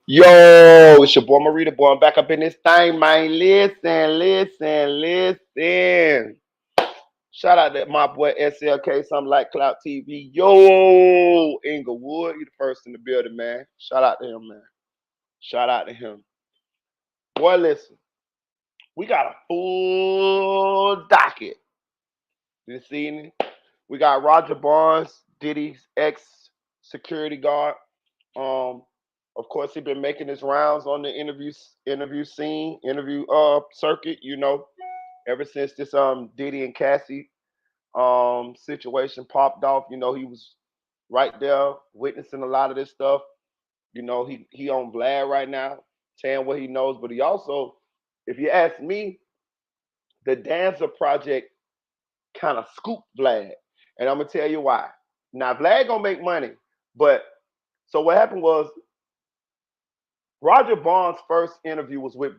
Yo, it's your boy Marita boy. I'm back up in this thing, man. Listen. Shout out to my boy SLK, something like Cloud TV. Yo, Inglewood, you the first in the building, man. Shout out to him, man. Shout out to him. Boy, listen, we got a full docket this evening. We got Roger Barnes, Diddy's ex security guard. Um, of course, he been making his rounds on the interview circuit. Ever since this Diddy and Cassie situation popped off. He was right there witnessing a lot of this stuff. He on Vlad right now, saying what he knows, but he also, if you ask me, the Dancer Project kind of scooped Vlad, and I'm gonna tell you why. Now Vlad gonna make money, but so what happened was Roger Barnes' first interview was with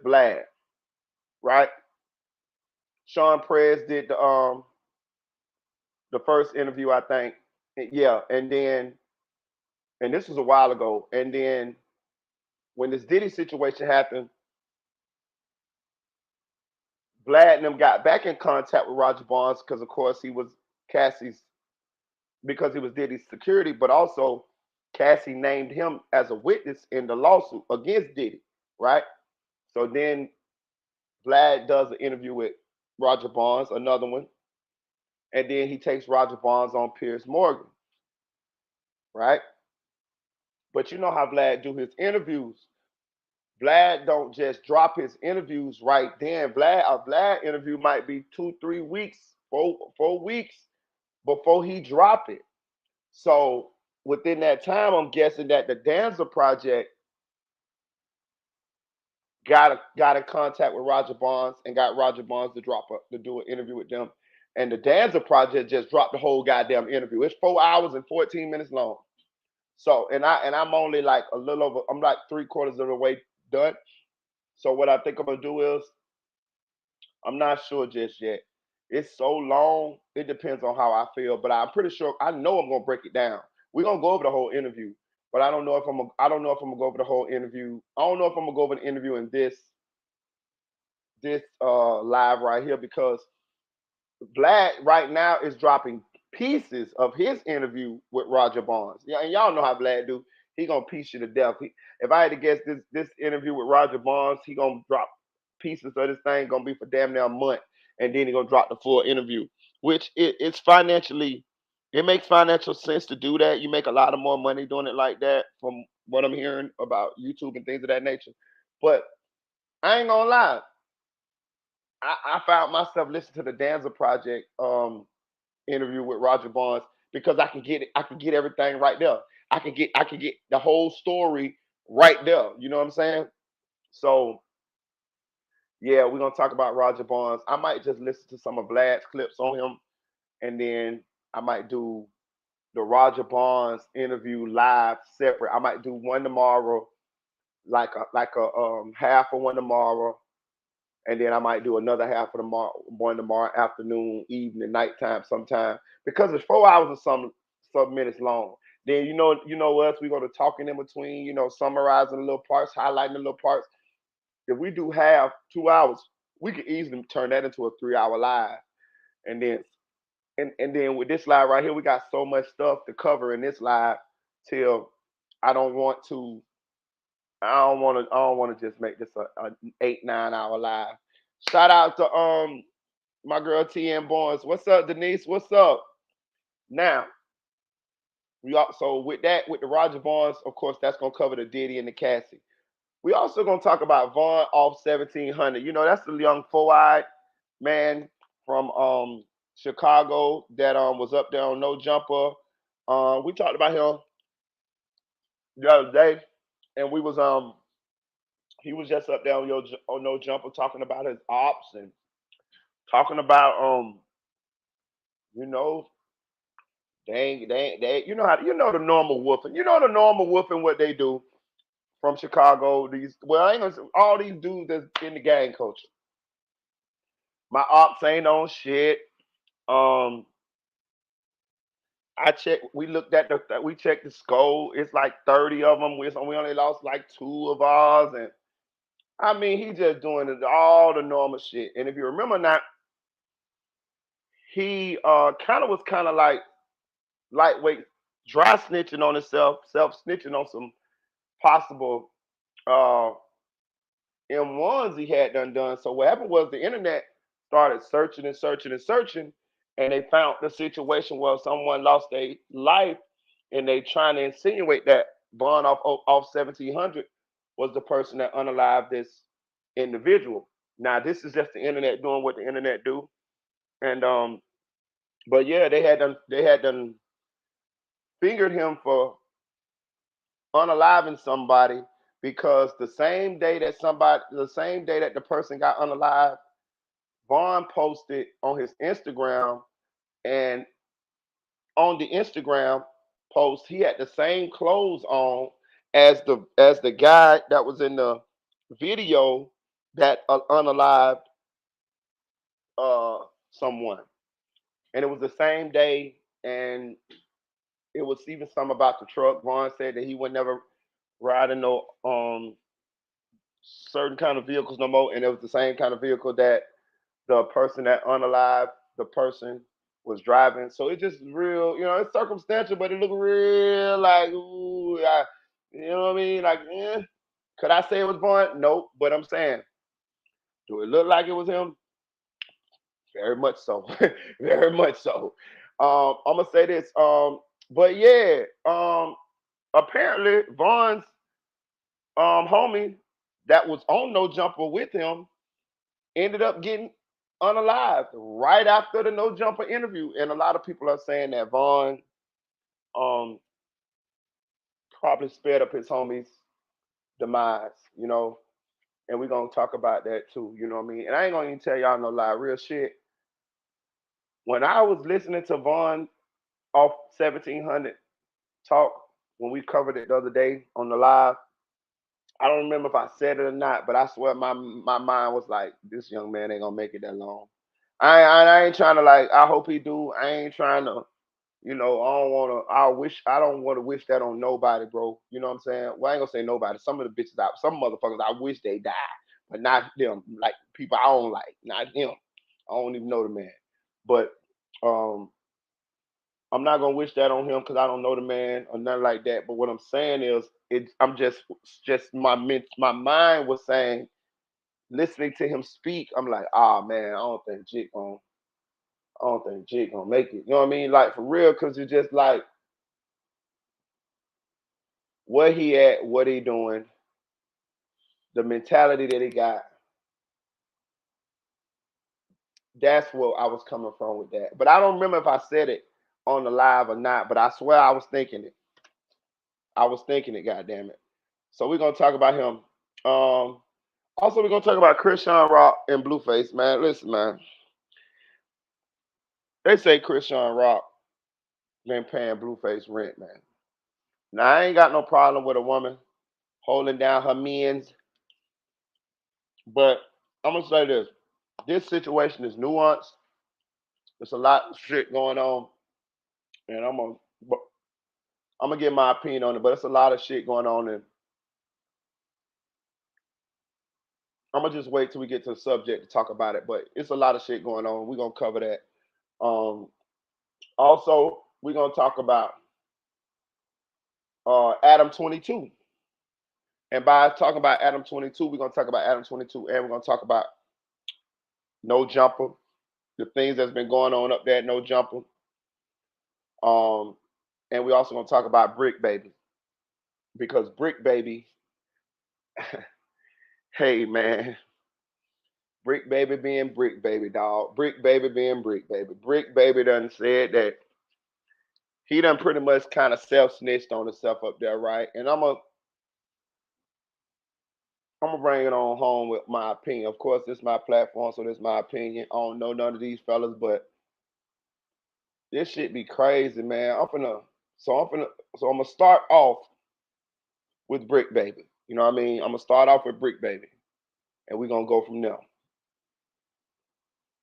Vlad, right? Sean Prez did the first interview, I think. Yeah, and this was a while ago. And then when this Diddy situation happened, Vlad and them got back in contact with Roger Barnes because, of course, he was Cassie's because he was Diddy's security, but also Cassie named him as a witness in the lawsuit against Diddy, right? So then Vlad does an interview with Roger Barnes, another one, and then he takes Roger Barnes on Piers Morgan, right? But you know how Vlad do his interviews. Vlad don't just drop his interviews right then. A Vlad interview might be 2, 3 weeks, 4 weeks before he drop it. So within that time, I'm guessing that the Danza Project got in contact with Roger Barnes and got Roger Barnes to do an interview with them. And the Danza Project just dropped the whole goddamn interview. It's 4 hours and 14 minutes long. So I'm only like a little over. I'm like 3/4 of the way done. So what I think I'm gonna do is I'm not sure just yet. It's so long. It depends on how I feel, but I'm pretty sure I know I'm gonna break it down. We're gonna go over the whole interview, but I don't know if I'm gonna go over the whole interview. I don't know if I'm gonna go over the interview in this live right here because Vlad right now is dropping pieces of his interview with Roger Barnes. Yeah, and y'all know how Vlad do. He gonna piece you to death. If I had to guess, this interview with Roger Barnes, he gonna drop pieces of this thing. Gonna be for damn near a month, and then he gonna drop the full interview. Which it's financially, it makes financial sense to do that. You make a lot of more money doing it like that, from what I'm hearing about YouTube and things of that nature. But I ain't gonna lie. I found myself listening to the Danza Project interview with Roger Barnes because I can get everything right there. I can get the whole story right there. You know what I'm saying? So yeah, we're gonna talk about Roger Barnes. I might just listen to some of Vlad's clips on him, and then I might do the Roger Barnes interview live separate. I might do one tomorrow, like a half of one tomorrow, and then I might do another half of one tomorrow afternoon, evening, nighttime, sometime because it's 4 hours and some minutes long. Then you know us, we're gonna talking in between, summarizing the little parts, highlighting the little parts. If we do half 2 hours, we could easily turn that into a 3 hour live. And then with this live right here, we got so much stuff to cover in this live till I don't want to I don't want to just make this a 8, 9 hour live. Shout out to my girl TM Barnes. What's up, Denise? What's up? Now we also with the Roger Barnes, of course, that's gonna cover the Diddy and the Cassie. We also gonna talk about Vaughn off 1700. That's the young four-eyed man from Chicago that was up there on No Jumper. We talked about him the other day, and we was he was just up there on No Jumper talking about his ops and talking about you know they the normal wolfing, the normal wolfing what they do from Chicago. These well I ain't gonna say, all these dudes that's in the gang culture. My ops ain't on shit. Um We looked at we checked the score. It's like 30 of them. We only lost like 2 of ours, and I mean, he just doing all the normal shit. And if you remember now, he kind of was kind of like lightweight, dry snitching on himself, self snitching on some possible uh M1s he had done. So what happened was the internet started searching and searching and searching, and they found the situation where someone lost their life, and they trying to insinuate that Bond off 1700 was the person that unalived this individual. Now this is just the internet doing what the internet do, and but yeah, they had done fingered him for unaliving somebody because the same day that the person got unalived, Vaughn posted on his Instagram, and on the Instagram post, he had the same clothes on as the guy that was in the video that unalived uh, someone, and it was the same day, and it was even something about the truck. Vaughn said that he would never ride in no certain kind of vehicles no more, and it was the same kind of vehicle that the person that unalived the person was driving. So it just real, it's circumstantial, but it looked real like, ooh, you know what I mean? Like, could I say it was Vaughn? Nope. But I'm saying, do it look like it was him? Very much so. Very much so. I'm gonna say this. But yeah, apparently Vaughn's homie that was on No Jumper with him ended up getting unalived right after the No Jumper interview. And a lot of people are saying that Vaughn um, probably sped up his homie's demise, and we're going to talk about that too, you know what I mean? And I ain't going to even tell y'all no lie, real shit. When I was listening to Vaughn off 1700 talk, when we covered it the other day on the live, I don't remember if I said it or not, but I swear my mind was like, this young man ain't gonna make it that long. I ain't trying to like. I hope he do. I ain't trying to. I don't want to. I don't want to wish that on nobody, bro. You know what I'm saying? Well, I ain't gonna say nobody. Some of the bitches out. Some motherfuckers. I wish they died, but not them. Like people I don't like. Not him. I don't even know the man. But um, I'm not gonna wish that on him because I don't know the man or nothing like that. But what I'm saying is, I'm just my mind was saying, listening to him speak, I'm like, man, I don't think Jig gonna make it. You know what I mean? Like for real, because it's just like where he at, what he doing, the mentality that he got. That's what I was coming from with that. But I don't remember if I said it on the live or not. But I swear I was thinking it. I was thinking it. God damn it. So we're gonna talk about him. Also, we're gonna talk about Chrisean Rock and Blueface, man. Listen, man. They say Chrisean Rock been paying Blueface rent, man. Now I ain't got no problem with a woman holding down her men's, but I'm gonna say this: this situation is nuanced. There's a lot of shit going on, and I'm gonna give my opinion on it. But it's a lot of shit going on, and I'm gonna just wait till we get to the subject to talk about it. But it's a lot of shit going on. We're gonna cover that. Um, Also, we're gonna talk about ADAM22. And by talking about ADAM22, we're gonna talk about ADAM22, and we're gonna talk about No Jumper, the things that's been going on up there at No Jumper. Um, and we also gonna talk about Bricc Baby because Bricc Baby, hey man, Bricc Baby being Bricc Baby, dog. Bricc Baby being Bricc Baby. Bricc Baby done said that he done pretty much kind of self snitched on himself up there, right? And I'm gonna bring it on home with my opinion. Of course, this is my platform, so this is my opinion. I don't know none of these fellas, but this shit be crazy, man. I'm gonna start off with Bricc Baby. You know what I mean? I'm gonna start off with Bricc Baby, and we're gonna go from there.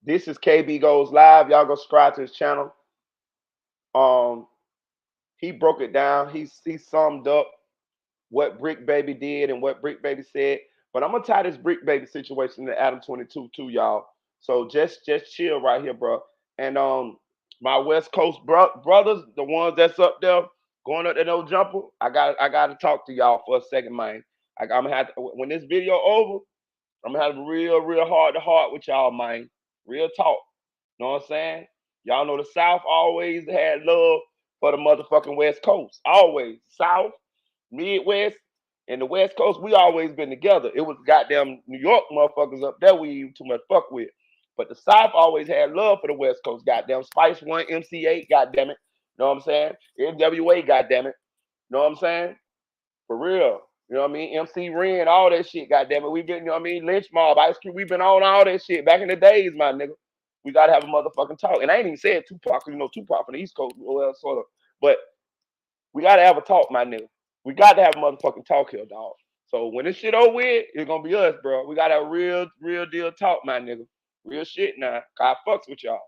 This is KB Goes Live. Y'all go subscribe to his channel. Um, He broke it down. He summed up what Bricc Baby did and what Bricc Baby said. But I'm gonna tie this Bricc Baby situation to ADAM22 too, y'all. So just chill right here, bro. And my West Coast brothers, the ones that's up there going up there no jumper, I gotta talk to y'all for a second, man. I'm gonna have to, when this video over, I'm gonna have a real heart to heart with y'all, man. Real talk. Know what I'm saying? Y'all know the South always had love for the motherfucking West Coast. Always. South, Midwest, and the West Coast, we always been together. It was goddamn New York motherfuckers up there we even too much fuck with. But the South always had love for the West Coast. Goddamn Spice One, MC8, goddamn it. Know what I'm saying? NWA, goddamn it. Know what I'm saying? For real. You know what I mean? MC Ren, all that shit, goddamn it. We've been, you know what I mean? Lynch Mob, Ice Cube, we've been on all that shit back in the days, my nigga. We gotta have a motherfucking talk. And I ain't even said Tupac, you know, Tupac from the East Coast, well, sort of. But we gotta have a talk, my nigga. We gotta have a motherfucking talk here, dog. So when this shit over with, it's gonna be us, bro. We gotta have a real deal talk, my nigga. Real shit now. I fucks with y'all.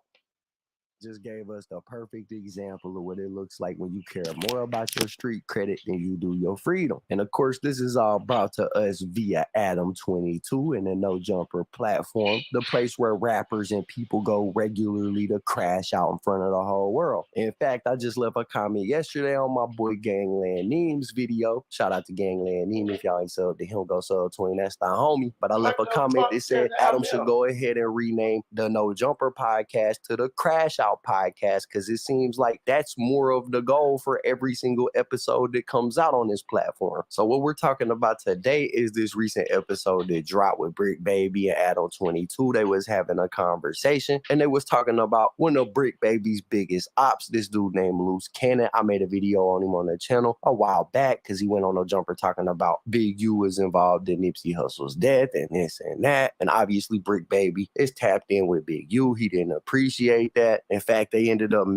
Just gave us the perfect example of what it looks like when you care more about your street credit than you do your freedom. And of course, this is all brought to us via ADAM22 and the No Jumper platform, the place where rappers and people go regularly to crash out in front of the whole world. In fact, I just left a comment yesterday on my boy Gangland Neem's video. Shout out to Gangland Neem. If y'all ain't subbed to him, go sub to him. That's the homie. But I left a comment that said Adam should go ahead and rename the No Jumper podcast to the Crash Out podcast, because it seems like that's more of the goal for every single episode that comes out on this platform. So what we're talking about today is this recent episode that dropped with Bricc Baby and ADAM22. They was having a conversation and they was talking about one of Bricc Baby's biggest ops, this dude named Loose Cannon. I made a video on him on the channel a while back because he went on No Jumper talking about Big U was involved in Nipsey Hussle's death and this and that, and obviously Bricc Baby is tapped in with Big U. He didn't appreciate that. In fact, they ended up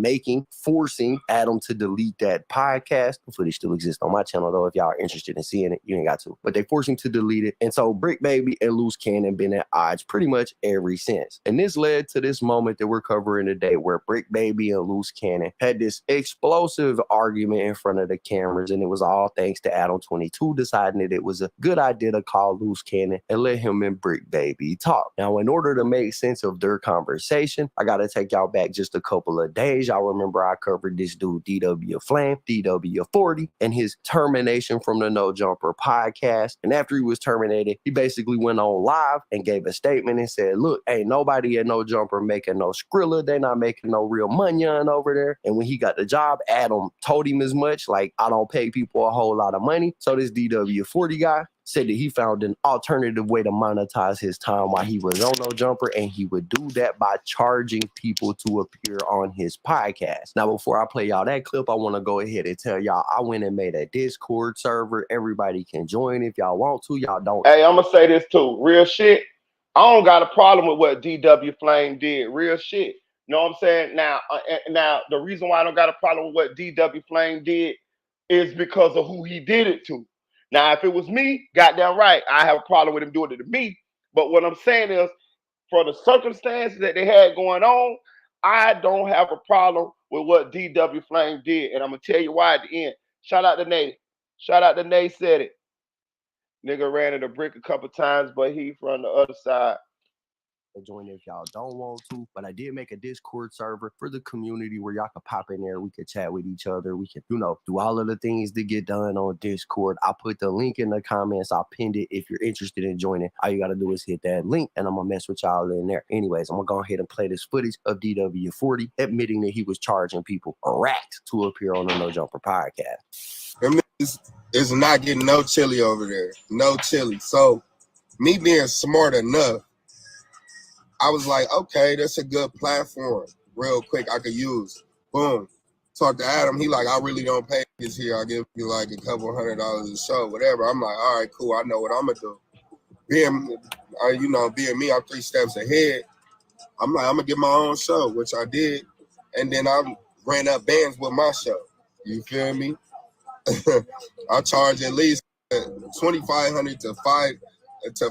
forcing Adam to delete that podcast. The footage still exists on my channel, though. If y'all are interested in seeing it, you ain't got to. But they forced him to delete it. And so Bricc Baby and Loose Cannon been at odds pretty much ever since. And this led to this moment that we're covering today where Bricc Baby and Loose Cannon had this explosive argument in front of the cameras. And it was all thanks to ADAM22 deciding that it was a good idea to call Loose Cannon and let him and Bricc Baby talk. Now, in order to make sense of their conversation, I got to take y'all back just a couple of days. Y'all remember I covered this dude DW Flame, DW40, and his termination from the No Jumper podcast. And after he was terminated, he basically went on live and gave a statement and said, look, ain't nobody at No Jumper making no Skrilla. They not making no real money over there. And when he got the job, Adam told him as much, like, I don't pay people a whole lot of money. So this DW40 guy said that he found an alternative way to monetize his time while he was on No Jumper, and he would do that by charging people to appear on his podcast. Now, before I play y'all that clip, I want to go ahead and tell y'all I went and made a Discord server. Everybody can join if y'all want to. Y'all don't. Hey, I'm gonna say this too. Real shit. I don't got a problem with what DW Flame did. Real shit. You know what I'm saying? Now the reason why I don't got a problem with what DW Flame did is because of who he did it to. Now, if it was me, goddamn right, I have a problem with him doing it to me. But what I'm saying is, for the circumstances that they had going on, I don't have a problem with what DW Flame did. And I'm going to tell you why at the end. Shout out to Nate. Shout out to Nate said it. Nigga ran into Bricc a couple times, but he from the other side. Join if y'all don't want to, but I did make a Discord server for the community where y'all can pop in there. We could chat with each other. We can, do all of the things that get done on Discord. I put the link in the comments. I'll pin it if you're interested in joining. All you got to do is hit that link, and I'm going to mess with y'all in there. Anyways, I'm going to go ahead and play this footage of DW40 admitting that he was charging people racks to appear on the No Jumper podcast. Them niggas is not getting no chili over there. No chili. So, me being smart enough, I was like, okay, that's a good platform. Real quick, I could use. Boom. Talk to Adam. He like, I really don't pay this here. I'll give you like a couple $100 a show, whatever. I'm like, all right, cool. I know what I'm going to do. Being me, I'm 3 steps ahead. I'm like, I'm going to get my own show, which I did. And then I ran up bands with my show. You feel me? I charge at least $2,500 to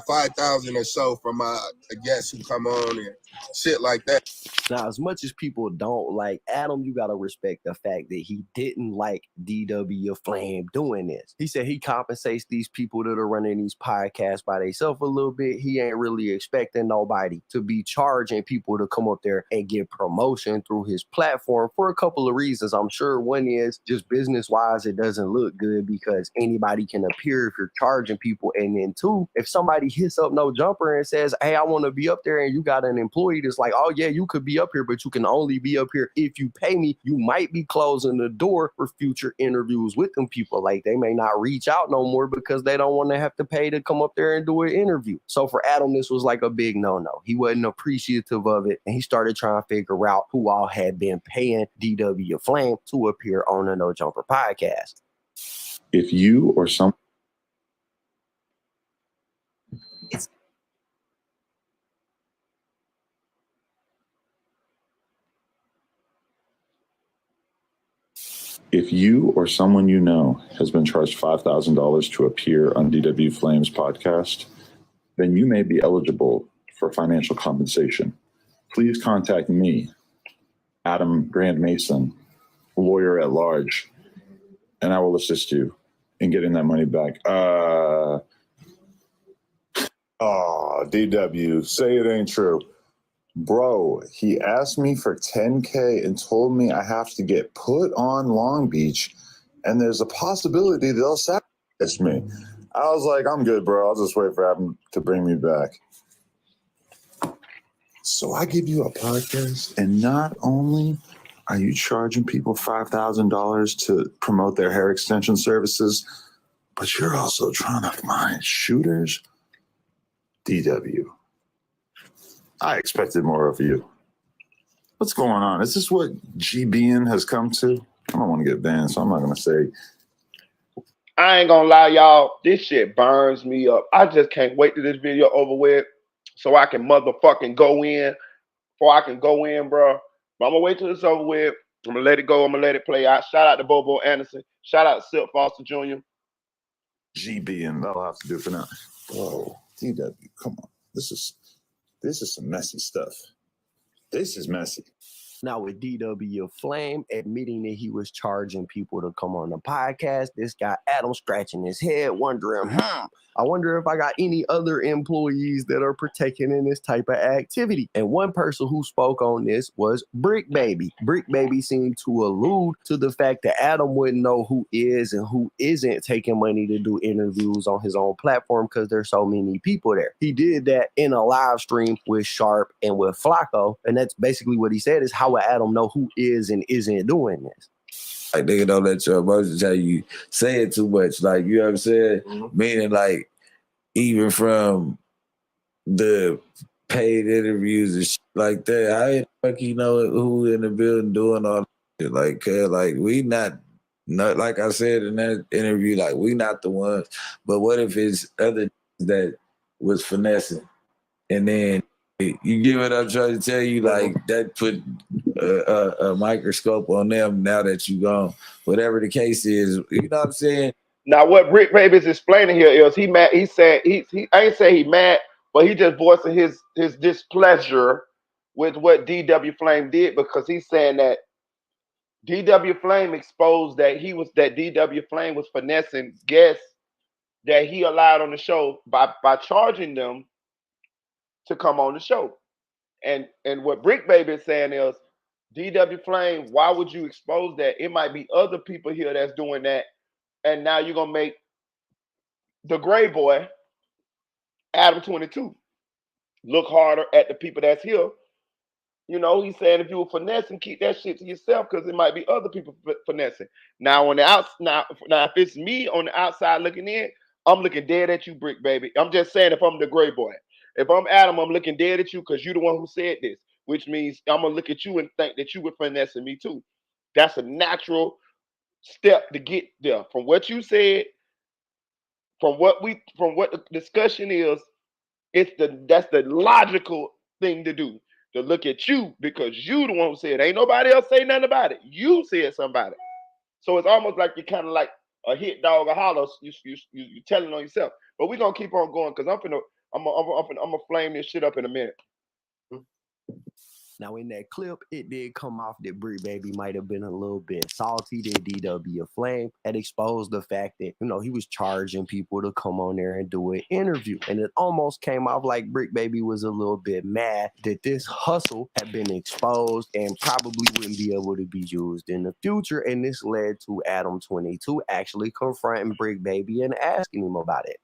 $5,000 a show for my a guest who come on and shit like that. Now, as much as people don't like Adam, you gotta respect the fact that he didn't like DW Flame doing this. He said he compensates these people that are running these podcasts by themselves a little bit. He ain't really expecting nobody to be charging people to come up there and get promotion through his platform for a couple of reasons. I'm sure one is just business-wise, it doesn't look good because anybody can appear if you're charging people. And then two, if somebody hits up No Jumper and says, hey, I want to be up there, and you got an employee that's like, oh yeah, you could be up here, but you can only be up here if you pay me, you might be closing the door for future interviews with them people. Like, they may not reach out no more because they don't want to have to pay to come up there and do an interview. So for Adam, this was like a big no-no. He wasn't appreciative of it, and he started trying to figure out who all had been paying DW Flame to appear on the No Jumper podcast. If you or some If you or someone you know has been charged $5,000 to appear on DW Flame's podcast, then you may be eligible for financial compensation. Please contact me, Adam Grand Mason, lawyer at large, and I will assist you in getting that money back. DW, say it ain't true. Bro, he asked me for $10K and told me I have to get put on Long Beach, and there's a possibility they'll sacrifice me. I was like, I'm good, bro. I'll just wait for him to bring me back. So I give you a podcast, and not only are you charging people $5,000 to promote their hair extension services, but you're also trying to find shooters? DW. I expected more of you. What's going on? Is this what GBN has come to? I don't want to get banned, so I'm not going to say. I ain't going to lie, y'all. This shit burns me up. I just can't wait till this video over with so I can motherfucking go in. Before I can go in, bro. But I'm going to wait till it's over with. I'm going to let it go. I'm going to let it play out. Shout out to Bobo Anderson. Shout out to Silk Foster Jr. GBN, that'll have to do for now. Whoa, DW, come on. This is some messy stuff. This is messy. Now, with DW Flame admitting that he was charging people to come on the podcast, this got Adam scratching his head, wondering, I wonder if I got any other employees that are partaking in this type of activity. And one person who spoke on this was Bricc Baby. Bricc Baby seemed to allude to the fact that Adam wouldn't know who is and who isn't taking money to do interviews on his own platform because there's so many people there. He did that in a live stream with Sharp and with Flacco, and that's basically what he said is, how would Adam know who is and isn't doing this? Like, nigga, don't let your emotions tell you say it too much. Like, you know what I'm saying? Mm-hmm. Meaning, like, even from the paid interviews and shit like that, how the fuck you know who in the building doing all that shit? Like, we not, like I said in that interview, like, we not the ones. But what if it's other that was finessing? And then you get what I'm trying to tell you? Like, that put a microscope on them now that you gone. Whatever the case is, you know what I'm saying? Now, what Bricc Baby is explaining here is he mad. He said he I ain't say he mad, but he just voicing his displeasure with what DW Flame did, because he's saying that DW Flame exposed that DW Flame was finessing guests that he allowed on the show by charging them to come on the show. And what Bricc Baby is saying is, DW Flame, why would you expose that? It might be other people here that's doing that. And now you're going to make the gray boy, ADAM22, look harder at the people that's here. You know, he's saying if you were finessing, keep that shit to yourself, because it might be other people finessing. Now, on the now if it's me on the outside looking in, I'm looking dead at you, Bricc Baby. I'm just saying, if I'm the gray boy. If I'm Adam, I'm looking dead at you because you're the one who said this, which means I'm going to look at you and think that you were finessing me too. That's a natural step to get there. From what you said, from what the discussion is, that's the logical thing to do, to look at you, because you the one who said it. Ain't nobody else say nothing about it. You said somebody. So it's almost like you're kind of like a hit dog, a hollow. You telling on yourself. But we're gonna keep on going, because I'm gonna flame this shit up in a minute. Now, in that clip, it did come off that Bricc Baby might have been a little bit salty that DW Flame had exposed the fact that, you know, he was charging people to come on there and do an interview. And it almost came off like Bricc Baby was a little bit mad that this hustle had been exposed and probably wouldn't be able to be used in the future. And this led to ADAM22 actually confronting Bricc Baby and asking him about it.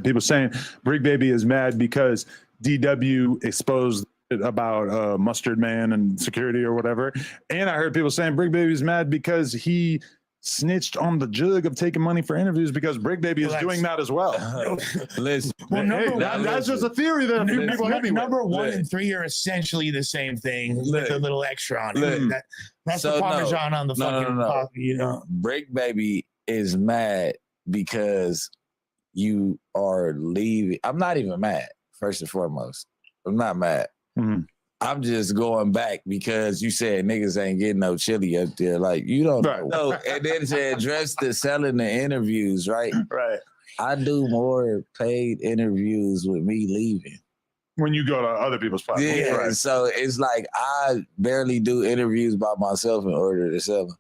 People saying, Bricc Baby is mad because DW exposed it about Mustard Man and security or whatever. And I heard people saying Bricc Baby is mad because he snitched on the jug of taking money for interviews because Bricc Baby is doing that as well. Listen, Well, that's just a theory that people have. Number 1 and 3 are essentially the same thing with a little extra on it. That's the Parmesan on the fucking coffee, you know. Bricc Baby is mad because you are leaving. I'm not even mad, first and foremost. I'm not mad. Mm-hmm. I'm just going back because you said niggas ain't getting no chili up there. Like, you don't know. And then to address the selling the interviews, right? Right. I do more paid interviews with me leaving. When you go to other people's platforms. Yeah, right. So it's like I barely do interviews by myself in order to sell them.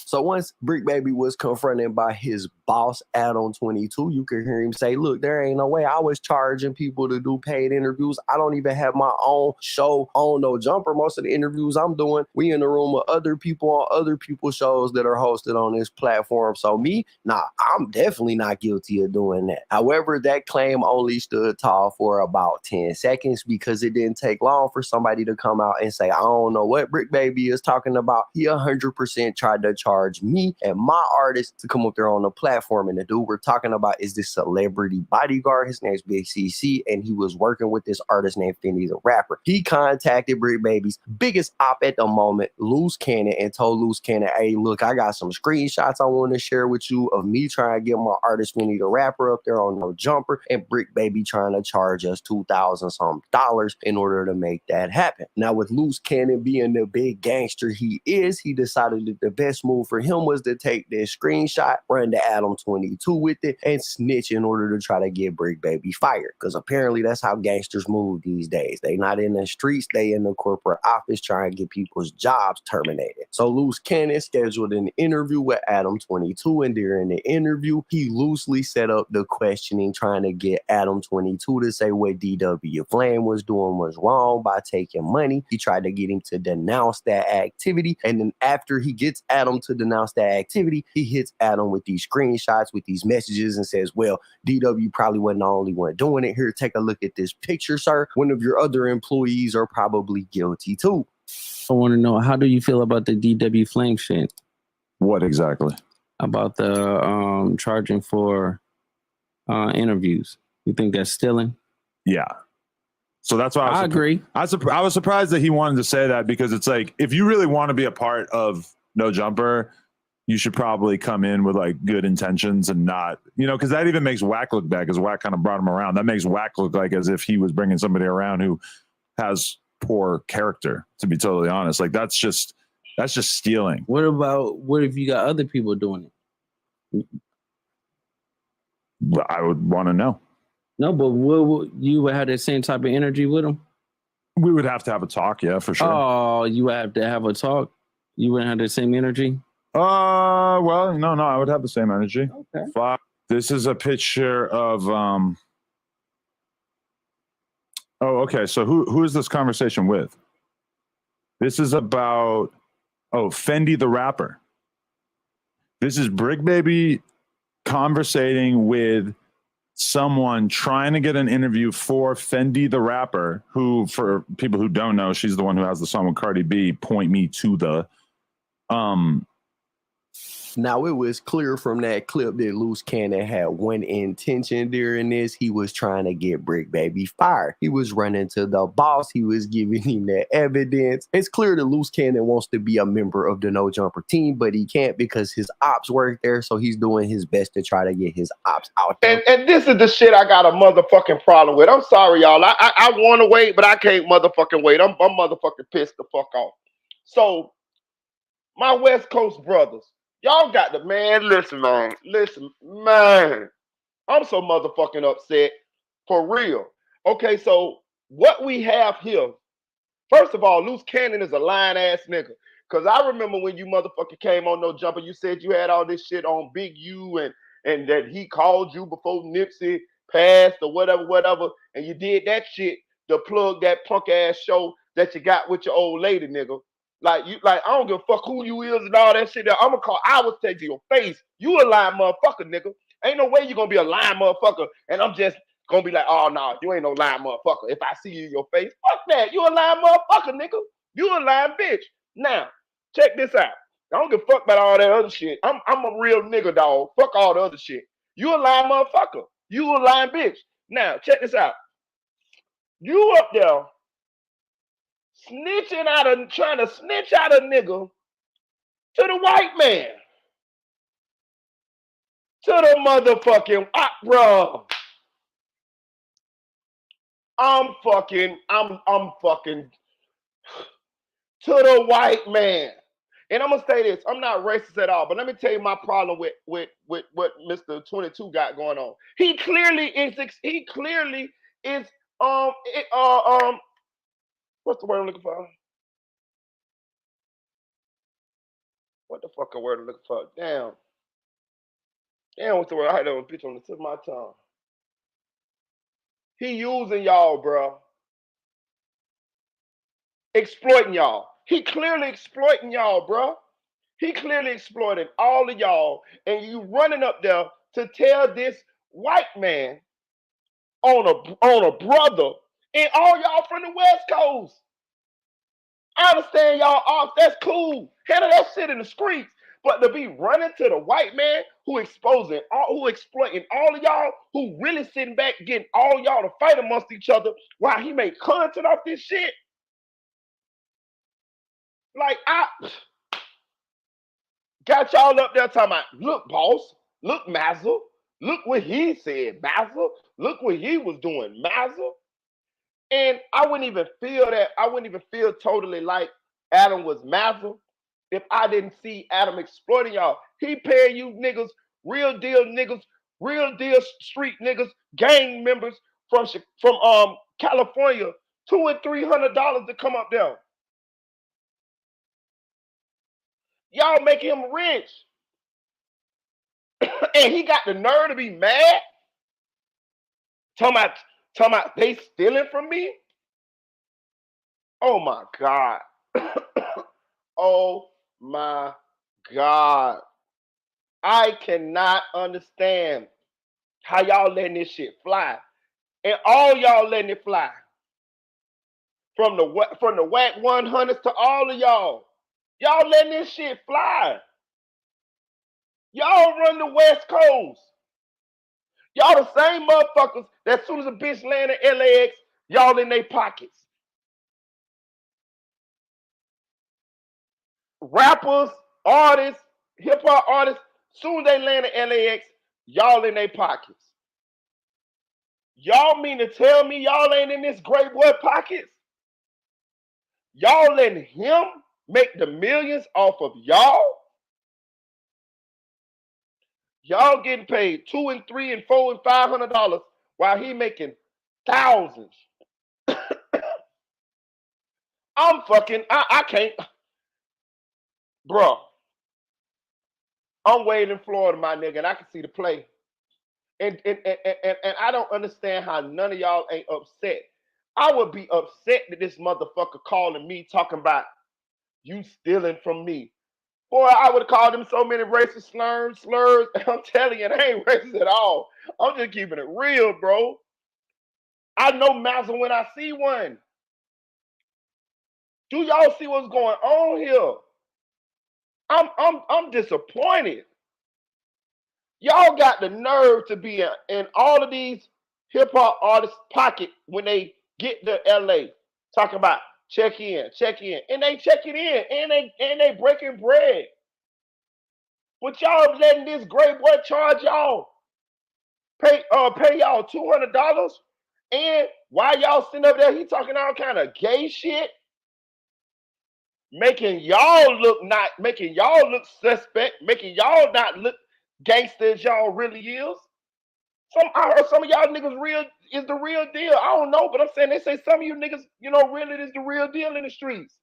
So once Bricc Baby was confronted by his boss, ADAM22, you could hear him say, look, there ain't no way I was charging people to do paid interviews. I don't even have my own show on No Jumper. Most of the interviews I'm doing, we in the room with other people on other people's shows that are hosted on this platform. So me, nah, I'm definitely not guilty of doing that. However, that claim only stood tall for about 10 seconds because it didn't take long for somebody to come out and say, I don't know what Bricc Baby is talking about. He 100% tried to charge me and my artist to come up there on the platform. And the dude we're talking about is this celebrity bodyguard. His name's Big CC, and he was working with this artist named Fendi the Rapper. He contacted Bricc Baby's biggest op at the moment, Loose Cannon, and told Loose Cannon, hey, look, I got some screenshots I want to share with you of me trying to get my artist Fendi the Rapper up there on No Jumper, and Bricc Baby trying to charge us $2,000 some in order to make that happen. Now, with Loose Cannon being the big gangster he is, he decided that the best move for him was to take this screenshot, run to ADAM22 with it, and snitch in order to try to get Bricc Baby fired. Because apparently that's how gangsters move these days. They not in the streets, they in the corporate office trying to get people's jobs terminated. So Loose Cannon scheduled an interview with ADAM22, and during the interview, he loosely set up the questioning, trying to get ADAM22 to say what DW Flame was doing was wrong by taking money. He tried to get him to denounce that activity, and then after he gets Adam to denounce that activity, he hits Adam with these screenshots, with these messages, and says, well, DW probably wasn't the only one doing it. Here, take a look at this picture, sir. One of your other employees are probably guilty too. I want to know, how do you feel about the DW Flame shit? What exactly? About the charging for interviews. You think that's stealing? Yeah. So that's why I agree. I was surprised that he wanted to say that, because it's like, if you really want to be a part of No Jumper, you should probably come in with like good intentions and not, you know, because that even makes Wack look bad, because Wack kind of brought him around. That makes Wack look like as if he was bringing somebody around who has poor character, to be totally honest. Like that's just stealing. What if you got other people doing it? I would want to know. No, but you would have the same type of energy with them? We would have to have a talk, yeah, for sure. Oh, you would have to have a talk? You wouldn't have the same energy? Well, no, I would have the same energy. Okay. Fuck. This is a picture of oh, okay. So who is this conversation with? This is about Fendi the Rapper. This is Bricc Baby conversating with someone trying to get an interview for Fendi the Rapper, who, for people who don't know, she's the one who has the song with Cardi B, Point Me to the. Now, it was clear from that clip that Loose Cannon had one intention during this. He was trying to get Bricc Baby fired. He was running to the boss. He was giving him that evidence. It's clear that Loose Cannon wants to be a member of the No Jumper team, but he can't because his ops work there, so he's doing his best to try to get his ops out there. And this is the shit I got a motherfucking problem with. I'm sorry, y'all. I want to wait, but I can't motherfucking wait. I'm motherfucking pissed the fuck off. So, my West Coast brothers, y'all got the man. Listen, man. I'm so motherfucking upset for real. Okay, so what we have here, first of all, Loose Cannon is a lying ass nigga. Cause I remember when you motherfucker came on No Jumper, you said you had all this shit on Big U and that he called you before Nipsey passed or whatever, and you did that shit to plug that punk ass show that you got with your old lady, nigga. Like I don't give a fuck who you is and all that shit. I would say to your face, you a lying motherfucker, nigga. Ain't no way you gonna be a lying motherfucker, and I'm just gonna be like, oh no, you ain't no lying motherfucker. If I see you in your face, fuck that. You a lying motherfucker, nigga. You a lying bitch. Now, check this out. I don't give a fuck about all that other shit. I'm a real nigga, dog. Fuck all the other shit. You a lying motherfucker. You a lying bitch. Now, check this out. You up there trying to snitch out a nigga to the white man. To the motherfucking bro. I'm fucking to the white man. And I'm gonna say this, I'm not racist at all, but let me tell you my problem with what Mr. 22 got going on. He clearly is what's the word I'm looking for? What the fucking word I'm looking for? Damn, what's the word? I had that bitch on the tip of my tongue. He using y'all, bro. Exploiting y'all. He clearly exploiting y'all, bro. He clearly exploiting all of y'all, and you running up there to tell this white man on a brother, and all y'all from the West Coast. I understand y'all off. That's cool. Handle that shit in the streets. But to be running to the white man who exploiting all of y'all, who really sitting back getting all y'all to fight amongst each other while he make content off this shit. Like, I got y'all up there talking about, look, boss, look, Mazza, look what he said, Mazza, look what he was doing, Mazza. And I wouldn't even feel totally like Adam was Mazza if I didn't see Adam exploiting y'all. He paying you niggas, real deal street niggas, gang members from California, $200 and $300 to come up there. Y'all make him rich. And he got the nerve to be mad. Talking about they stealing from me. Oh my God. Oh my God. I cannot understand how y'all letting this shit fly. And all y'all letting it fly. From the whack 100s to all of y'all. Y'all letting this shit fly. Y'all run the West Coast. Y'all the same motherfuckers that as soon as a bitch land in LAX, y'all in their pockets. Rappers, artists, hip-hop artists, soon as they land in LAX, y'all in their pockets. Y'all mean to tell me y'all ain't in this great boy pockets? Y'all letting him make the millions off of y'all? Y'all getting paid $200 and $300 and $400 and $500 while he making thousands. I can't. Bro, I'm waiting in Florida, my nigga, and I can see the play. And I don't understand how none of y'all ain't upset. I would be upset that this motherfucker calling me talking about you stealing from me. Boy, I would have called him so many racist slurs. I'm telling you, it ain't racist at all. I'm just keeping it real, bro. I know Mazza when I see one. Do y'all see what's going on here? I'm disappointed. Y'all got the nerve to be in all of these hip hop artists' pocket when they get to LA, talking about check in, and they checking in, and they breaking bread. But y'all letting this great boy charge y'all, pay y'all $200, and while y'all sitting up there, he talking all kind of gay shit, making y'all look suspect, making y'all not look gangster as y'all really is. I heard some of y'all niggas is the real deal. I don't know, but I'm saying they say some of you niggas, really is the real deal in the streets.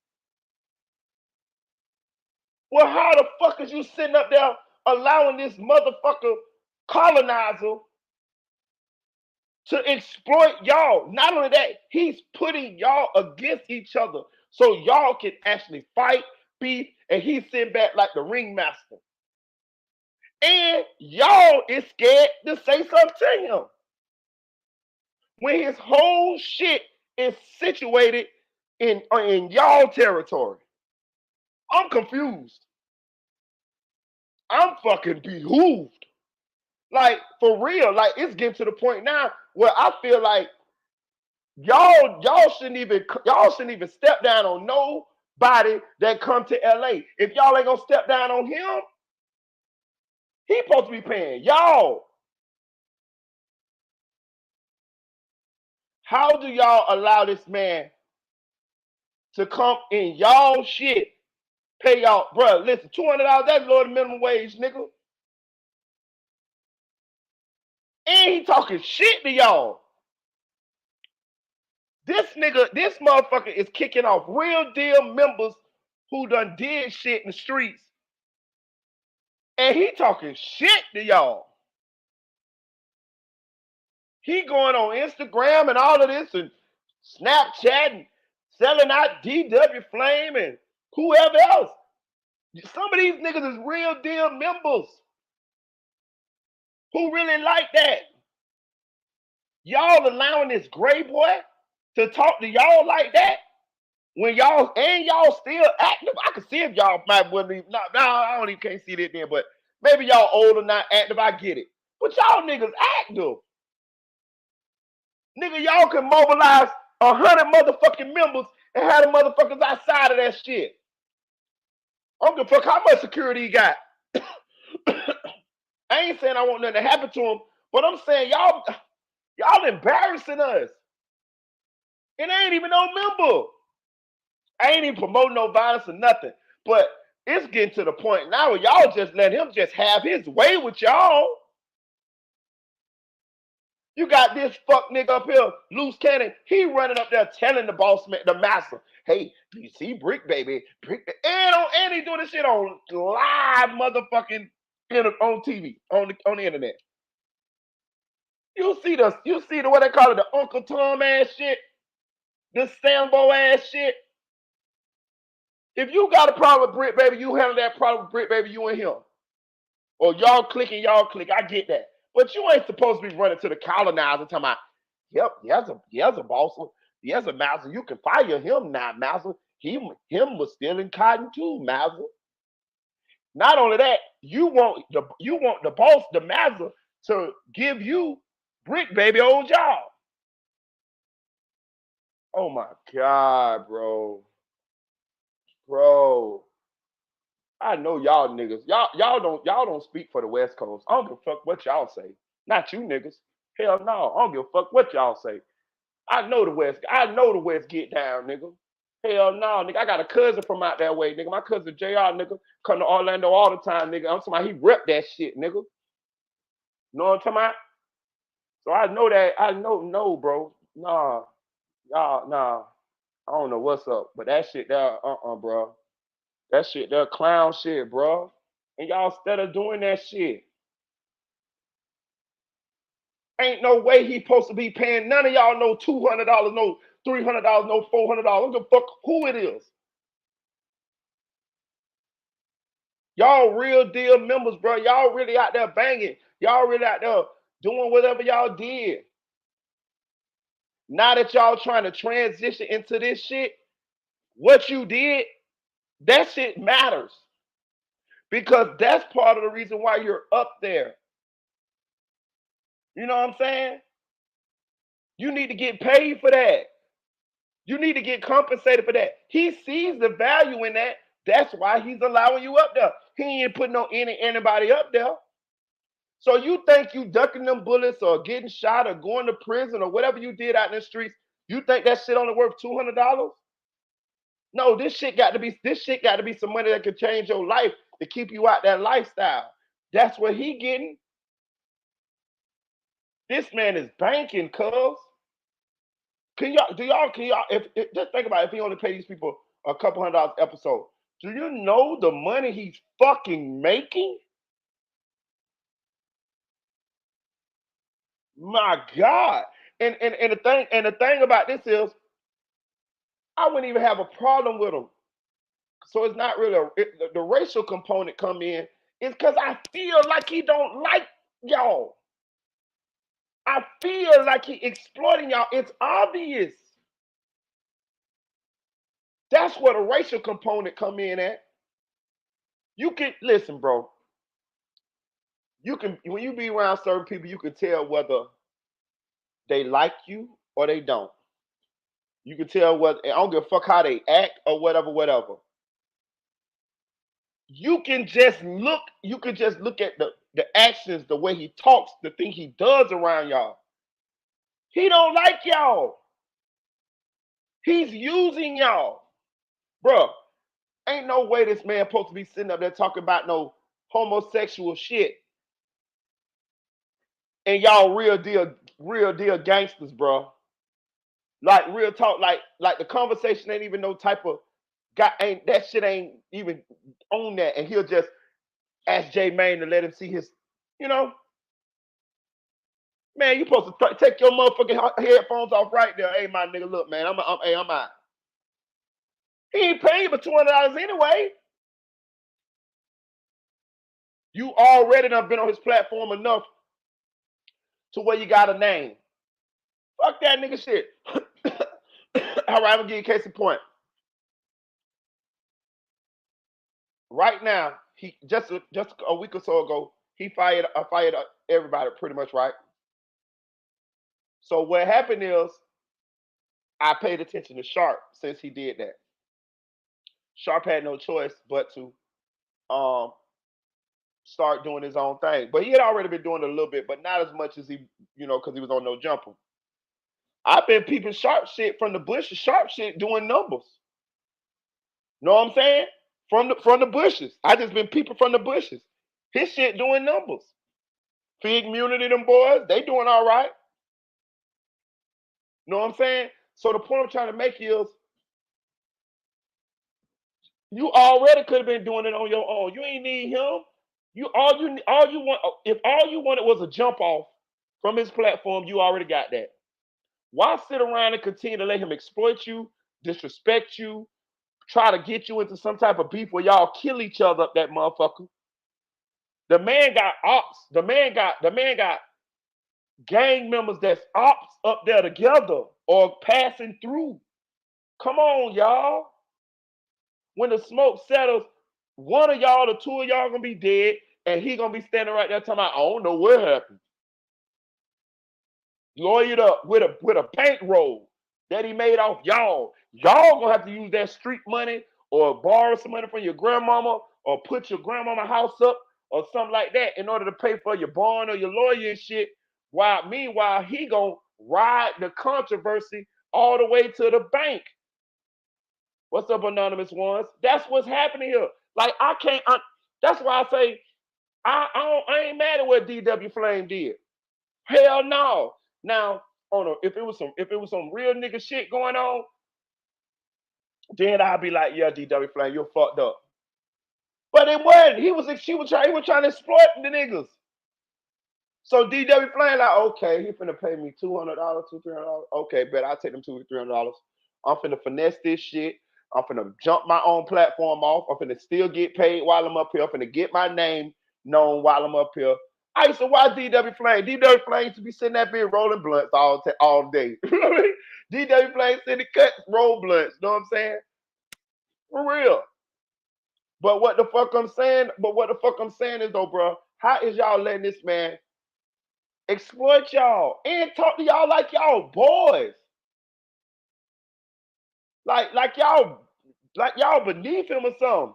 Well, how the fuck is you sitting up there allowing this motherfucker colonizer to exploit y'all? Not only that, he's putting y'all against each other so y'all can actually fight, beef, and he's sitting back like the ringmaster. And y'all is scared to say something to him when his whole shit is situated in y'all territory. I'm confused. I'm fucking behooved. Like, for real, like, it's getting to the point now where I feel like y'all shouldn't even step down on nobody that come to LA. If y'all ain't gonna step down on him, he supposed to be paying y'all. How do y'all allow this man to come in y'all shit, pay y'all, bro? Listen, $200, that's lower than minimum wage, nigga. And he talking shit to y'all. This motherfucker is kicking off real deal members who done did shit in the streets. And he talking shit to y'all. He going on Instagram and all of this and Snapchat and selling out DW Flame and whoever else. Some of these niggas is real deal members who really like that. Y'all allowing this gray boy to talk to y'all like that when y'all still active. I can see if y'all might wouldn't even. No, I don't even can't see that then, but maybe y'all older, not active. I get it. But y'all niggas active. Nigga, y'all can mobilize 100 motherfucking members and have the motherfuckers outside of that shit. I don't give a fuck how much security he got. I ain't saying I want nothing to happen to him, but I'm saying y'all embarrassing us. And I ain't even no member. I ain't even promoting no violence or nothing. But it's getting to the point now where y'all just let him just have his way with y'all. You got this fuck nigga up here, loose cannon. He running up there telling the boss man, the master, hey, you see Bricc, baby. Bricc, and he doing this shit on live motherfucking on TV, on the internet. You see the what they call it, the Uncle Tom ass shit, the Sambo ass shit. If you got a problem with Bricc, baby, you handle that problem with Bricc, baby, you and him. Or y'all click. I get that. But you ain't supposed to be running to the colonizer talking about, yep, here's a boss, here's a master. You can fire him now, master. Him was stealing cotton too, master. Not only that, you want the boss, the master, to give you Bricc, baby, old job. Oh my God, bro. Bro. I know y'all niggas. Y'all don't speak for the West Coast. I don't give a fuck what y'all say. Not you niggas. Hell no. I don't give a fuck what y'all say. I know the West get down, nigga. Hell no, nigga. I got a cousin from out that way, nigga. My cousin JR, nigga, come to Orlando all the time, nigga. I'm talking about he rep that shit, nigga. Know what I'm talking about? So I know that. No, bro. Nah. Nah. I don't know what's up, but that shit there, bro. That shit, that clown shit, bro. And y'all instead of doing that shit. Ain't no way he supposed to be paying none of y'all no $200, no $300, no $400. I don't give a fuck who it is. Y'all real deal members, bro. Y'all really out there banging. Y'all really out there doing whatever y'all did. Now that y'all trying to transition into this shit, what you did, that shit matters. Because that's part of the reason why you're up there. You know what I'm saying? You need to get paid for that. You need to get compensated for that. He sees the value in that. That's why he's allowing you up there. He ain't putting anybody up there. So you think you ducking them bullets or getting shot or going to prison or whatever you did out in the streets, you think that shit only worth $200? No, this shit got to be some money that could change your life to keep you out that lifestyle. That's what he getting. This man is banking, cuz. Just think about it, if he only pay these people a couple $100 episode, do you know the money he's fucking making? My God. And the thing about this is, I wouldn't even have a problem with him. So it's not really the racial component come in. It's because I feel like he don't like y'all. I feel like he exploiting y'all. It's obvious. That's where the racial component come in at. You can listen, bro. When you be around certain people, you can tell whether they like you or they don't. You can tell whether, I don't give a fuck how they act or whatever. You can just look at the actions, the way he talks, the thing he does around y'all. He don't like y'all. He's using y'all. Bro, ain't no way this man supposed to be sitting up there talking about no homosexual shit. And y'all real deal gangsters, bro. Like real talk, like the conversation ain't even no type of guy, that shit ain't even on that. And he'll just ask J Mane to let him see his, you know. Man, you supposed to take your motherfucking headphones off right there. Hey, my nigga, look, man, I'm out. He ain't paying you for $200 anyway. You already done been on his platform enough to where you got a name. Fuck that nigga shit. All right, I'm gonna give you a case in point. Right now, he just a week or so ago, he fired everybody pretty much, right? So what happened is, I paid attention to Sharp since he did that. Sharp had no choice but to start doing his own thing. But he had already been doing it a little bit, but not as much as he, because he was on No Jumper. I've been peeping Sharp shit from the bushes. Sharp shit doing numbers. Know what I'm saying? From the bushes. I just been peeping from the bushes. His shit doing numbers. Fig Community, them boys, they doing all right. Know what I'm saying? So the point I'm trying to make is, you already could have been doing it on your own. You ain't need him. If all you wanted was a jump off from his platform, you already got that. Why sit around and continue to let him exploit you, disrespect you, try to get you into some type of beef where y'all kill each other up that motherfucker? The man got ops. The man got gang members that's ops up there together or passing through. Come on, y'all. When the smoke settles, one of y'all, the two of y'all gonna be dead, and he gonna be standing right there talking about, I don't know what happened. Lawyered up with a bankroll that he made off y'all. Y'all gonna have to use that street money or borrow some money from your grandmama or put your grandmama house up or something like that in order to pay for your bond or your lawyer and shit. Meanwhile, he gonna ride the controversy all the way to the bank. What's up, anonymous ones? That's what's happening here. Like, that's why I say I ain't mad at what DW Flame did. Hell no. Now, if it was some real nigga shit going on, then I'd be like, yeah, DW Flame, you're fucked up. But it wasn't. He was trying to exploit the niggas. So DW Flame like, okay, he finna pay me $200, $200-$300. Okay, bet I'll take them $200-$300. I'm finna finesse this shit. I'm finna jump my own platform off. I'm finna still get paid while I'm up here. I'm finna get my name known while I'm up here. I used to watch DW Flame. DW Flame used to be sitting that bit rolling blunts all day. DW Flame sitting cut roll blunts. You know what I'm saying? For real. But what the fuck I'm saying is though, bro, how is y'all letting this man exploit y'all and talk to y'all like y'all boys? Like y'all beneath him or something.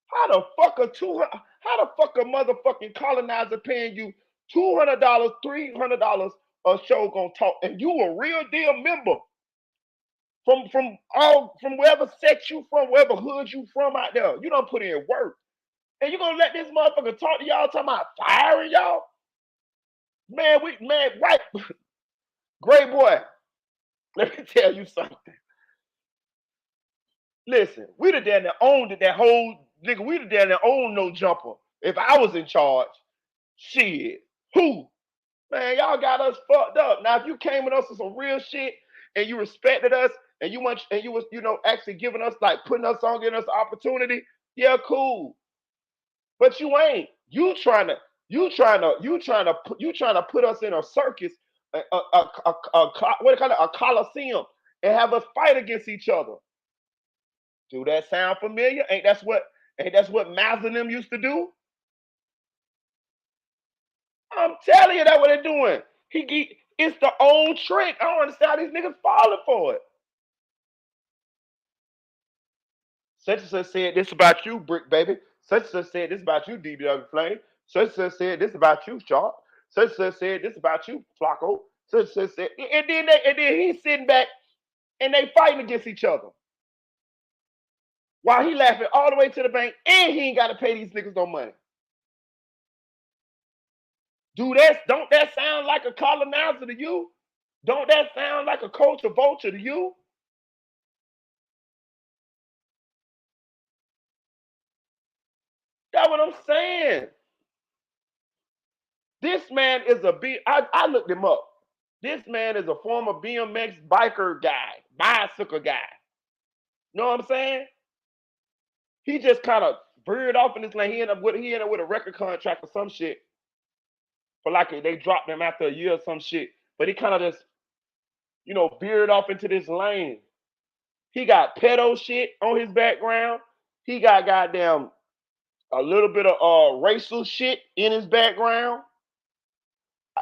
How the fuck a motherfucking colonizer paying you $200, $300 a show gonna talk, and you a real deal member from wherever sex you from, wherever hood you from out there. You don't put in work. And you gonna let this motherfucker talk to y'all talking about firing y'all? Man, right. Great boy. Let me tell you something. Listen, we'd have down there owned it, that whole nigga, we'd have down there owned No Jumper. If I was in charge, shit. Who? Man, y'all got us fucked up. Now, if you came with us with some real shit and you respected us and you was, actually giving us, like, putting us on, giving us the opportunity, yeah, cool. But you ain't. You trying to put us in a circus, what do you call it, a coliseum, and have us fight against each other. Do that sound familiar? Ain't that's what Maz and them used to do? I'm telling you, that's what they're doing. It's the old trick. I don't understand how these niggas falling for it. Such and such said this about you, Bricc, baby. Such and such said this about you, DBW Flame. Such and such said this about you, Sharp. Such and such said this about you, Flocko. Such and such said, and then he's sitting back and they fighting against each other. While he laughing all the way to the bank, and he ain't got to pay these niggas no money. Don't that sound like a colonizer to you? Don't that sound like a culture vulture to you? That's what I'm saying. This man is I looked him up. This man is a former BMX bicycle guy. You know what I'm saying? He just kind of veered off in this lane. He ended up with a record contract or some shit. For like they dropped him after a year or some shit. But he kind of just, veered off into this lane. He got pedo shit on his background. He got goddamn a little bit of racial shit in his background.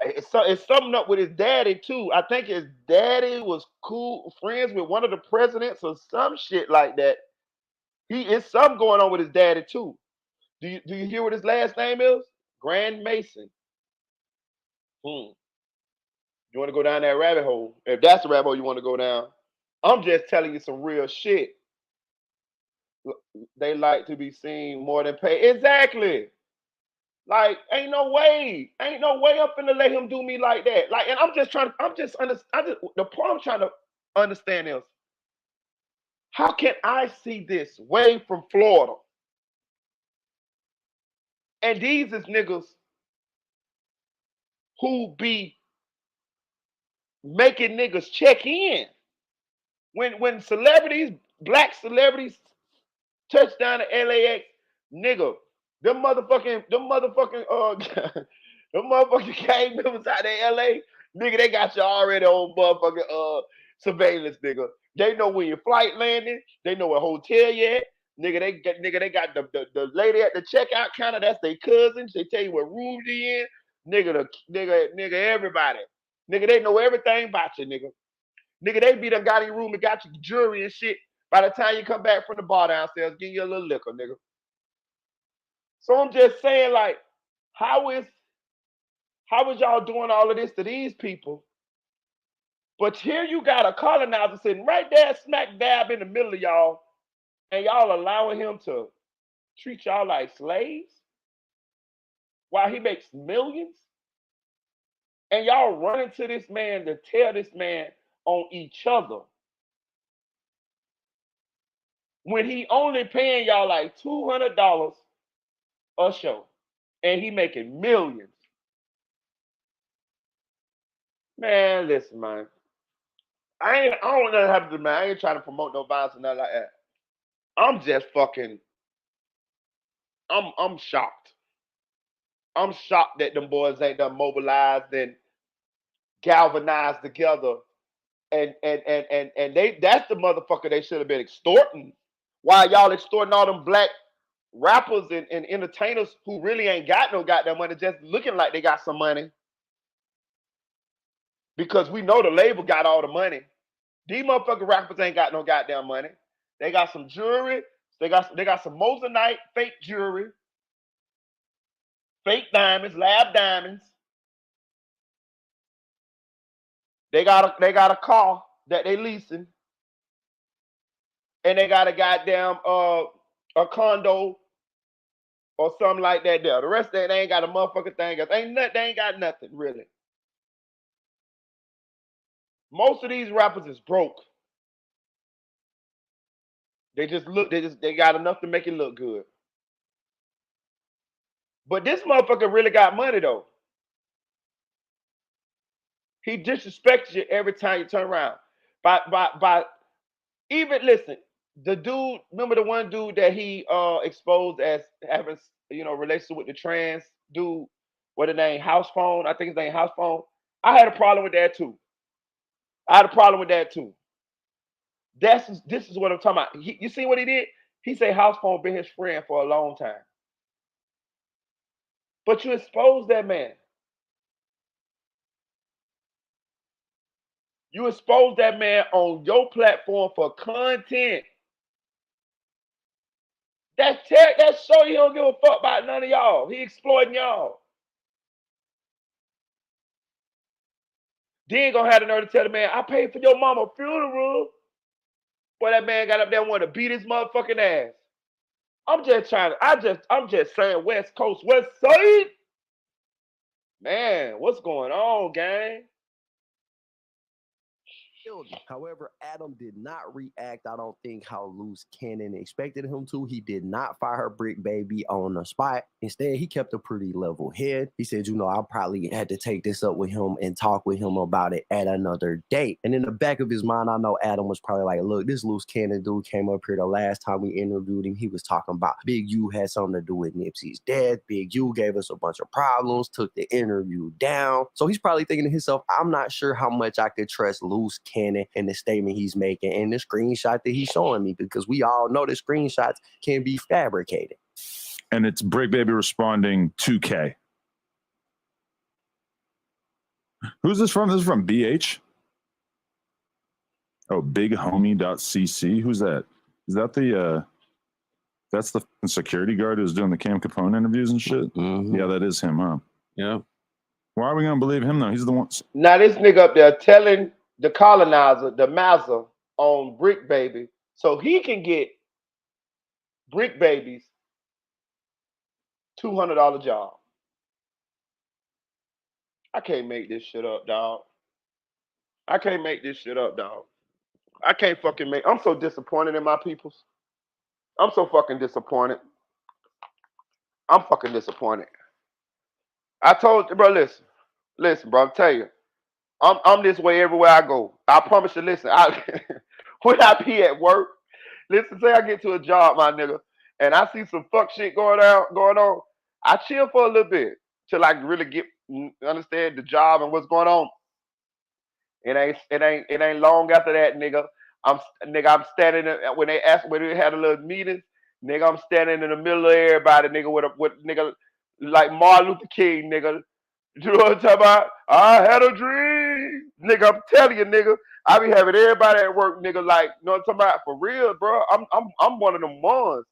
It's something up with his daddy too. I think his daddy was cool friends with one of the presidents or some shit like that. It's something going on with his daddy too. Do you hear what his last name is? Grand Mason. You want to go down that rabbit hole? If that's the rabbit hole you want to go down, I'm just telling you some real shit. They like to be seen more than paid. Exactly. Like, ain't no way I'm finna let him do me like that. Like, and the point I'm trying to understand is, how can I see this way from Florida? And these is niggas who be making niggas check in. When black celebrities touch down to LAX, nigga, them motherfucking gang members out there in LA, nigga, they got you already on motherfucking surveillance, nigga. They know when your flight landing, they know what hotel you at. Nigga, they got the lady at the checkout counter, that's their cousins. They tell you what room they in. Nigga, everybody. Nigga, they know everything about you, nigga. Nigga, they be done got in your room and got you jewelry and shit. By the time you come back from the bar downstairs, give you a little liquor, nigga. So I'm just saying, like, how is y'all doing all of this to these people? But here you got a colonizer sitting right there, smack dab in the middle of y'all, and y'all allowing him to treat y'all like slaves while he makes millions? And y'all running to this man to tell this man on each other when he only paying y'all like $200 a show and he making millions. Man, listen, man. I don't know what happened to me. I ain't trying to promote no violence or nothing like that. I'm just fucking, I'm shocked. I'm shocked that them boys ain't done mobilized and galvanized together. And that's the motherfucker they should have been extorting. Why y'all extorting all them black rappers and entertainers who really ain't got no goddamn money just looking like they got some money because we know the label got all the money. These motherfucking rappers ain't got no goddamn money. They got some jewelry. They got some Moissanite fake jewelry, fake diamonds, lab diamonds. They got a car that they leasing, and they got a goddamn a condo or something like that there. The rest of it, they ain't got a motherfucking thing else. They ain't got nothing really. Most of these rappers is broke. They got enough to make it look good. But this motherfucker really got money though. He disrespects you every time you turn around. By even listen, the dude, remember the one dude that he exposed as having relationship with the trans dude, what the name, House Phone? I think his name House Phone. I had a problem with that too. This is what I'm talking about. You see what he did? He said House Phone been his friend for a long time. But you exposed that man. You expose that man on your platform for content. That show he don't give a fuck about none of y'all. He exploiting y'all. Then gonna have the nerve to tell the man, I paid for your mama's funeral. Boy, that man got up there and wanted to beat his motherfucking ass. I'm just saying West Coast, West Side. Man, what's going on, gang? However, Adam did not react, I don't think, how Loose Cannon expected him to. He did not fire Bricc Baby on the spot. Instead, he kept a pretty level head. He said, I probably had to take this up with him and talk with him about it at another date. And in the back of his mind, I know Adam was probably like, look, this Loose Cannon dude came up here the last time we interviewed him. He was talking about Big U had something to do with Nipsey's death. Big U gave us a bunch of problems, took the interview down. So he's probably thinking to himself, I'm not sure how much I could trust Loose Cannon and the statement he's making and the screenshot that he's showing me, because we all know the screenshots can be fabricated. And it's Bricc Baby responding 2K. Who's this from? This is from BH. Oh, bighomie.cc. Who's that? Is that that's the security guard who's doing the Cam Capone interviews and shit? Mm-hmm. Yeah, that is him, huh? Yeah. Why are we gonna believe him though? He's the one. Now this nigga up there telling the colonizer, the Mazza, on Bricc Baby, so he can get Bricc Baby's $200 job. I can't make this shit up, dog. I can't fucking make. I'm so disappointed in my peoples. I'm so fucking disappointed. I'm fucking disappointed. I told you, bro, listen, bro, I'm telling you, I'm this way everywhere I go. I promise you, listen, when I be at work, listen, say I get to a job, my nigga, and I see some fuck shit going on, I chill for a little bit till I really understand the job and what's going on. It ain't long after that, nigga. I'm standing when they had a little meeting, nigga. I'm standing in the middle of everybody, nigga, with nigga like Martin Luther King, nigga. You know what I'm talking about? I had a dream, nigga. I'm telling you, nigga. I be having everybody at work, nigga. Like, you know what I'm talking about? For real, bro. I'm one of them ones.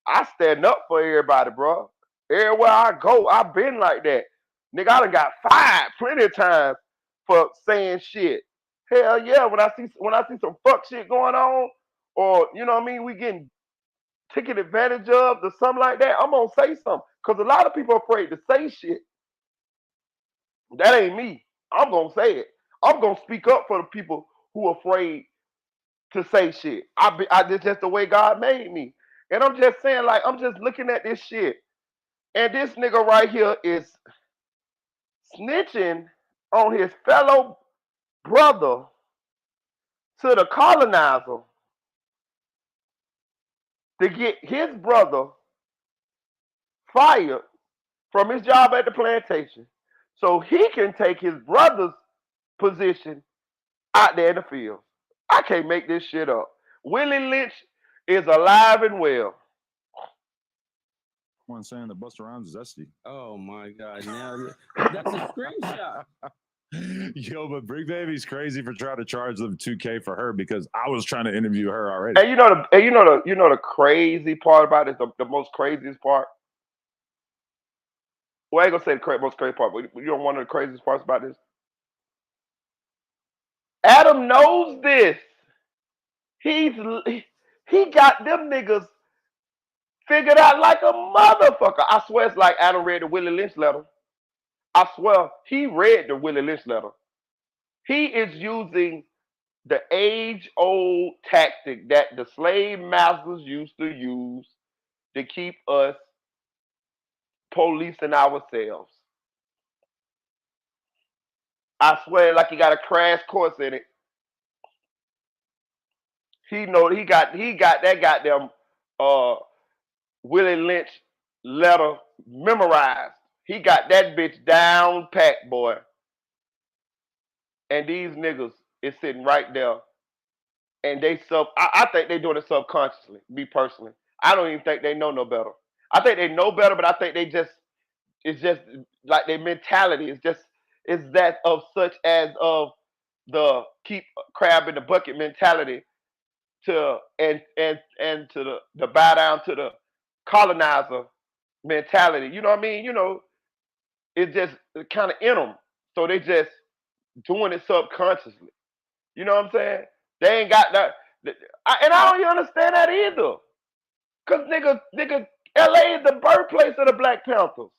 I stand up for everybody, bro. Everywhere I go, I've been like that, nigga. I done got fired plenty of times for saying shit. Hell yeah, when I see some fuck shit going on, or you know what I mean, we getting taken advantage of or something like that, I'm gonna say something. Cause a lot of people are afraid to say shit. That ain't me. I'm gonna say it. I'm gonna speak up for the people who are afraid to say shit. This just the way God made me. And I'm just saying, like, I'm just looking at this shit. And this nigga right here is snitching on his fellow brother to the colonizer to get his brother fired from his job at the plantation so he can take his brother's position out there in the field. I can't make this shit up. Willie Lynch is alive and well. One saying that Busta Rhymes is Esty. Oh my God! Now that's a screenshot. Yo, but Bricc Baby's crazy for trying to charge them $2K for her because I was trying to interview her already. And you know the crazy part about it, the most craziest part. Well, I ain't gonna say the most crazy part, but you know one of the craziest parts about this. Adam knows this. He got them niggas figured out like a motherfucker. I swear it's like Adam read the Willie Lynch letter. I swear he read the Willie Lynch letter. He is using the age-old tactic that the slave masters used to use to keep us policing ourselves. I swear, like he got a crash course in it. He got that goddamn Willie Lynch letter memorized. He got that bitch down pat, boy. And these niggas is sitting right there. And I think they doing it subconsciously, me personally. I don't even think they know no better. I think they know better, but I think it's just like their mentality is that of such as of the keep crab in the bucket mentality and to the bow down to the colonizer mentality. You know what I mean? You know, it's just kind of in them. So they just doing it subconsciously. You know what I'm saying? They ain't got that. And I don't even understand that either. Because nigga, LA is the birthplace of the Black Panthers.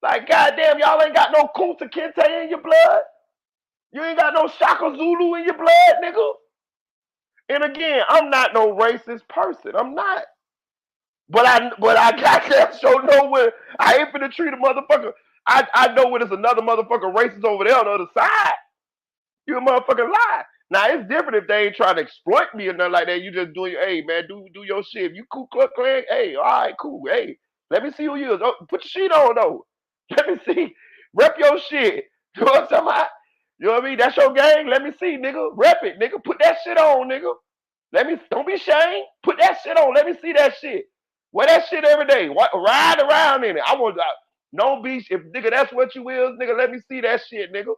Like, goddamn, y'all ain't got no Kunta Kinte in your blood. You ain't got no Shaka Zulu in your blood, nigga. And again, I'm not no racist person. I'm not. But I goddamn sure know where I ain't finna treat a motherfucker. I know when there's another motherfucker racist over there on the other side. You a motherfucking lie. Now it's different if they ain't trying to exploit me or nothing like that. You just doing your, hey man, do your shit. If you Ku Klux Klan, hey, all right, cool. Hey, let me see who you is. Oh, put your shit on though. Let me see. Rep your shit. You know what I'm talking about? You know what I mean? That's your gang. Let me see, nigga. Rep it, nigga. Put that shit on, nigga. Don't be ashamed. Put that shit on. Let me see that shit. Wear that shit every day. Ride around in it. I want no beach. If nigga, that's what you is, nigga. Let me see that shit, nigga.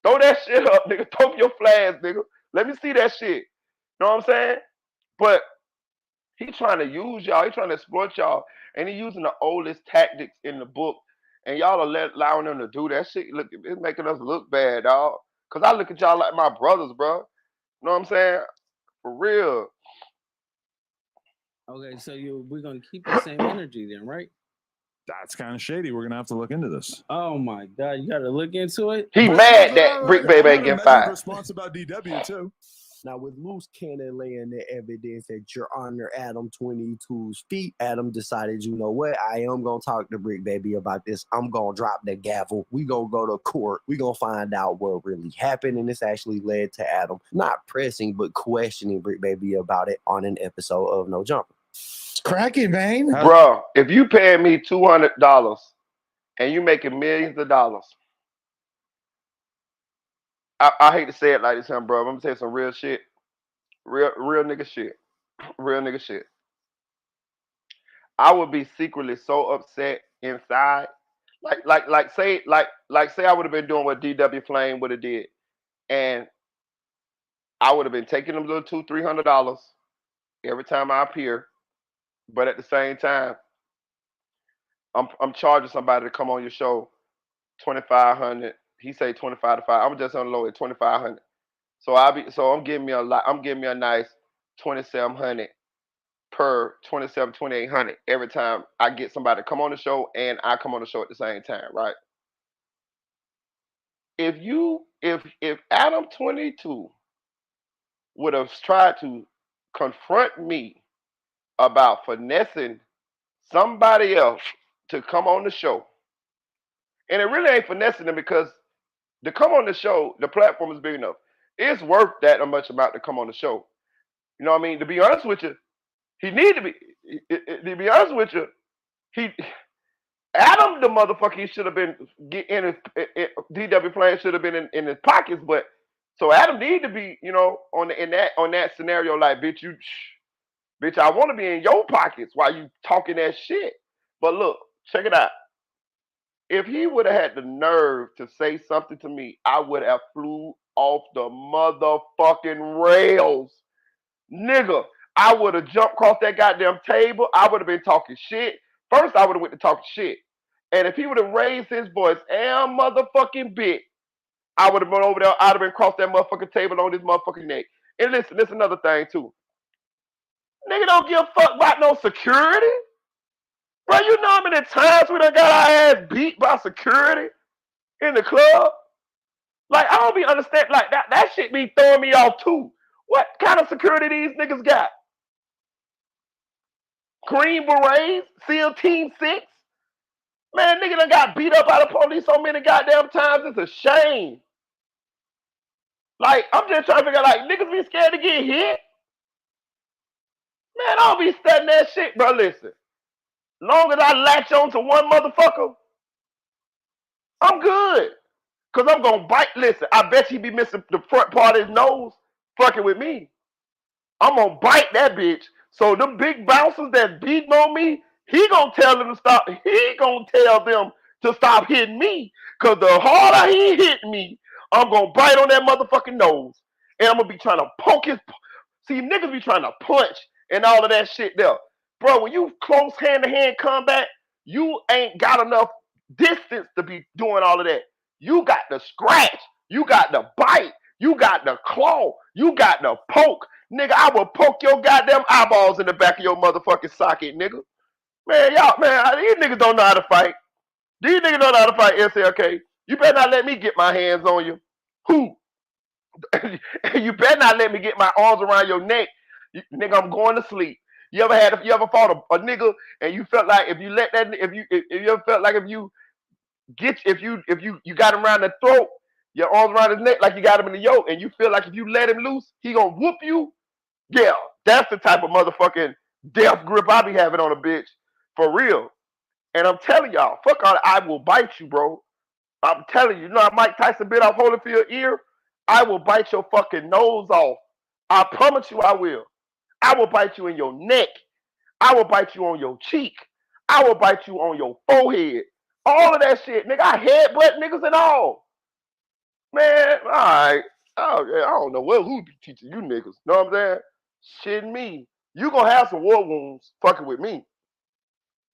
Throw that shit up, nigga. Throw your flags, nigga. Let me see that shit. Know what I'm saying? But he trying to use y'all. He trying to exploit y'all. And he using the oldest tactics in the book. And y'all are allowing them to do that shit. Look, it's making us look bad, dog. Because I look at y'all like my brothers, bro. Know what I'm saying? For real. Okay, so we're gonna keep the same energy then, right? That's kind of shady. We're gonna have to look into this. Oh my God, you gotta look into it. He mad that Bricc Baby ain't getting fired. Response about DW too. Now, with loose cannon laying the evidence at Your Honor ADAM22's feet, Adam decided, you know what? I am going to talk to Bricc Baby about this. I'm going to drop the gavel. We going to go to court. We going to find out what really happened. And this actually led to Adam not pressing, but questioning Bricc Baby about it on an episode of No Jumper. Cracking, man. Bro, if you paying me $200 and you making millions of dollars, I hate to say it like this, bro. I'm gonna tell you some real shit. Real nigga shit. Real nigga shit. I would be secretly so upset inside. Say I would have been doing what DW Flame would have did. And I would have been taking them little $200-$300 every time I appear. But at the same time, I'm charging somebody to come on your show $2,500. He say 25 to 5. I'm just on the low at 2,500. So I'm giving me a nice 2,700 per 2,800 every time I get somebody to come on the show and I come on the show at the same time, right? If ADAM22 would have tried to confront me about finessing somebody else to come on the show, and it really ain't finessing them because to come on the show, the platform is big enough. It's worth that much amount to come on the show. You know what I mean? To be honest with you, he need to be. To be honest with you, Adam the motherfucker, he should have been in his DW Flame should have been in his pockets, but so Adam need to be, you know, on that scenario like, bitch, Bitch, I want to be in your pockets while you talking that shit. But look, check it out. If he would have had the nerve to say something to me, I would have flew off the motherfucking rails. Nigga, I would have jumped across that goddamn table. I would have been talking shit. First, I would have went to talking shit. And if he would have raised his voice and motherfucking bit, I would have been over there. I'd have been across that motherfucking table on his motherfucking neck. And listen, this is another thing too. Nigga don't give a fuck about no security. Bro, you know how many times we done got our ass beat by security in the club? Like, I don't be understand. Like, that shit be throwing me off too. What kind of security these niggas got? Green Berets? SEAL Team 6? Man, nigga done got beat up by the police so many goddamn times. It's a shame. Like, I'm just trying to figure out, like, niggas be scared to get hit? Man, I don't be studying that shit, bro. Listen. Long as I latch on to one motherfucker, I'm good. Because I'm going to bite. Listen, I bet he be missing the front part of his nose fucking with me. I'm going to bite that bitch. So them big bouncers that's beating on me, he going to tell them to stop. He going to tell them to stop hitting me. Because the harder he hit me, I'm going to bite on that motherfucking nose. And I'm going to be trying to poke his. See, niggas be trying to punch and all of that shit there. Bro, when you close hand-to-hand combat, you ain't got enough distance to be doing all of that. You got to scratch. You got to bite. You got to claw. You got to poke. Nigga, I will poke your goddamn eyeballs in the back of your motherfucking socket, nigga. Man, these niggas don't know how to fight. These niggas don't know how to fight SLK. You better not let me get my hands on you. Who? You better not let me get my arms around your neck. Nigga, I'm going to sleep. You ever fought a nigga and you felt like if you got him around the throat, your arms around his neck like you got him in the yoke, and you feel like if you let him loose, he gonna whoop you? Yeah, that's the type of motherfucking death grip I be having on a bitch. For real. And I'm telling y'all, fuck all that, I will bite you, bro. I'm telling you, how Mike Tyson bit off Holyfield's ear? I will bite your fucking nose off. I promise you I will. I will bite you in your neck. I will bite you on your cheek. I will bite you on your forehead. All of that shit, nigga. I headbutt niggas and all. Man, all right. Oh, yeah, I don't know who be teaching you niggas. Know what I'm saying? Shitting me. You gonna have some war wounds fucking with me.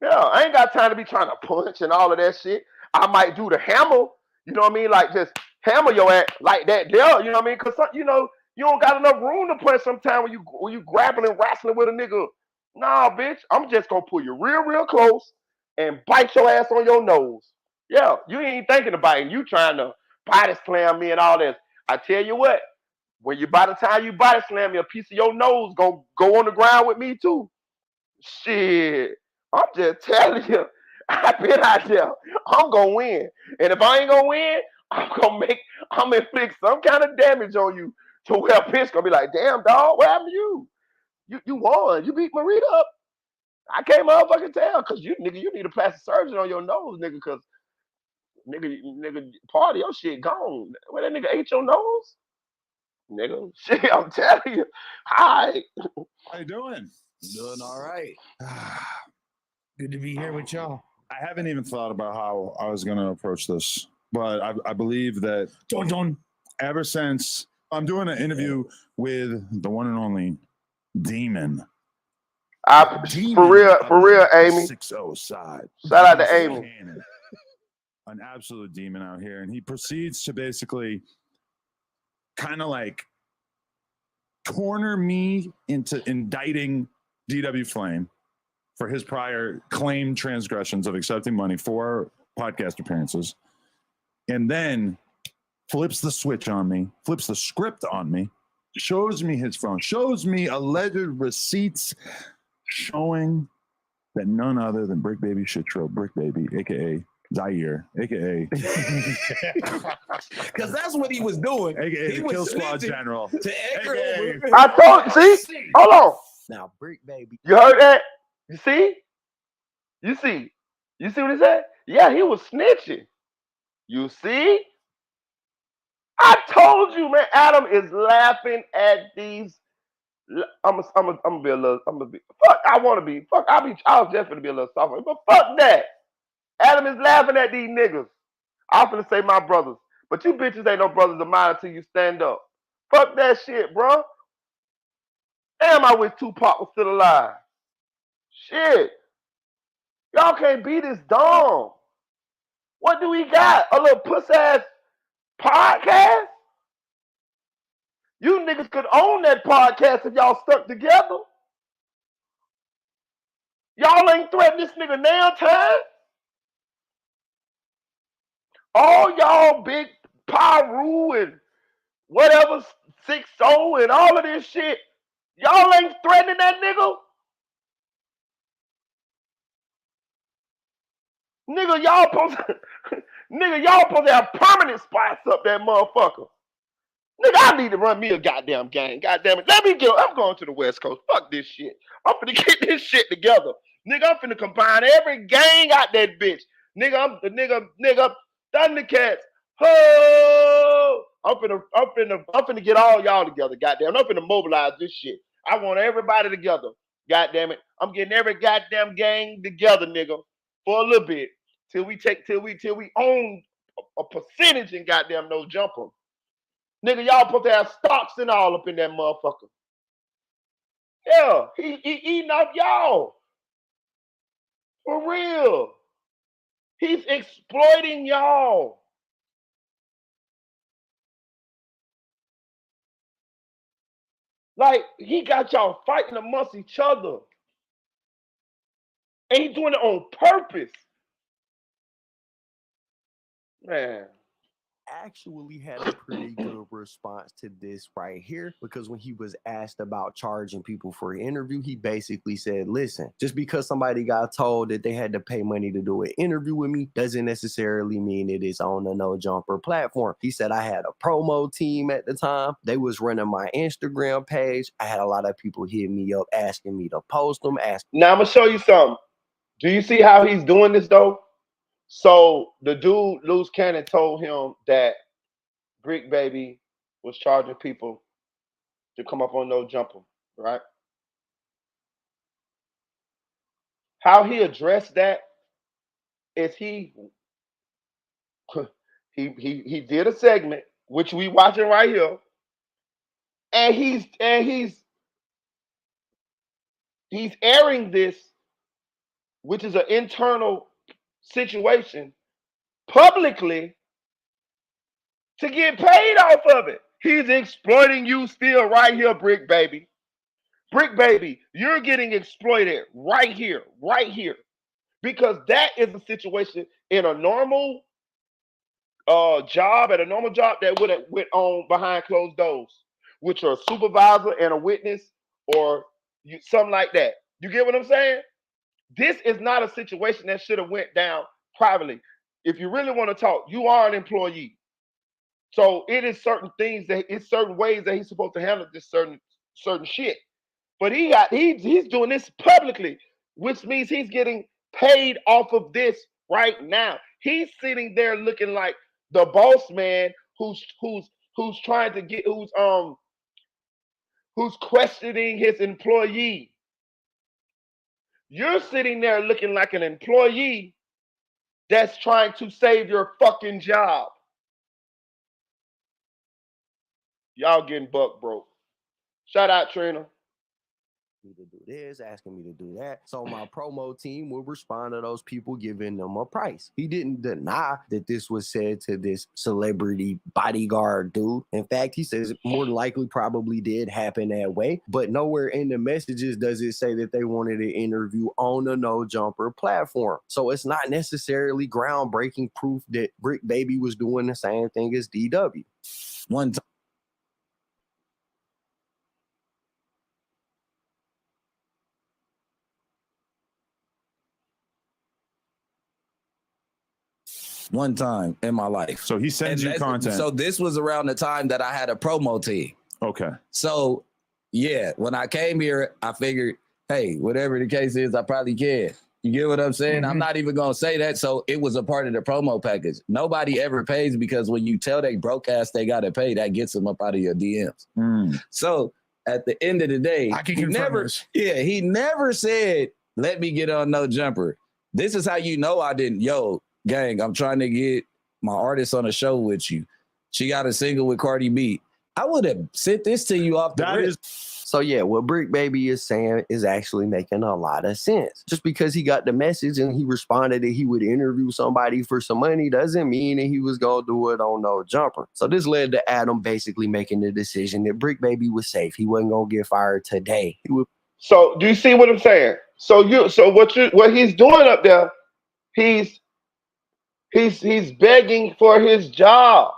Yeah, I ain't got time to be trying to punch and all of that shit. I might do the hammer. You know what I mean? Like, just hammer your ass like that there. You know what I mean? Because, you don't got enough room to punch sometimes when you grappling and wrestling with a nigga. Nah, bitch. I'm just going to pull you real, real close and bite your ass on your nose. Yeah, you ain't thinking about it. You trying to body slam me and all this. I tell you what, by the time you body slam me, a piece of your nose go on the ground with me too. Shit. I'm just telling you. I've been out there. I'm going to win. And if I ain't going to win, I'm going to inflict some kind of damage on you to where a bitch going to be like, damn, dog, what happened to you? You won. You beat Marita up. I can't motherfucking tell because you need a plastic surgeon on your nose, nigga, because nigga, part of your shit gone. Where that nigga ate your nose? Nigga, shit, I'm telling you. Hi. How you doing? Doing all right. Good to be here with y'all. I haven't even thought about how I was going to approach this, but I believe that ever since I'm doing an interview with the one and only Demon. For real, Amy. 6-0 side. Shout out to Amy. An absolute demon out here. And he proceeds to basically kind of like corner me into indicting DW Flame for his prior claimed transgressions of accepting money for podcast appearances, and then flips the switch on me, flips the script on me, shows me his phone, shows me alleged receipts showing that none other than Bricc Baby Shitro, Bricc Baby, a.k.a. Zaire, a.k.a. Because that's what he was doing. A.k.a. the Kill Squad General. I told you, see? Hold on. Now, Bricc Baby. You heard that? You see? You see what he said? Yeah, he was snitching. You see? I told you, man. Adam is laughing at these I'm gonna be a little. I'm gonna be. Fuck. I want to be. Fuck. I'll definitely be a little softer. But fuck that. Adam is laughing at these niggas. I'm finna say my brothers, but you bitches ain't no brothers of mine until you stand up. Fuck that shit, bro. Damn, I wish Tupac was still alive. Shit. Y'all can't be this dumb. What do we got? A little puss-ass podcast? You niggas could own that podcast if y'all stuck together. Y'all ain't threatening this nigga now time. All y'all big Pyru and whatever 6-0 and all of this shit. Y'all ain't threatening that nigga. Nigga, y'all supposed to have permanent spots up that motherfucker. Nigga, I need to run me a goddamn gang. Goddamn it. I'm going to the West Coast. Fuck this shit. I'm finna get this shit together. Nigga, I'm finna combine every gang out that bitch. Nigga, Thundercats. Oh, I'm finna get all y'all together. Goddamn, I'm finna mobilize this shit. I want everybody together. Goddamn it. I'm getting every goddamn gang together, nigga, for a little bit. Till we own a percentage in goddamn No Jumper. Nigga, y'all supposed to have stocks and all up in that motherfucker. Yeah, he eating off y'all. For real. He's exploiting y'all. Like, he got y'all fighting amongst each other. And he's doing it on purpose. Man. Actually had a pretty good response to this right here, because when he was asked about charging people for an interview, he basically said, listen, just because somebody got told that they had to pay money to do an interview with me doesn't necessarily mean it is on the No Jumper platform. He said, I had a promo team at the time. They was running my Instagram page. I had a lot of people hitting me up asking me to post them. Now I'm gonna show you something. Do you see how he's doing this though? So the dude, Loose Cannon, told him that Bricc Baby was charging people to come up on No Jumper, right? How he addressed that is he did a segment, which we watching right here, and he's airing this, which is an internal situation, publicly to get paid off of it. He's exploiting you still right here, Bricc Baby. Bricc Baby, you're getting exploited right here, because that is a situation in a normal job, that would have went on behind closed doors, which are a supervisor and a witness or something like that. You get what I'm saying? This is not a situation that should have went down privately. If you really want to talk, you are an employee. So it is certain things it's certain ways that he's supposed to handle this certain shit. But he's doing this publicly, which means he's getting paid off of this right now. He's sitting there looking like the boss man who's trying to get who's questioning his employee. You're sitting there looking like an employee that's trying to save your fucking job. Y'all getting buck broke. Shout out, Trina. Me to do this, asking me to do that. So my promo team would respond to those people, giving them a price. He didn't deny that this was said to this celebrity bodyguard dude. In fact, he says it more than likely probably did happen that way, but nowhere in the messages does it say that they wanted an interview on the No Jumper platform. So it's not necessarily groundbreaking proof that Bricc Baby was doing the same thing as DW. One time in my life. So he sends you content. So this was around the time that I had a promo team. Okay. So yeah, when I came here, I figured, hey, whatever the case is, I probably can. You get what I'm saying? Mm-hmm. I'm not even going to say that. So it was a part of the promo package. Nobody ever pays, because when you tell they broadcast they got to pay, that gets them up out of your DMs. So at the end of the day, I can he confirm never, this. he never said, let me get on no jumper. This is how you know I didn't. Yo, gang, I'm trying to get my artist on a show with you. She got a single with Cardi B. I would have sent this to you off the rip. So yeah, what Bricc Baby is saying is actually making a lot of sense. Just because he got the message and he responded that he would interview somebody for some money doesn't mean that he was gonna do it on no jumper. So this led to Adam basically making the decision that Bricc Baby was safe. He wasn't gonna get fired today. He would. So do you see what I'm saying? So what he's doing up there, he's begging for his job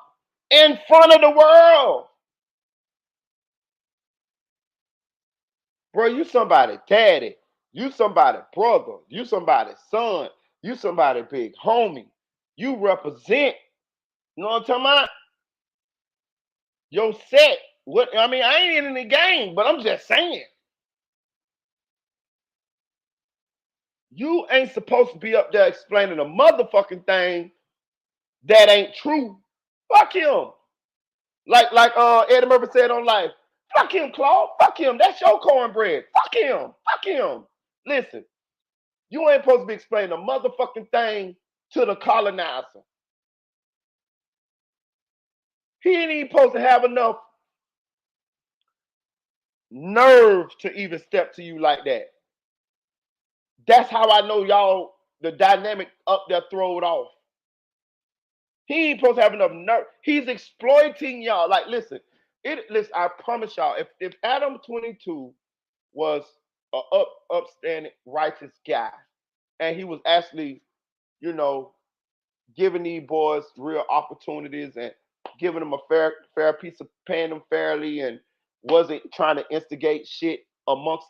in front of the world. Bro, you somebody daddy, you somebody brother, you somebody son, you somebody big homie. You represent, you know what I'm talking about? Your set. What I mean, I ain't in the game, but I'm just saying. You ain't supposed to be up there explaining a motherfucking thing that ain't true. Fuck him. Like Eddie Murphy said on Life. Fuck him, Claude. Fuck him. That's your cornbread. Fuck him. Fuck him. Listen, you ain't supposed to be explaining a motherfucking thing to the colonizer. He ain't even supposed to have enough nerve to even step to you like that. That's how I know y'all, the dynamic up there, throw it off. He ain't supposed to have enough nerve. He's exploiting y'all. Like, listen, I promise y'all, if ADAM22 was a upstanding, righteous guy, and he was actually, you know, giving these boys real opportunities and giving them a fair piece of paying them fairly, and wasn't trying to instigate shit amongst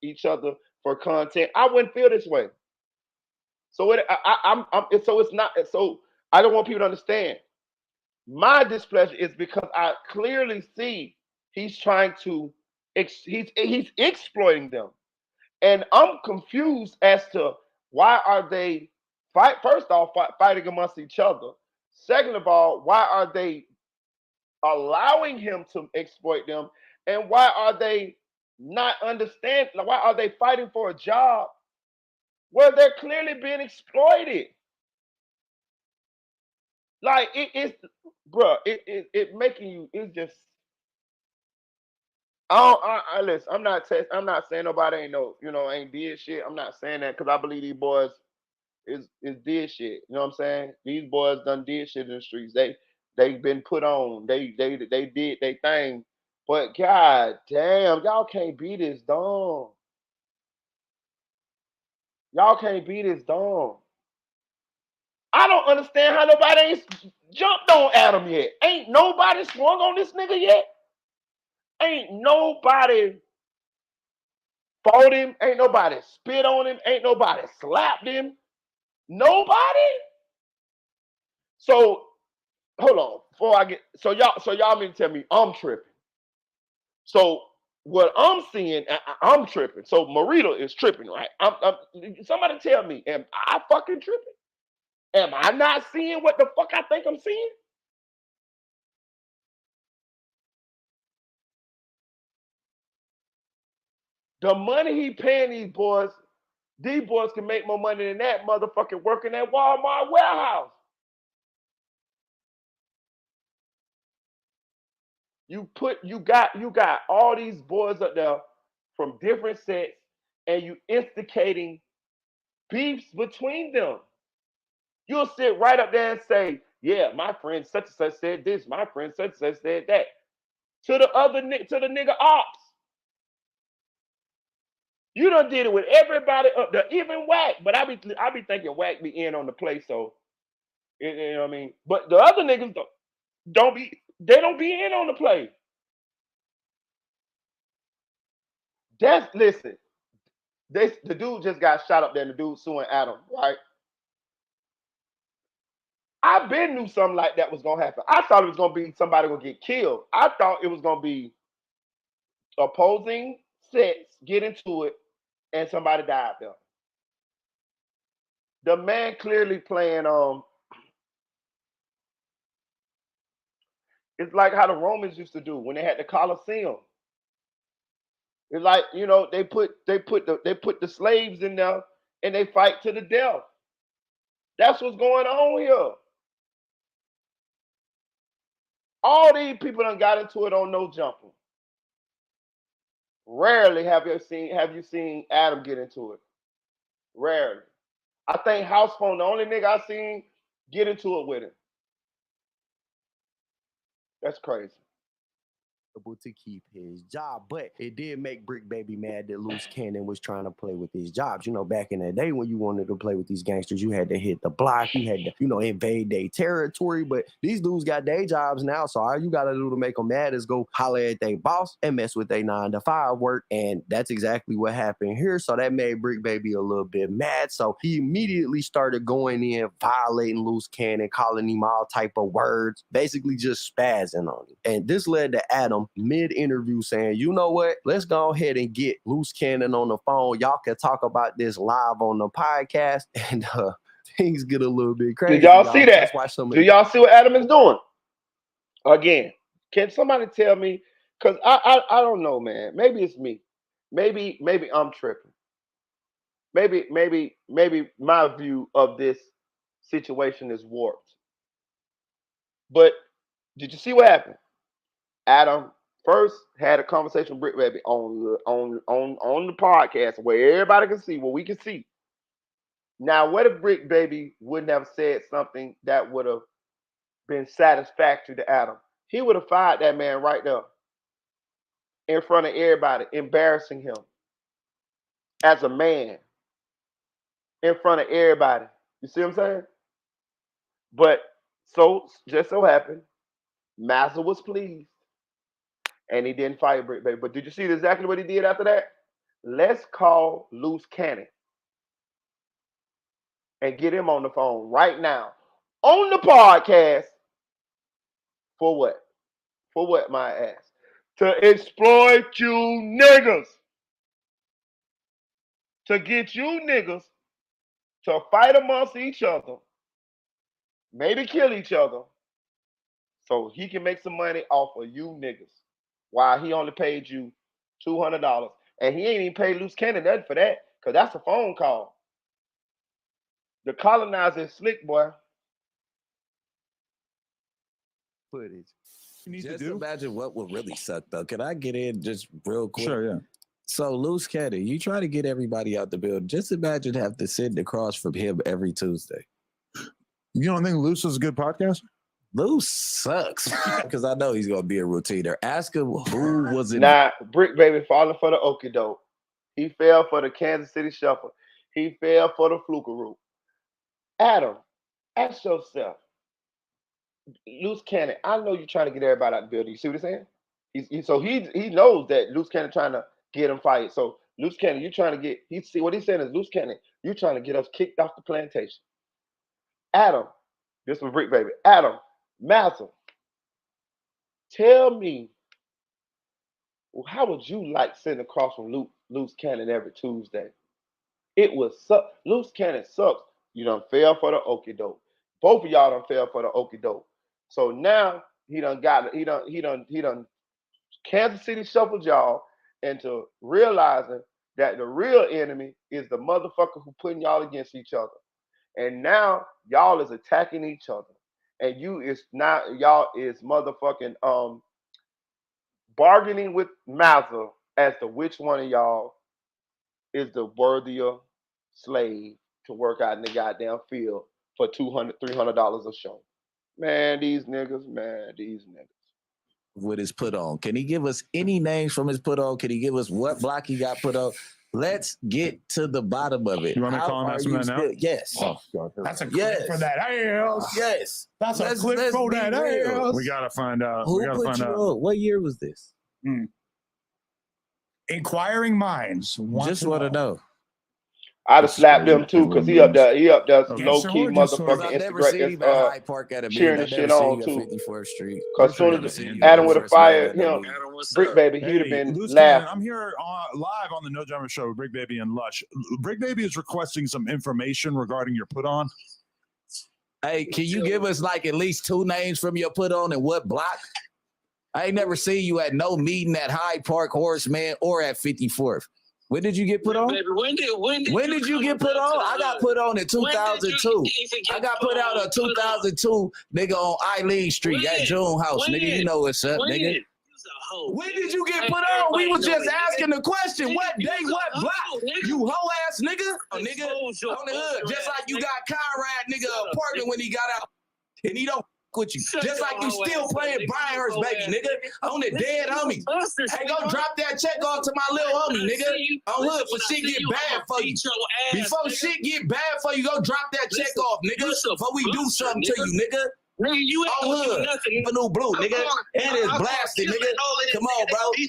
each other for content, I wouldn't feel this way. So it's not. So I don't want people to understand. My displeasure is because I clearly see he's trying to he's exploiting them, and I'm confused as to why are they fighting amongst each other. Second of all, why are they allowing him to exploit them, and why are they not understand? Why are they fighting for a job where they're clearly being exploited? Like it's, bro. It making you. It's just. I listen. I'm not saying nobody ain't did shit. I'm not saying that because I believe these boys is did shit. You know what I'm saying? These boys done did shit in the streets. They've been put on. They did their thing. But god damn, y'all can't be this dumb. Y'all can't be this dumb. I don't understand how nobody ain't jumped on Adam yet. Ain't nobody swung on this nigga yet. Ain't nobody fought him. Ain't nobody spit on him. Ain't nobody slapped him. Nobody. So hold on. Before I get so y'all mean to tell me I'm tripping. So what I'm seeing, I'm tripping. So Marita is tripping, right? Somebody tell me, am I fucking tripping? Am I not seeing what the fuck I think I'm seeing? The money he paying these boys can make more money than that motherfucking working at Walmart warehouse. You got all these boys up there from different sets, and you instigating beefs between them. You'll sit right up there and say, yeah, my friend such and such said this, my friend such and such said that. To the nigga ops. You done did it with everybody up there, even Wack. But I be thinking Wack be in on the play, so you know what I mean. But the other niggas don't be in on the play. Listen. The dude just got shot up there, and the dude suing Adam, right? I been knew something like that was gonna happen. I thought it was gonna be somebody gonna get killed. I thought it was gonna be opposing sets get into it and somebody died there. The man clearly playing it's like how the Romans used to do when they had the Colosseum. It's like, they put the slaves in there and they fight to the death. That's what's going on here. All these people done got into it on No Jumper. Rarely have you seen Adam get into it. Rarely. I think House Phone, the only nigga I seen get into it with him. That's crazy. To keep his job, but it did make Bricc Baby mad that Loose Cannon was trying to play with his jobs. Back in the day when you wanted to play with these gangsters, you had to hit the block, you had to, invade their territory. But these dudes got day jobs now, so all you gotta do to make them mad is go holler at their boss and mess with their 9-to-5 work, and that's exactly what happened here. So that made Bricc Baby a little bit mad. So he immediately started going in, violating Loose Cannon, calling him all type of words, basically just spazzing on him. And this led to Adam mid-interview saying, you know what, let's go ahead and get Loose Cannon on the phone. Y'all can talk about this live on the podcast, and things get a little bit crazy. Did y'all see that? Do y'all see what Adam is doing? Again, can somebody tell me? Because I don't know, man. Maybe it's me. Maybe I'm tripping. Maybe my view of this situation is warped. But did you see what happened? Adam first had a conversation with Bricc Baby on the podcast where everybody can see, what we can see. Now, what if Bricc Baby wouldn't have said something that would have been satisfactory to Adam? He would have fired that man right there in front of everybody, embarrassing him as a man in front of everybody. You see what I'm saying? But just so happened, Massa was pleased. And he didn't fire Bricc Baby. But did you see exactly what he did after that? Let's call Loose Cannon and get him on the phone right now on the podcast. For what? For what, my ass? To exploit you niggas. To get you niggas to fight amongst each other. Maybe kill each other. So he can make some money off of you niggas. While he only paid you $200. And he ain't even paid Loose Cannon nothing for that, because that's a phone call. The colonizer is slick, boy. Footage. Just imagine what would really suck, though. Can I get in just real quick? Sure, yeah. So, Loose Cannon, you try to get everybody out the building. Just imagine having to sit across from him every Tuesday. You don't think Loose is a good podcaster? Loose sucks, because I know he's going to be a routiner. Ask him who was it. Nah, Bricc Baby falling for the okie doke. He fell for the Kansas City Shuffle. He fell for the Flukeroo. Adam, ask yourself, Loose Cannon, I know you're trying to get everybody out the building. You see what I'm saying? He knows that Loose Cannon trying to get him fired. So Loose Cannon, you're trying to get, what he's saying is, Loose Cannon, you're trying to get us kicked off the plantation. Adam, this was Bricc Baby. Adam, Massa, tell me, how would you like sitting across from Loose Cannon every Tuesday? It would suck. Loose Cannon sucks. You done fell for the okie doke. Both of y'all done fell for the okie doke. So now he done Kansas City shuffled y'all into realizing that the real enemy is the motherfucker who putting y'all against each other. And now y'all is attacking each other. And y'all is motherfucking bargaining with Massa as to which one of y'all is the worthier slave to work out in the goddamn field for $200, $300 a show. Man, these niggas. With his put on. Can he give us any names from his put on? Can he give us what block he got put on? Let's get to the bottom of it. You want me to call him out now? Yes. Oh, God. That's a clip for that ass. Yes. That's a clip for that ass. We got to find out. Who put you on? What year was this? Inquiring minds. Just want to know. I'd have slapped them too, because he up there low key motherfucking I've never seen him at Hyde Park at a cheering the shit on too. 54th Street. Because soon as Adam would have fired him, Bricc Baby, he'd have been laughing. I'm here live on the No Drama Show with Bricc Baby and Lush. Bricc Baby is requesting some information regarding your put on. Hey, can you give us like at least two names from your put on and what block? I ain't never seen you at no meeting at Hyde Park, Horseman, or at 54th. When did you get put on? Baby, when did you get put on? I got put on in 2002. I got put out in 2002, nigga, on Eileen Street at June House. Nigga, you know what's up, nigga. When did you get put on? We was just asking the question. What day, what block? You hoe ass nigga? Oh, nigga, on the hood. Just like you got Conrad, nigga, apartment when he got out. And he don't with you. Just like you still playing Brianhurst, baby, nigga. On the dead homie. Hey, go drop that check off to my little homie, nigga. On hood for shit get bad for you. Before shit get bad for you, go drop that check off, nigga. Before we do something to you, nigga. Nigga, you ain't hood. New blue, nigga. And it's blasted, nigga. Come on, bro. Hey,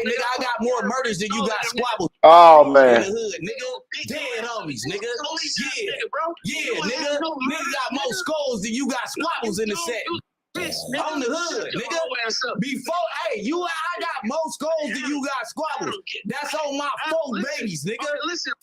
nigga, I got more murders than you got squabbles. Oh, man. In the hood, nigga. Dead homies, nigga. Yeah, nigga. Nigga got more skulls than you got squabbles in the set. On the hood, nigga. Before, hey, I got more skulls than you got squabbles. That's on my 4 babies, nigga. Listen.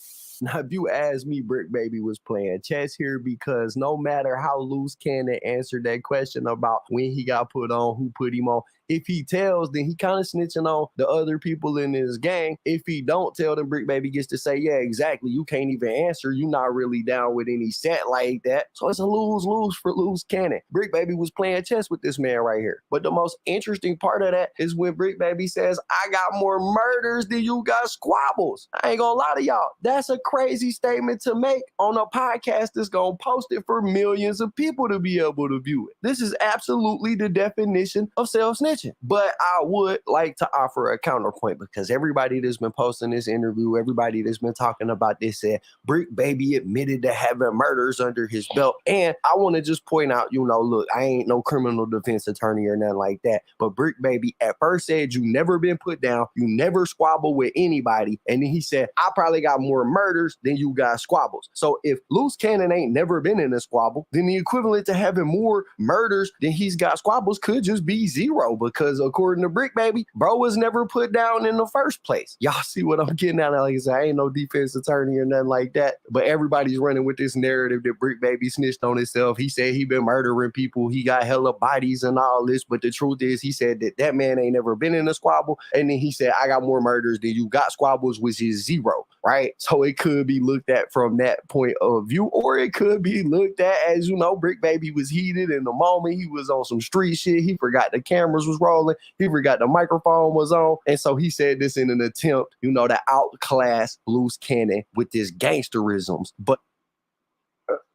Now, if you ask me, Bricc Baby was playing chess here because no matter how Loose Cannon answered that question about when he got put on, who put him on, if he tells, then he kind of snitching on the other people in his gang. If he don't tell, then Bricc Baby gets to say, yeah, exactly. You can't even answer. You're not really down with any set like that. So it's a lose-lose for Loose Cannon. Bricc Baby was playing chess with this man right here. But the most interesting part of that is when Bricc Baby says, I got more murders than you got squabbles. I ain't gonna lie to y'all. That's a crazy statement to make on a podcast that's gonna post it for millions of people to be able to view it. This is absolutely the definition of self-snitching. But I would like to offer a counterpoint because everybody that's been posting this interview, everybody that's been talking about this said Bricc Baby admitted to having murders under his belt. And I want to just point out, look, I ain't no criminal defense attorney or nothing like that. But Bricc Baby at first said you never been put down, you never squabble with anybody. And then he said, I probably got more murders than you got squabbles. So if Loose Cannon ain't never been in a squabble, then the equivalent to having more murders than he's got squabbles could just be 0. Because according to Bricc Baby, bro was never put down in the first place. Y'all see what I'm getting at? Like I said, I ain't no defense attorney or nothing like that. But everybody's running with this narrative that Bricc Baby snitched on himself. He said he been murdering people. He got hella bodies and all this. But the truth is, he said that man ain't never been in a squabble. And then he said, I got more murders than you got squabbles, which is 0, right? So it could be looked at from that point of view, or it could be looked at as, Bricc Baby was heated in the moment. He was on some street shit. He forgot the cameras was rolling. He forgot the microphone was on. And so he said this in an attempt, to outclass Loose Cannon with his gangsterisms. But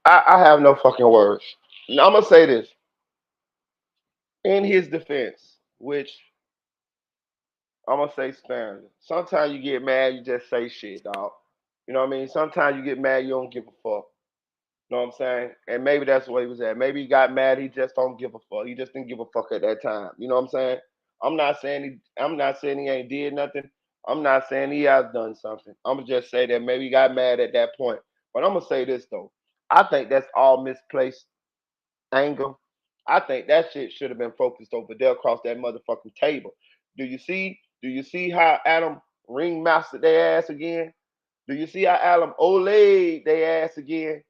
I have no fucking words. Now, I'm going to say this. In his defense, which I'm going to say sparingly, sometimes you get mad, you just say shit, dog. You know what I mean? Sometimes you get mad, you don't give a fuck. You know what I'm saying? And maybe that's where he was at. Maybe he got mad, he just don't give a fuck. He just didn't give a fuck at that time. You know what I'm saying? I'm not saying he ain't did nothing. I'm not saying he has done something. I'm gonna just say that maybe he got mad at that point. But I'm gonna say this though. I think that's all misplaced anger. I think that shit should have been focused over there across that motherfucking table. Do you see how Adam ringmastered their ass again? Do you see how Adam Olayed their ass again?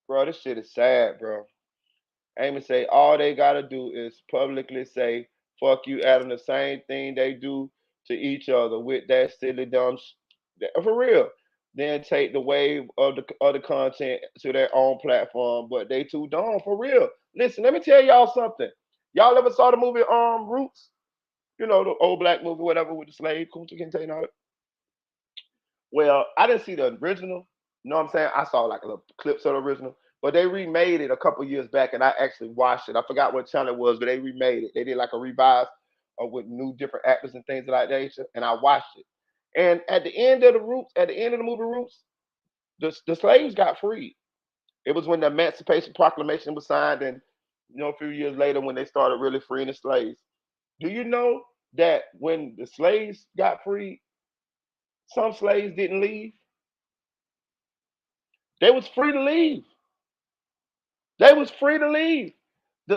Bro, this shit is sad, bro. Amy say all they gotta do is publicly say "fuck you," Adam. The same thing they do to each other with that silly dumb, for real. Then take the wave of the content to their own platform, but they too dumb for real. Listen, let me tell y'all something. Y'all ever saw the movie Roots? The old black movie, whatever, with the slave Kunta Kinte and all that. Well, I didn't see the original. You know what I'm saying? I saw like a little clips of the original. But they remade it a couple years back, and I actually watched it. I forgot what channel it was, but they remade it. They did like a revise with new different actors and things like that, and I watched it. And at the end of the movie Roots, the slaves got freed. It was when the Emancipation Proclamation was signed, and a few years later when they started really freeing the slaves. Do you know that when the slaves got freed, some slaves didn't leave? They was free to leave. They was free to leave.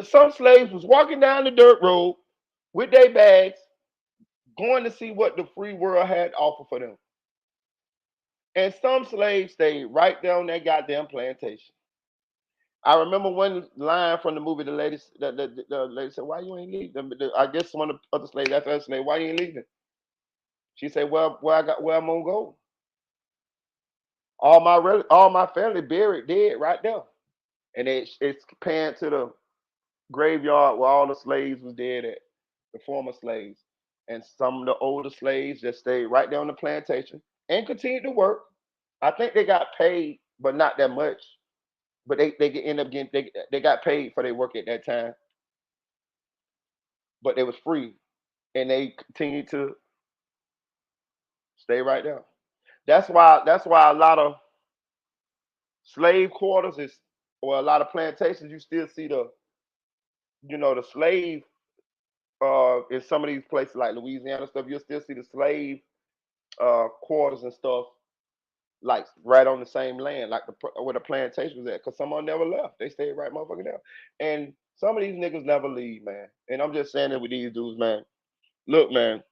Some slaves was walking down the dirt road with their bags, going to see what the free world had to offer for them. And some slaves stayed right there on that goddamn plantation. I remember one line from the movie. The lady said, "Why you ain't leaving?" I guess one of the other slaves asked her slave, "Why you ain't leaving?" She said, "Well, where I'm gonna go? All my family buried dead right there." And it's panned to the graveyard where all the slaves was dead at, the former slaves. And some of the older slaves just stayed right there on the plantation and continued to work. I think they got paid, but not that much. But they could end up getting they got paid for their work at that time, but they was free, and they continued to stay right there. That's why a lot of slave quarters is, or a lot of plantations, you still see the slave in some of these places like Louisiana stuff. You'll still see the slave quarters and stuff like right on the same land, like where the plantation was at, because some of them never left. They stayed right motherfucking there. And some of these niggas never leave, man. And I'm just saying it with these dudes, man. Look, man.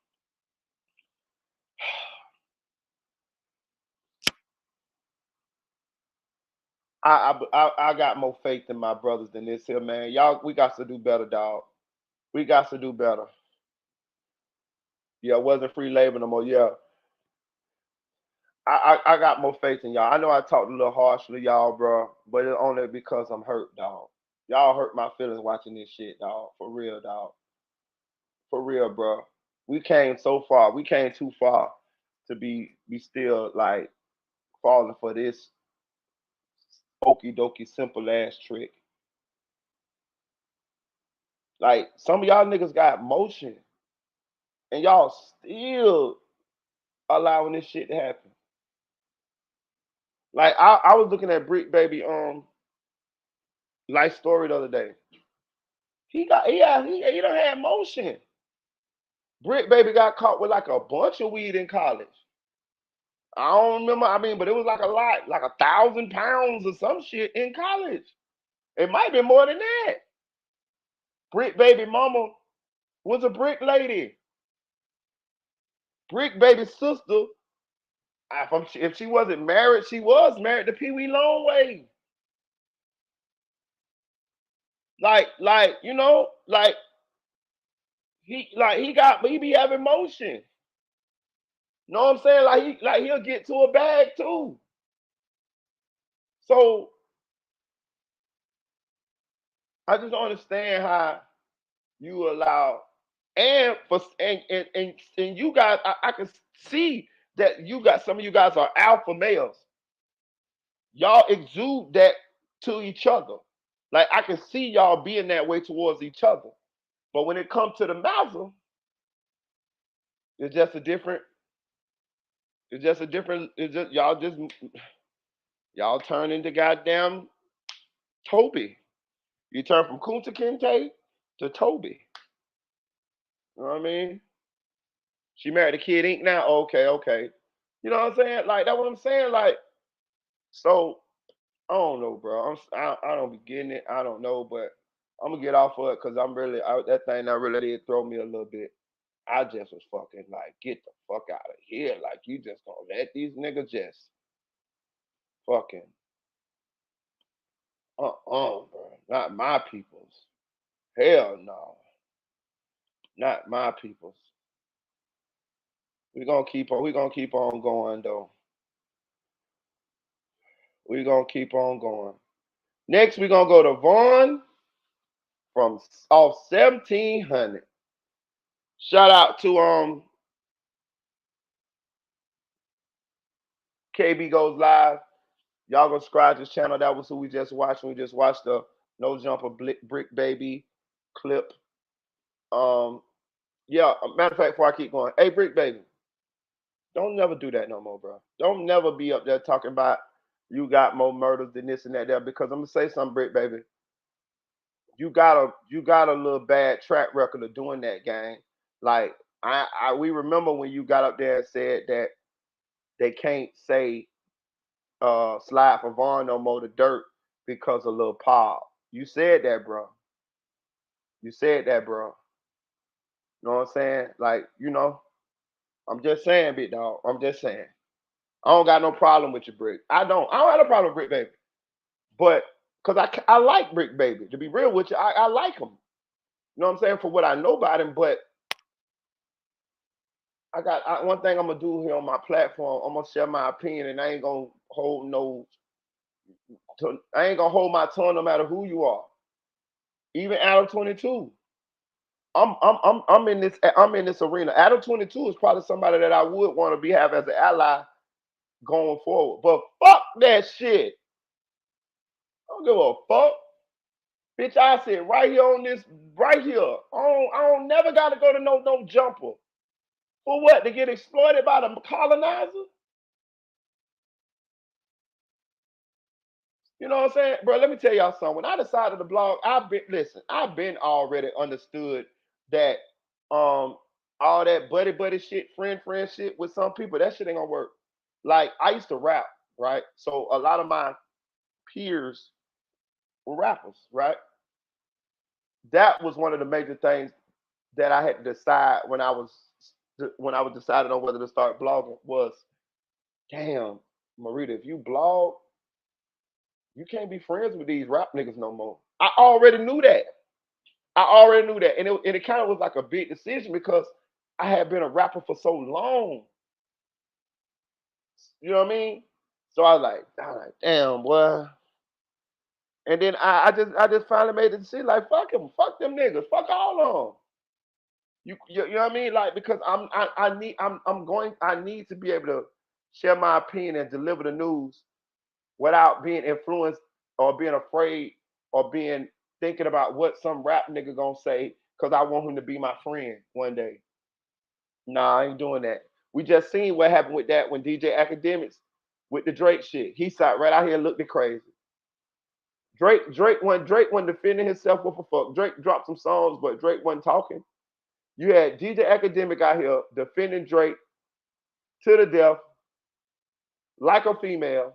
I got more faith in my brothers than this here, man. Y'all, we got to do better, dog. We got to do better. Yeah, it wasn't free labor no more. Yeah. I got more faith in y'all. I know I talked a little harshly, y'all, bro, but it's only because I'm hurt, dog. Y'all hurt my feelings watching this shit, dog. For real, dog. For real, bro. We came so far. We came too far to be still like falling for this okie dokie simple ass trick. Like some of y'all niggas got motion, and y'all still allowing this shit to happen. Like I was looking at Bricc Baby life story the other day. He done had motion. Bricc Baby got caught with like a bunch of weed in college. I don't remember. I mean, but it was like a lot, like 1,000 pounds or some shit in college. It might be more than that. Bricc Baby mama was a brick lady. Bricc Baby's sister, if she wasn't married, she was married to Pee Wee Longway. Like he be having motion. Know what I'm saying? He'll get to a bag too. So I just don't understand how you allow and you guys, I can see that some of you guys are alpha males. Y'all exude that to each other. Like I can see y'all being that way towards each other. But when it comes to the Mazda, it's just a different. Y'all turn into goddamn Toby. You turn from Kunta Kinte to Toby. You know what I mean? She married a Kid Ink now. Okay. You know what I'm saying? Like that's what I'm saying. Like, so I don't know, bro. I don't be getting it. I don't know, but I'm gonna get off of it because that thing that really did throw me a little bit. I just was fucking like, get the fuck out of here. Like you just gonna let these niggas just fucking bro. Not my peoples. Hell no. Not my peoples. We're gonna keep on going though. We're gonna keep on going. Next, we're gonna go to Vaughn from off 1700. Shout out to KB Goes Live. Y'all go subscribe to this channel. That was who we just watched. We just watched the No Jumper Bricc Baby clip. Yeah, matter of fact, before I keep going, hey Bricc Baby, don't never do that no more, bro. Don't never be up there talking about you got more murders than this and that there, because I'm gonna say something, Bricc Baby. You got a little bad track record of doing that, gang. Like we remember when you got up there and said that they can't say slide for Vaughn no more to dirt because of Lil Paul. You said that, bro. You said that, bro. You know what I'm saying? Like, I'm just saying, big dog. I'm just saying. I don't got no problem with your Bricc. I don't have a problem with Bricc Baby. But Because I like Bricc Baby. To be real with you, I like him. You know what I'm saying? For what I know about him, but one thing I'm gonna do here on my platform. I'm gonna share my opinion, and I ain't gonna hold my tongue no matter who you are. Even ADAM22. I'm in this arena. ADAM22 is probably somebody that I would want to have as an ally going forward. But fuck that shit. I don't give a fuck. Bitch, I sit right here on this, right here. I don't never gotta go to no jumper. For what? To get exploited by the colonizer? You know what I'm saying? Bro, let me tell y'all something. When I decided to blog, I've been already understood that all that buddy shit, friend shit with some people, that shit ain't gonna work. Like, I used to rap, right? So a lot of my peers were rappers, right? That was one of the major things that I had to decide when I was deciding on whether to start blogging was, damn, Marita, if you blog, you can't be friends with these rap niggas no more. I already knew that. And it kind of was like a big decision because I had been a rapper for so long. You know what I mean? So I was like, damn, boy. And then I just finally made the decision, like, fuck them niggas, fuck all of them. You know what I mean? Like, because I need to be able to share my opinion and deliver the news without being influenced or being afraid or thinking about what some rap nigga gonna say because I want him to be my friend one day. Nah, I ain't doing that. We just seen what happened with that when DJ Academics with the Drake shit. He sat right out here and looked crazy. Drake wasn't defending himself with a fuck. Drake dropped some songs, but Drake wasn't talking. You had DJ Academic out here defending Drake to the death, like a female,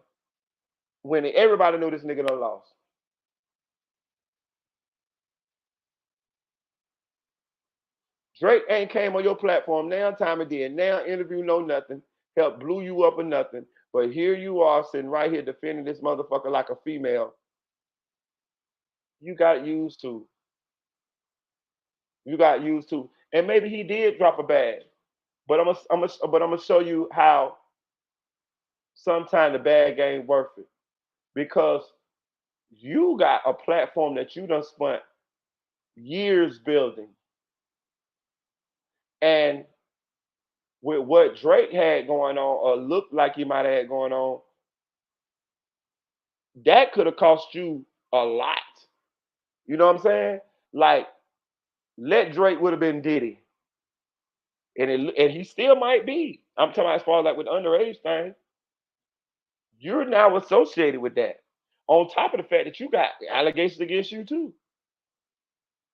when everybody knew this nigga done lost. Drake ain't came on your platform now, time it did. Now interview, no nothing. Help blew you up or nothing. But here you are sitting right here defending this motherfucker like a female. You got used to. And maybe he did drop a bag. But I'm gonna show you how sometimes the bag ain't worth it. Because you got a platform that you done spent years building. And with what Drake had going on, or looked like he might have had going on, that could have cost you a lot. You know what I'm saying? Like, let Drake would have been Diddy. And he still might be. I'm talking about as far as like with the underage thing. You're now associated with that. On top of the fact that you got allegations against you too.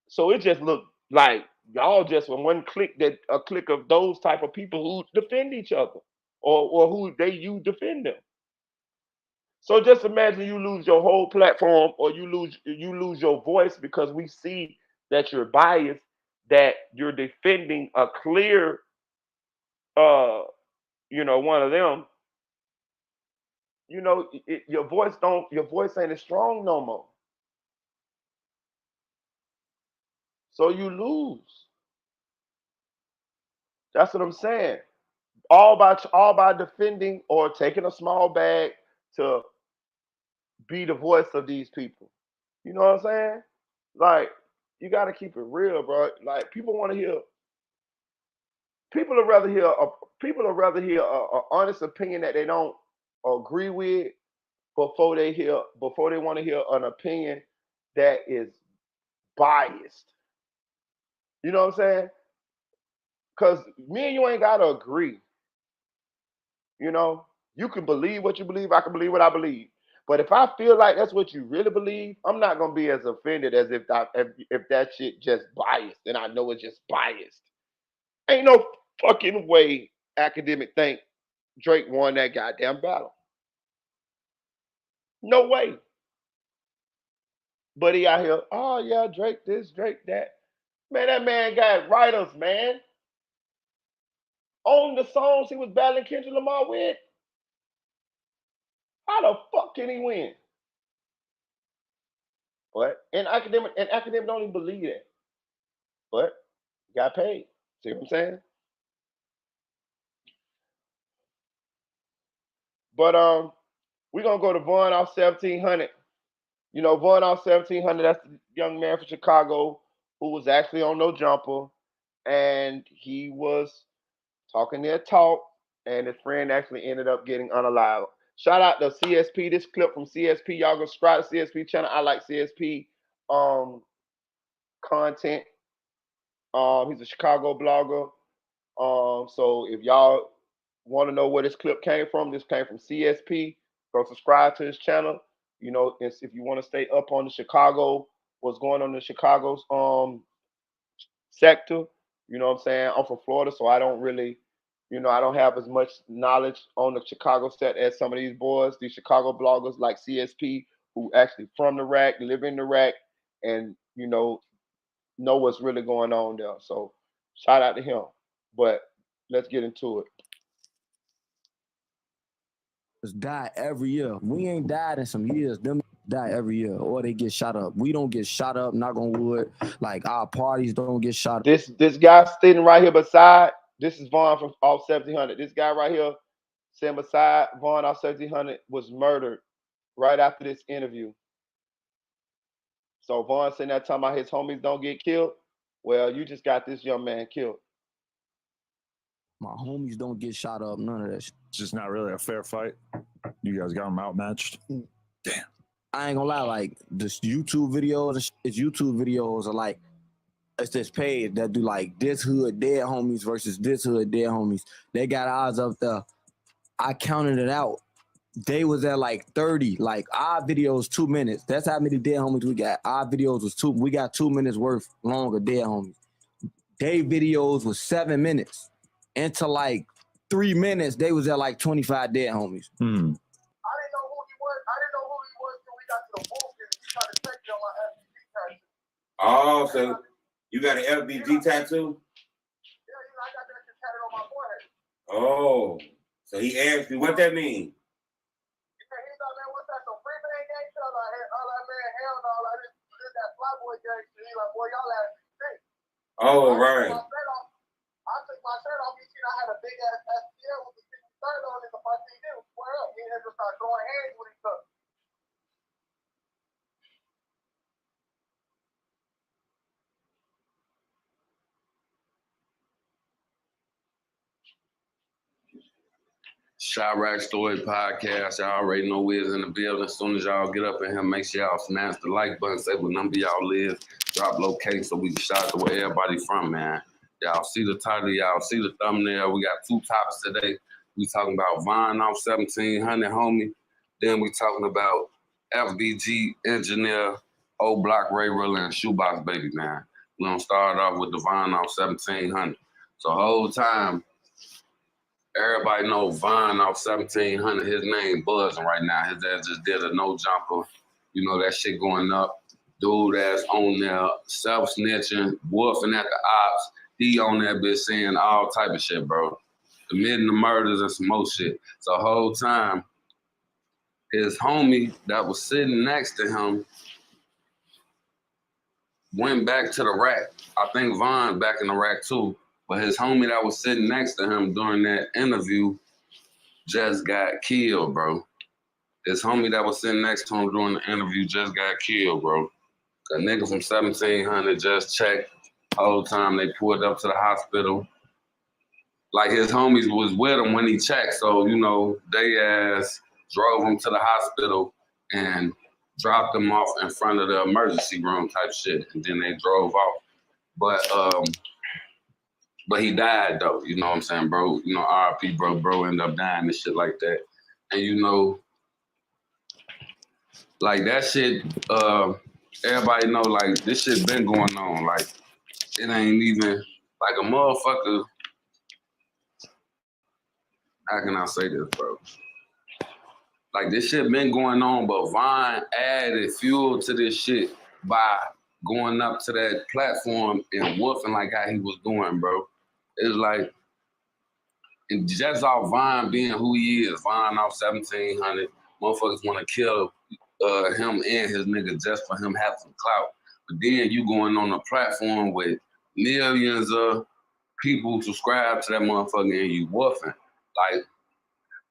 So it just looked like y'all just from one clique, that a clique of those type of people who defend each other, or who you defend them. So just imagine you lose your whole platform, or you lose your voice because we see that you're biased, that you're defending a clear one of them. Your voice ain't as strong no more. So you lose. That's what I'm saying. All by defending or taking a small bag to be the voice of these people. You know what I'm saying? Like, you got to keep it real, bro. Like, people want to hear. People would rather hear a honest opinion that they don't agree with before they want to hear an opinion that is biased. You know what I'm saying? Because me and you ain't gotta agree. You know, you can believe what you believe. I can believe what I believe. But if I feel like that's what you really believe, I'm not gonna be as offended as if that shit just biased, and I know it's just biased. Ain't no fucking way Academic think Drake won that goddamn battle. No way. But he out here, oh yeah, Drake this, Drake that. Man, that man got writers, man. On the songs he was battling Kendrick Lamar with. How the fuck can he win? But and academic don't even believe that. But got paid. See what I'm saying? But we're gonna go to Vaughn off 1700. You know, Vaughn off 1700, that's the young man from Chicago who was actually on No Jumper, and he was talking their talk, and his friend actually ended up getting unalived. Shout out to CSP. This clip from CSP. Y'all go subscribe to CSP channel. I like CSP content. He's a Chicago blogger. So if y'all want to know where this clip came from, this came from CSP. Go subscribe to his channel. You know, if you want to stay up on the Chicago, what's going on in Chicago's sector. You know what I'm saying? I'm from Florida, so I don't really, I don't have as much knowledge on the Chicago set as some of these boys, these Chicago bloggers like CSP, who actually from the rack, live in the rack, and know what's really going on there. So shout out to him. But let's get into it. Die every year. We ain't died in some years. Them die every year, or they get shot up. We don't get shot up. Knock on wood. Like our parties don't get shot up. This guy sitting right here beside. This is Vaughn from off 1700. This guy right here sitting beside Vaughn off 1700 was murdered right after this interview. So Vaughn sitting there talking about his homies don't get killed. Well, you just got this young man killed. My homies don't get shot up. None of that shit. It's just not really a fair fight. You guys got them outmatched. Damn. I ain't gonna lie, like this YouTube videos, it's YouTube videos are like, it's this page that do like this hood dead homies versus this hood dead homies. They got odds up there. I counted it out. They was at like 30. Like our videos 2 minutes. That's how many dead homies we got. Our videos was we got 2 minutes worth longer dead homies. They videos was 7 minutes. Into like 3 minutes, they was at like 25 dead homies. I didn't know who he was. I didn't know who he was until we got to the booth and he tried to take me on my FBG tattoo. Oh, so you got an FBG tattoo? Yeah, I got that shit tatted on my forehead. Oh, so he asked you what that mean? He's like, man, what's that? Some free man gang shit? All that man, hell no, like this that flyboy gang shit. He's like, boy, y'all ass sick. Oh, right. I took my shirt off. You see, I had a big ass STL with the 63rd on it. If I see him square up, he had to start throwing hands with each other. Chirac Story Podcast. Y'all already know Wiz in the building. As soon as y'all get up in here, make sure y'all smash the like button, say what number y'all live, drop location so we can shout to where everybody from, man. Y'all see the title, y'all see the thumbnail. We got 2 topics today. We talking about Vaughn off 1700, homie. Then we talking about FBG engineer, Old Block Ray Rilla, and Shoebox Baby, man. We gonna start off with the Vaughn off 1700. So whole time, everybody know Vaughn off 1700. His name buzzing right now. His ass just did a no jumper. You know that shit going up. Dude that's on there self-snitching, wolfing at the ops. He on that bitch saying all type of shit, bro. Committing the murders and some more shit. So whole time, his homie that was sitting next to him went back to the rack. I think Vaughn back in the rack too. But his homie that was sitting next to him during that interview just got killed, bro. His homie that was sitting next to him during the interview just got killed, bro. A nigga from 1700 just checked. Whole time they pulled up to the hospital. Like his homies was with him when he checked. So, you know, they ass drove him to the hospital and dropped him off in front of the emergency room type shit. And then they drove off. But he died though, you know what I'm saying, bro? You know, RIP, bro ended up dying and shit like that. And you know, like that shit, everybody know like this shit been going on. Like it ain't even like a motherfucker. How can I say this, bro? Like this shit been going on, but Vaughn added fuel to this shit by going up to that platform and woofing like how he was doing, bro. It's like, and just off Vaughn being who he is, Vaughn off 1700, motherfuckers want to kill him and his nigga just for him having some clout. But then you going on a platform with millions of people subscribe to that motherfucker and you woofing. Like,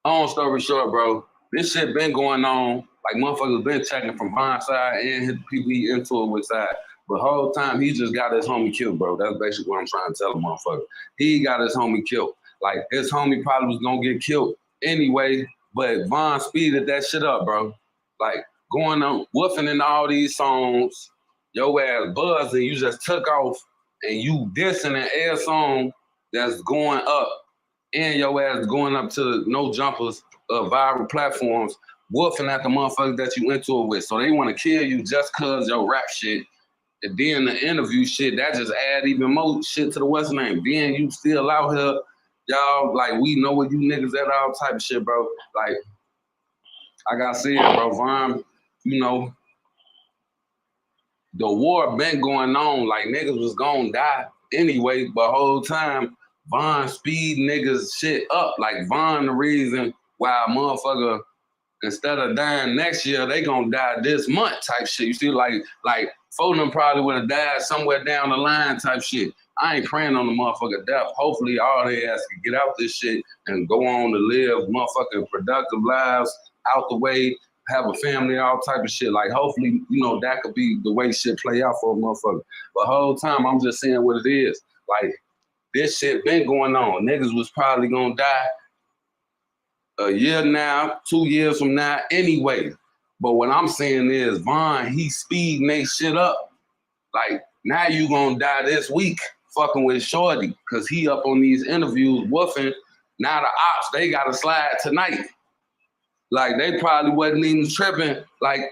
long story short, bro, this shit been going on. Like, motherfuckers been checking from Von's side and his people he into it with side. But the whole time, he just got his homie killed, bro. That's basically what I'm trying to tell the motherfucker. He got his homie killed. Like, his homie probably was gonna get killed anyway, but Von speeded that shit up, bro. Like, going on, woofing in all these songs, your ass buzzing, you just took off, and you dissing an air song that's going up, and your ass going up to no jumpers viral platforms, woofing at the motherfuckers that you into it with. So they want to kill you just cause your rap shit. And then the interview shit, that just add even more shit to the what's name. Then you still out here, y'all, like, we know where you niggas at, all type of shit, bro. Like, I gotta say it, bro. Von, you know, the war been going on, like niggas was gonna die anyway, but whole time, Von speed niggas shit up. Like, Von the reason why a motherfucker, instead of dying next year, they gonna die this month type shit. You see, like Foden probably would have died somewhere down the line type shit. I ain't praying on the motherfucker death. Hopefully all they ass can get out this shit and go on to live motherfucking productive lives out the way, have a family, all type of shit. Like, hopefully, you know, that could be the way shit play out for a motherfucker. But whole time, I'm just saying what it is. Like, this shit been going on. Niggas was probably gonna die a year now, 2 years from now anyway. But what I'm saying is, Von, he speeding they shit up. Like, now you gonna die this week fucking with Shorty, cause he up on these interviews woofing. Now the ops, they gotta slide tonight. Like, they probably wasn't even tripping. Like,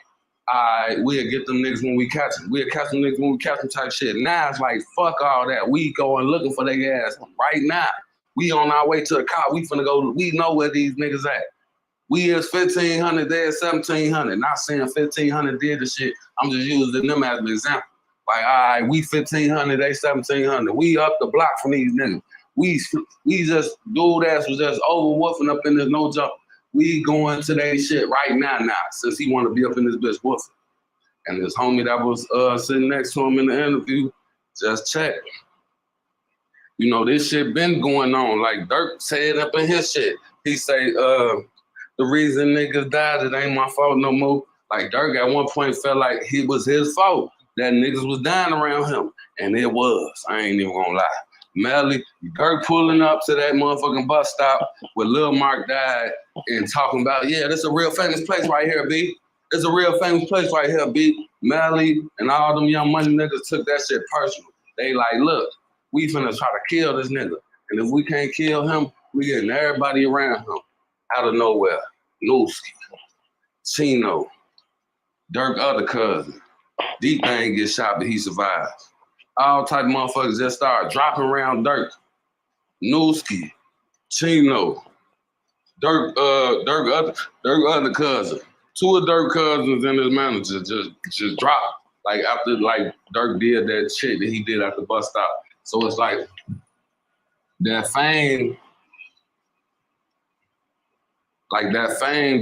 we'll get them niggas when we catch them. We'll catch them niggas when we catch them type shit. Now it's like, fuck all that. We going looking for their ass right now. We on our way to the car. We finna go, we know where these niggas at. We is 1,500, they is 1,700. Not saying 1,500 did the shit. I'm just using them as an example. Like, all right, we 1,500, they 1,700. We up the block from these niggas. We just, dude ass was just over woofing up in this no jump. We going to that shit right now, since he want to be up in this bitch woofing. And this homie that was sitting next to him in the interview, just check. You know, this shit been going on. Like, Dirk said up in his shit. He say, the reason niggas died, it ain't my fault no more. Like, Dirk at one point felt like it was his fault that niggas was dying around him. And it was. I ain't even gonna lie. Melly, Dirk pulling up to that motherfucking bus stop where Lil Mark died and talking about, yeah, this a real famous place right here, B. It's a real famous place right here, B. Melly and all them Young Money niggas took that shit personal. They like, look, we finna try to kill this nigga. And if we can't kill him, we getting everybody around him out of nowhere. Newski, Chino, Dirk other cousin. D-Thing gets shot, but he survives. All type of motherfuckers just start dropping around Dirk. Newski, Chino, Dirk other cousin. Two of Dirk cousins and his manager just dropped. Like, after, like, Dirk did that shit that he did at the bus stop. So it's like, that fame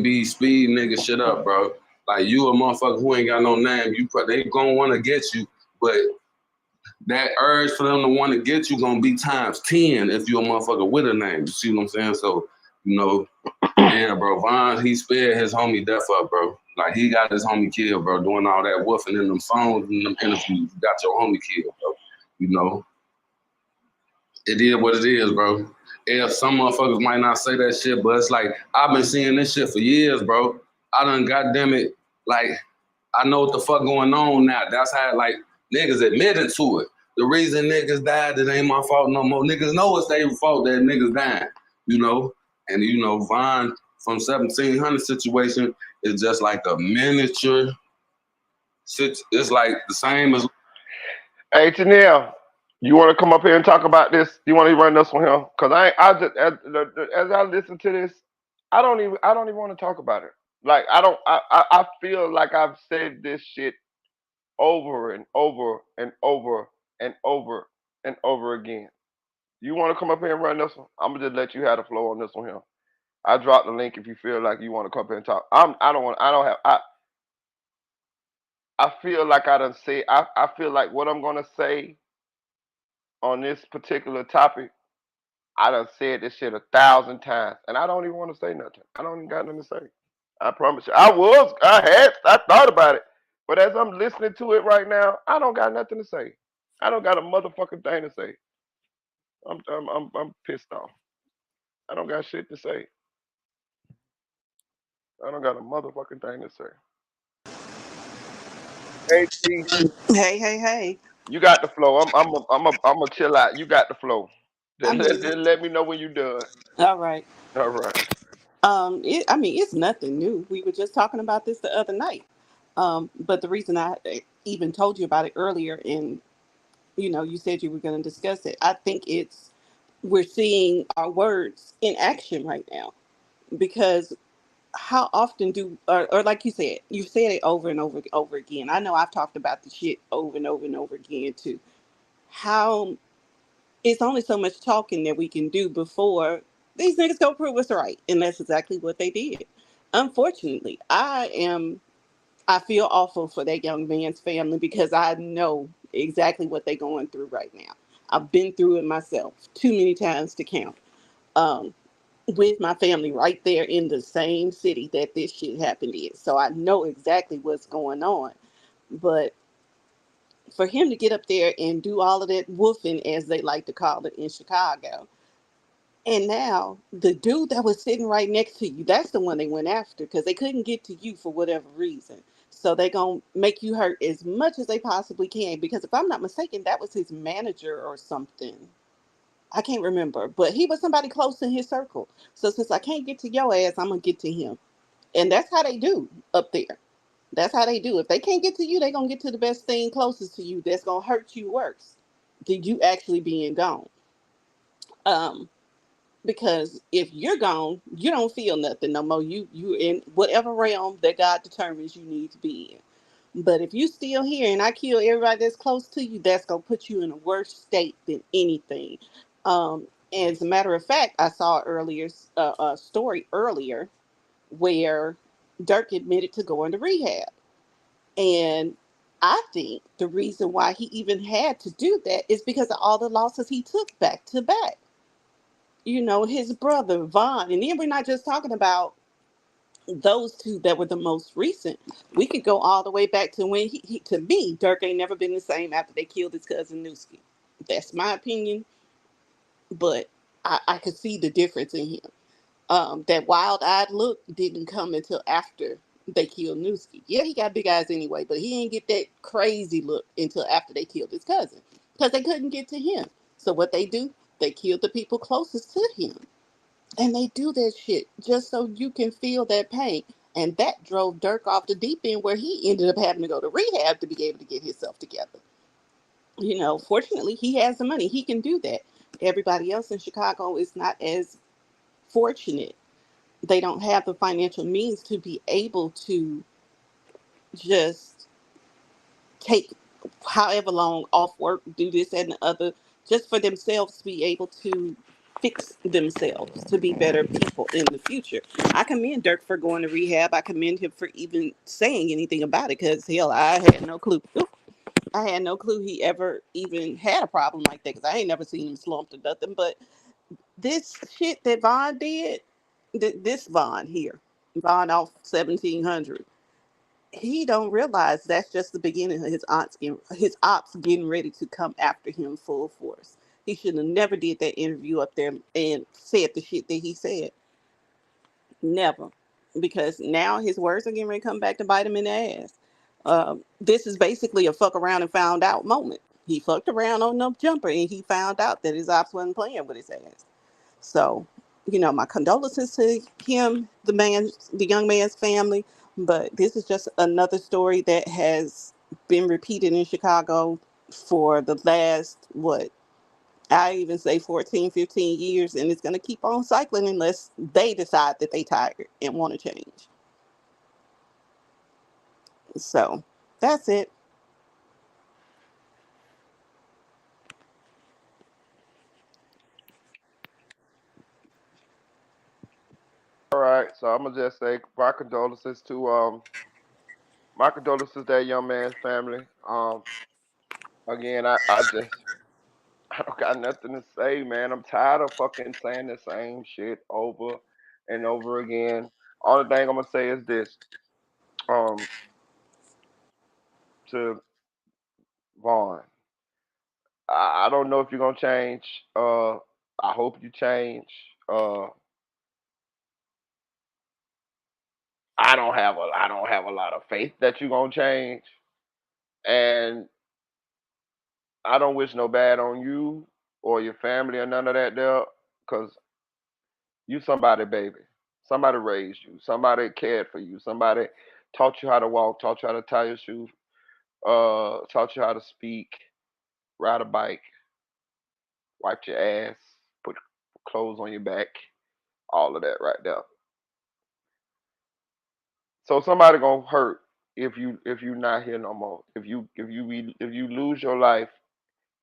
be speed nigga shit up, bro. Like, you a motherfucker who ain't got no name, they gonna wanna get you, but that urge for them to want to get you gonna be times 10 if you a motherfucker with a name. You see what I'm saying? So, you know, yeah, bro, Von, he spared his homie death up, bro. Like, he got his homie killed, bro, doing all that woofing in them songs and them interviews. You got your homie killed, bro. You know, it is what it is, bro. Yeah, some motherfuckers might not say that shit, but it's like, I've been seeing this shit for years, bro. I done, goddamn it, like, I know what the fuck going on now. That's how, like, niggas admitted to it. The reason niggas died, it ain't my fault no more. Niggas know it's their fault that niggas dying, you know? And, you know, Von from 1700 situation is just like a miniature. It's like the same as. Hey, Janelle, you want to come up here and talk about this? You want to run this one here? Because as I listen to this, I don't even want to talk about it. Like, I feel like I've said this shit over and over and over and over and over again. You want to come up here and run this one? I'm gonna just let you have the floor on this one here. I dropped the link if you feel like you want to come up here and talk. I feel like I done say I feel like what I'm gonna say on this particular topic, I done said this shit 1,000 times, and I don't even want to say nothing. I don't even got nothing to say. I promise you. I thought about it, but as I'm listening to it right now, I don't got nothing to say. I don't got a motherfucking thing to say. I'm pissed off. I don't got shit to say. I don't got a motherfucking thing to say. Hey T, Hey, hey, hey. you got the flow. I'm a chill out. You got the flow. I'm Just here. let me know when you're done. All right. All right. I mean, it's nothing new. We were just talking about this the other night. But the reason I even told you about it earlier, and you said you were going to discuss it. I think we're seeing our words in action right now because how often or like you've said it over and over and over again. I know I've talked about the shit over and over and over again too. How it's only so much talking that we can do before these niggas go prove us right. And that's exactly what they did. Unfortunately, I feel awful for that young man's family because I know exactly what they're going through right now. I've been through it myself too many times to count. Um, with my family right there in the same city that this shit happened in. So I know exactly what's going on. But for him to get up there and do all of that woofing, as they like to call it in Chicago, and now the dude that was sitting right next to you, that's the one they went after because they couldn't get to you for whatever reason. So they gonna make you hurt as much as they possibly can. Because if I'm not mistaken, that was his manager or something. I can't remember, but he was somebody close in his circle. So since I can't get to your ass, I'm gonna get to him. And that's how they do up there. That's how they do. If they can't get to you, they gonna get to the best thing closest to you that's gonna hurt you worse than you actually being gone. Um, because if you're gone, you don't feel nothing no more. You in whatever realm that God determines you need to be in. But if you still here and I kill everybody that's close to you, that's gonna put you in a worse state than anything. As a matter of fact, I saw earlier a story earlier where Dirk admitted to going to rehab, and I think the reason why he even had to do that is because of all the losses he took back to back. His brother Vaughn, and then we're not just talking about those two that were the most recent. We could go all the way back to when to me, Dirk ain't never been the same after they killed his cousin Newski. That's my opinion, but I could see the difference in him. That wild-eyed look didn't come until after they killed Newski. Yeah, he got big eyes anyway, but he didn't get that crazy look until after they killed his cousin because they couldn't get to him. So what they do, they killed the people closest to him. And they do that shit just so you can feel that pain. And that drove Dirk off the deep end where he ended up having to go to rehab to be able to get himself together. Fortunately, he has the money. He can do that. Everybody else in Chicago is not as fortunate. They don't have the financial means to be able to just take however long off work, do this and the other, just for themselves to be able to fix themselves to be better people in the future. I commend Dirk for going to rehab. I commend him for even saying anything about it because hell, I had no clue. I had no clue he ever even had a problem like that because I ain't never seen him slumped or nothing. But this shit that Vaughn did, this Vaughn here, Vaughn off 1700, he don't realize that's just the beginning of his ops getting ready to come after him full force. He should have never did that interview up there and said the shit that he said. Never. Because now his words are getting ready to come back to bite him in the ass. This is basically a fuck around and found out moment. He fucked around on no jumper and he found out that his ops wasn't playing with his ass. So, my condolences to him, the young man's family. But this is just another story that has been repeated in Chicago for the last, what, I even say 14, 15 years. And it's going to keep on cycling unless they decide that they tired and want to change. So that's it. All right. So I'm gonna just say my condolences to My condolences to that young man's family. Again, I just I don't got nothing to say, man. I'm tired of fucking saying the same shit over and over again. Only thing I'm gonna say is this. Um, to Vaughn, I don't know if you're gonna change. I hope you change. Uh, I don't have a lot of faith that you're gonna change, and I don't wish no bad on you or your family or none of that there, cause you somebody, baby. Somebody raised you. Somebody cared for you. Somebody taught you how to walk, taught you how to tie your shoes, taught you how to speak, ride a bike, wipe your ass, put clothes on your back, all of that right there. So somebody gonna hurt if you not here no more. If you lose your life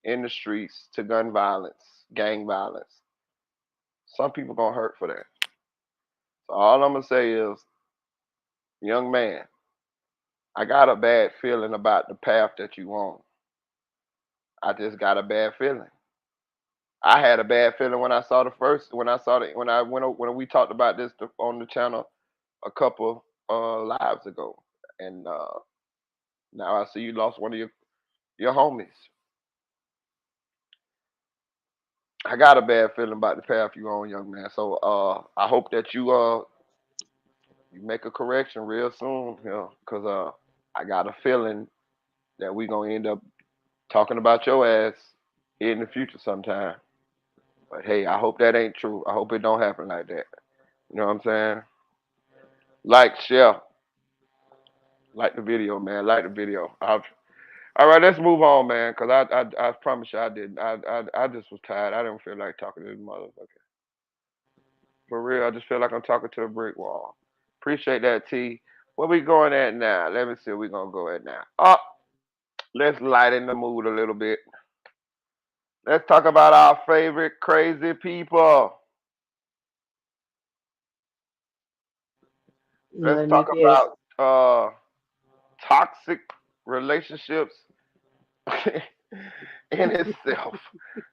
in the streets to gun violence, gang violence, some people gonna hurt for that. So all I'm gonna say is, young man, I got a bad feeling about the path that you on. I just got a bad feeling. I had a bad feeling when I saw the first when I saw the when I went when we talked about this on the channel a couple lives ago, and now I see you lost one of your homies. I got a bad feeling about the path you on, young man. So I hope that you make a correction real soon, you know, cause I got a feeling that we gonna end up talking about your ass in the future sometime. But hey, I hope that ain't true. I hope it don't happen like that. You know what I'm saying? Like, share, like the video, man. Like the video. All right, let's move on, man. Cause I promise you I didn't. I just was tired. I didn't feel like talking to this motherfucker. For real, I just feel like I'm talking to a brick wall. Appreciate that, T. Where we going at now? Let me see where we gonna go at now. Oh, let's lighten the mood a little bit. Let's talk about our favorite crazy people. Let's Let me talk guess. about toxic relationships in itself.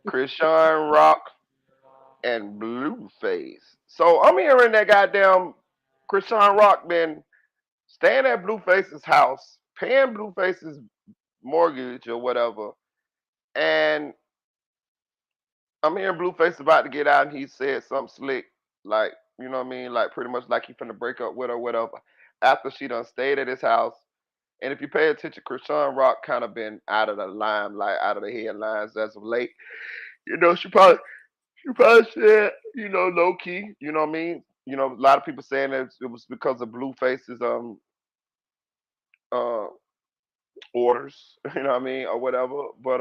Chrisean Rock and Blueface. So I'm hearing that goddamn Chrisean Rock been staying at Blueface's house, paying Blueface's mortgage or whatever, and I'm hearing Blueface about to get out, and he said something slick, like, you know what I mean, like pretty much like he finna break up with her, whatever. After she done stayed at his house, and if you pay attention, Chrisean Rock kind of been out of the limelight, out of the headlines as of late. You know, she probably said, you know, low key, you know what I mean. You know, a lot of people saying that it was because of Blueface's uh orders, you know what I mean, or whatever. But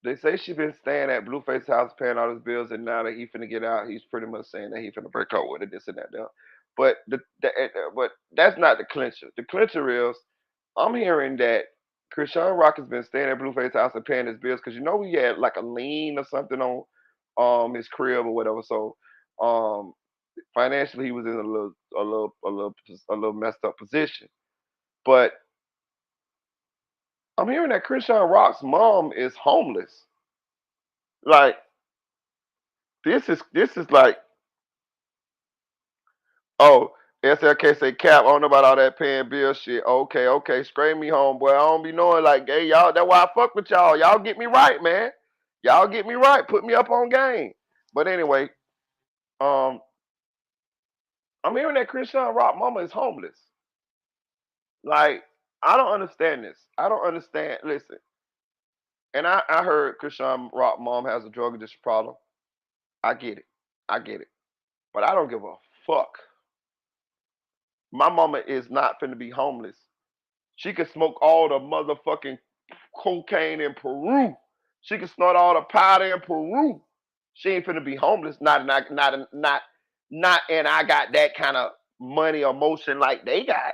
they say she been staying at Blueface's house, paying all his bills, and now that he finna get out, he's pretty much saying that he finna break up with her, this and that. There. But but that's not the clincher. The clincher is I'm hearing that Chrisean Rock has been staying at Blueface's house and paying his bills because you know he had like a lien or something on his crib or whatever. So um financially he was in a little messed up position. But I'm hearing that Chrisean Rock's mom is homeless. Like this is like, oh, SLK say Cap, I don't know about all that paying bill shit. Okay, okay, scrape me home, boy. I don't be knowing like, hey, y'all, that's why I fuck with y'all. Y'all get me right, man. Y'all get me right. Put me up on game. But anyway, um, I'm hearing that Chrisean Rock mama is homeless. Like, I don't understand this. I don't understand. Listen, and I heard Chrisean Rock mom has a drug addiction problem. I get it. I get it. But I don't give a fuck. My mama is not finna be homeless. She could smoke all the motherfucking cocaine in Peru. She could snort all the powder in Peru. She ain't finna be homeless. Not, and I got that kind of money or motion like they got.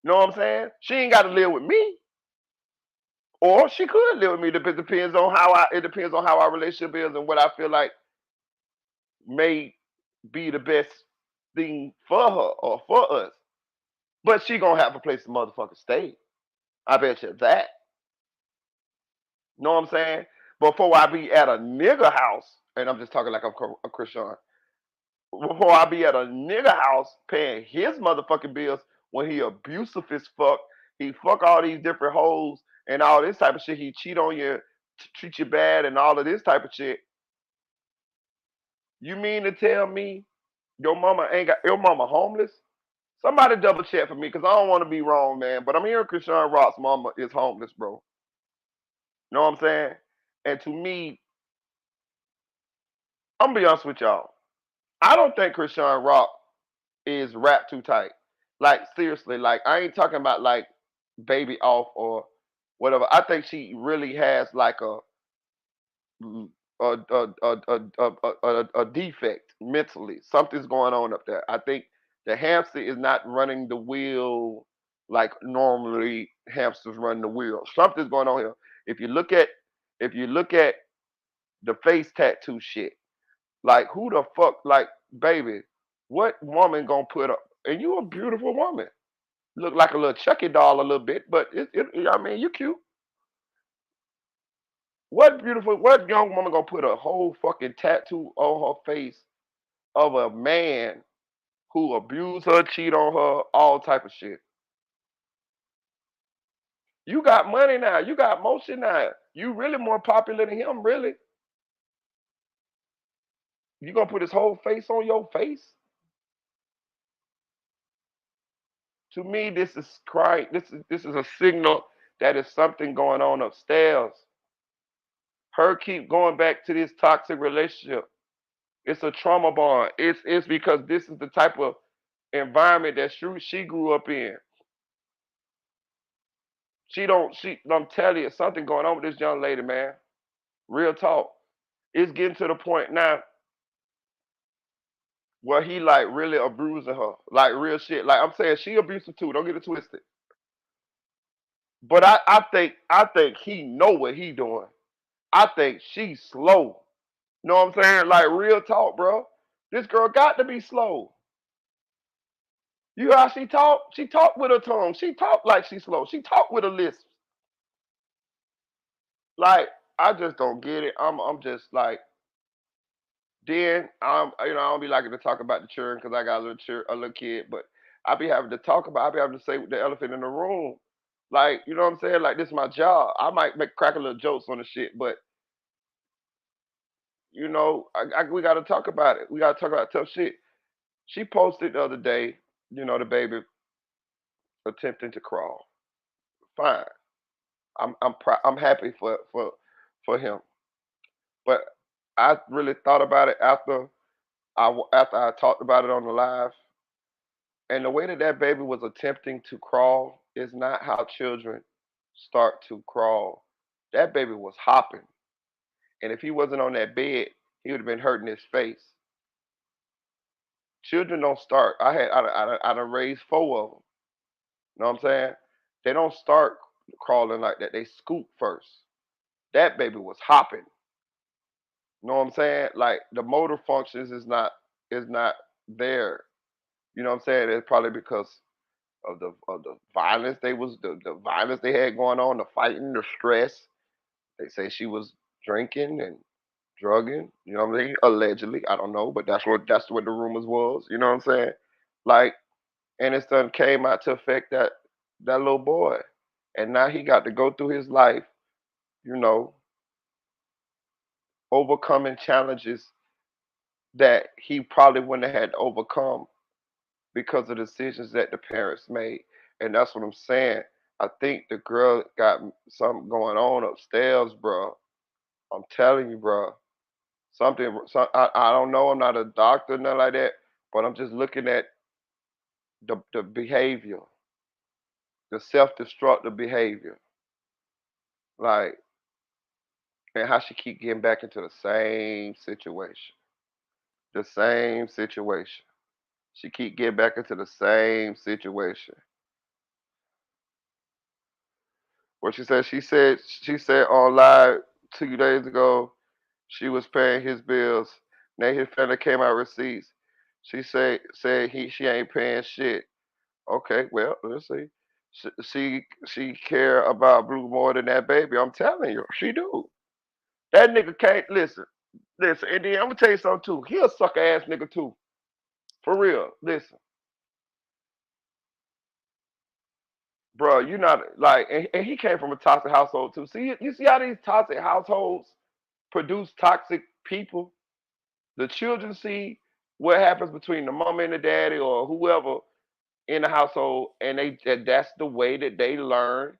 You know what I'm saying? She ain't got to live with me, or she could live with me. It depends on how I. It depends on how our relationship is and what I feel like may be the best thing for her or for us. But she gonna have a place to motherfucking stay. I bet you that. Know what I'm saying? Before I be at a nigga house, and I'm just talking like I'm a Chrisean. Before I be at a nigga house paying his motherfucking bills when he abusive as fuck, he fuck all these different hoes and all this type of shit. He cheat on you, treat you bad, and all of this type of shit. You mean to tell me your mama homeless? Somebody double check for me, because I don't want to be wrong, man. But I'm hearing Chrisean Rock's mama is homeless, bro. Know what I'm saying? And to me, I'm gonna be honest with y'all. I don't think Chrisean Rock is wrapped too tight. Like seriously, like I ain't talking about like baby off or whatever. I think she really has like a defect mentally. Something's going on up there. I think the hamster is not running the wheel like normally hamsters run the wheel. Something's going on here. If you look at the face tattoo shit, like who the fuck, like baby, what woman gonna put up? And you a beautiful woman. Look like a little Chucky doll a little bit, but I mean, you cute. What young woman gonna put a whole fucking tattoo on her face of a man who abused her, cheat on her, all type of shit? You got money now. You got motion now. You really more popular than him, really. You gonna put his whole face on your face? To me, this is crying. This is a signal that is something going on upstairs. Her keep going back to this toxic relationship. It's a trauma bond. It's because this is the type of environment that she grew up in. I'm telling you, something going on with this young lady, man. Real talk. It's getting to the point now where he like really abusing her. Like real shit. Like I'm saying, she abusive too. Don't get it twisted. But I think he know what he doing. I think she's slow. Know what I'm saying? Like real talk, bro. This girl got to be slow. You hear how she talk? She talk with her tongue. She talk like she's slow. She talk with a lisp. Like I just don't get it. I'm just like, then I don't be liking to talk about the children because I got a little kid, but I be having to talk about. I be having to say the elephant in the room. Like you know what I'm saying? Like this is my job. I might make crack a little jokes on the shit, but we got to talk about it. We got to talk about tough shit. She posted the other day, the baby attempting to crawl. Fine. I'm happy for him. But I really thought about it after I talked about it on the live, and the way that baby was attempting to crawl is not how children start to crawl. That baby was hopping, and if he wasn't on that bed, he would have been hurting his face. Children don't start. I done raised 4 of them. Know what I'm saying? They don't start crawling like that. They scoot first. That baby was hopping. Know what I'm saying? Like the motor functions is not there. You know what I'm saying? It's probably because of the violence the violence they had going on, the fighting, the stress. They say she was drinking and drugging. You know what I mean? Allegedly, I don't know, but that's what the rumors was. You know what I'm saying? Like, and it's done came out to affect that little boy, and now he got to go through his life, you know, overcoming challenges that he probably wouldn't have had to overcome because of the decisions that the parents made. And that's what I'm saying. I think the girl got something going on upstairs, bro. I'm telling you, bro. I don't know. I'm not a doctor, nothing like that. But I'm just looking at the behavior, the self-destructive behavior, like, and how she keep getting back into the same situation, the same situation. She keep getting back into the same situation. What she said on live 2 days ago, she was paying his bills. Now his family came out receipts. She said she ain't paying shit. Okay, well, let's see. She care about Blue more than that baby. I'm telling you, she do. That nigga can't listen. Listen, and then I'm gonna tell you something too. He a sucker ass nigga too. For real. Listen, bro, you not like, and he came from a toxic household too. See, you see how these toxic households produce toxic people. The children see what happens between the mama and the daddy or whoever in the household, and that's the way that they learn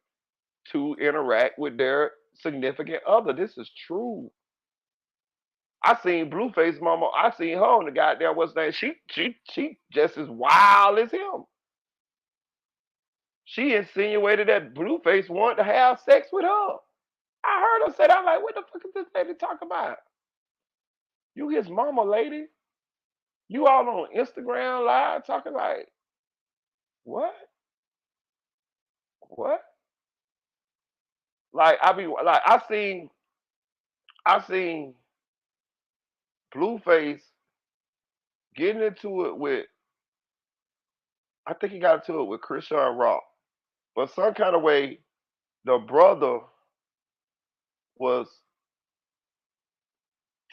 to interact with their significant other. This is true. I seen Blueface mama. I seen her on the goddamn what's name. She just as wild as him. She insinuated that Blueface wanted to have sex with her. I heard her say that. I'm like, what the fuck is this lady talking about? You his mama, lady. You all on Instagram live talking like what? What? Like I be like I seen Blueface getting into it with I think he got into it with Chrisean Rock. But some kind of way the brother was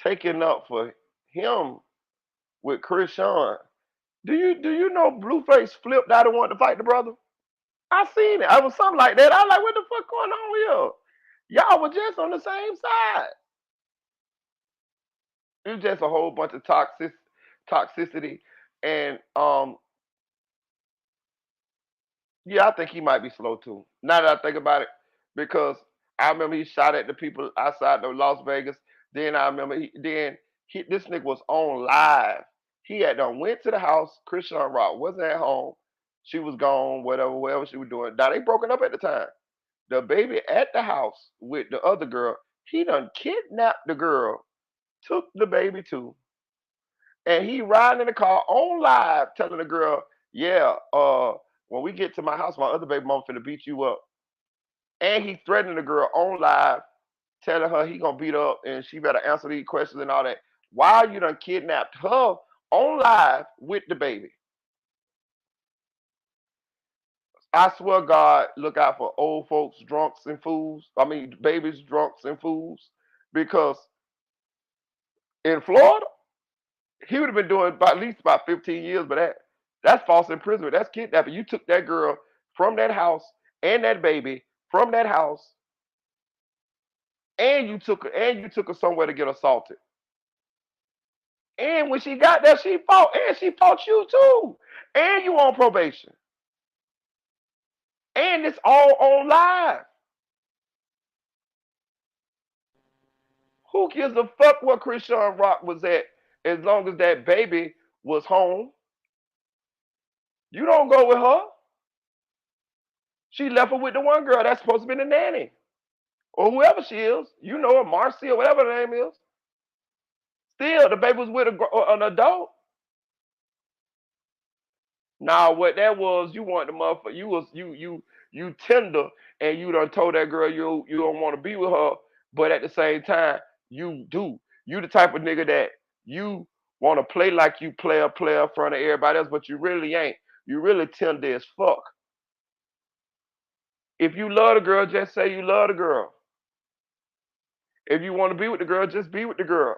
taking up for him with Chrisean. Do you know Blueface flipped out and wanted to fight the brother? I seen it. I was something like that. I was like, what the fuck going on here? Y'all were just on the same side. It was just a whole bunch of toxicity. And yeah, I think he might be slow too. Now that I think about it, because I remember he shot at the people outside of Las Vegas. Then I remember this nigga was on live. He had done went to the house. Christian Rock wasn't at home. She was gone, whatever she was doing. Now they broken up at the time. The baby at the house with the other girl. He done kidnapped the girl, took the baby too, and he riding in the car on live telling the girl, yeah, when we get to my house, my other baby mama finna beat you up. And he threatening the girl on live, telling her he gonna beat her up and she better answer these questions and all that. While you done kidnapped her on live with the baby. I swear God, look out for old folks, drunks and fools. I mean babies, drunks and fools. Because in Florida, he would have been doing at least about 15 years, but that's false imprisonment. That's kidnapping. You took that girl from that house and that baby from that house, and you took her somewhere to get assaulted. And when she got there, she fought you too. And you on probation. And it's all on live. Who gives a fuck where Christian Rock was at as long as that baby was home? You don't go with her. She left her with the one girl that's supposed to be the nanny. Or whoever she is. You know her, Marcy or whatever her name is. Still, the baby was with an adult. Now, what that was, you want the motherfucker. You tender, and you done told that girl you don't want to be with her, but at the same time, you do. You the type of nigga that you want to play like you play in front of everybody else, but you really ain't. You really tender as fuck. If you love the girl, just say you love the girl. If you want to be with the girl, just be with the girl.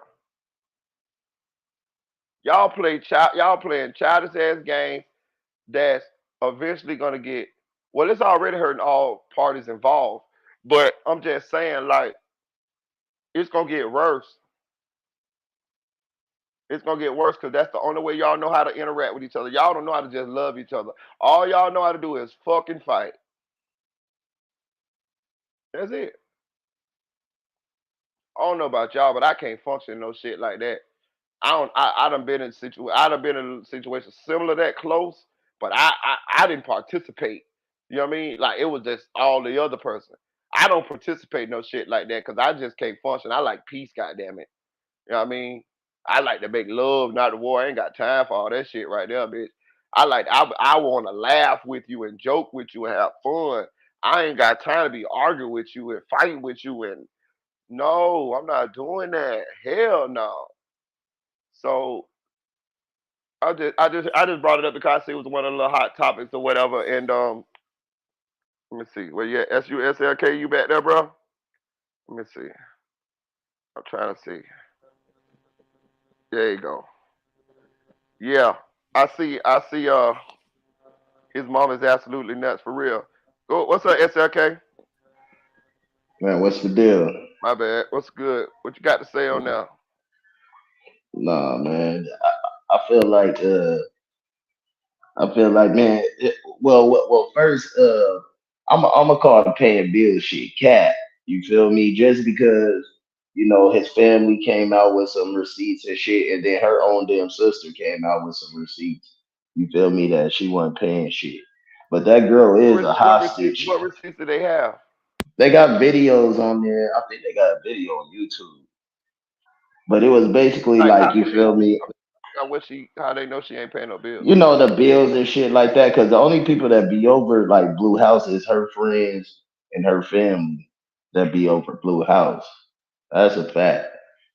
Y'all playing childish ass games that's eventually gonna get well, it's already hurting all parties involved. But I'm just saying, like, it's gonna get worse. It's gonna get worse because that's the only way y'all know how to interact with each other. Y'all don't know how to just love each other. All y'all know how to do is fucking fight. That's it. I don't know about y'all, but I can't function in no shit like that. I done been in a situation similar that close, but I didn't participate. You know what I mean? Like it was just all the other person. I don't participate in no shit like that because I just can't function. I like peace, goddamn it. You know what I mean? I like to make love, not the war. I ain't got time for all that shit right there, bitch. I want to laugh with you and joke with you and have fun. I ain't got time to be arguing with you and fighting with you and no, I'm not doing that. Hell no. So I just brought it up because I see it was one of the little hot topics or whatever. And let me see. Well, yeah, SUSLK, you back there, bro? Let me see. I'm trying to see. There you go. Yeah, I see. His mom is absolutely nuts for real. Go. What's up, SLK? Man, what's the deal? My bad. What's good? What you got to say on now? Nah, man. I feel like man. Well, first, I'm gonna call the paying bill shit cat. You feel me? Just because his family came out with some receipts and shit, and then her own damn sister came out with some receipts. You feel me? That she wasn't paying shit. But that girl is a What receipts? hostage. What receipts do they have? They got videos on there. I think they got a video on YouTube. But it was basically Like, like, how you can they? feel me? How they know she ain't paying no bills? The bills and shit like that. Because the only people that be over like Blue House is her friends and her family that be over Blue House. That's a fact.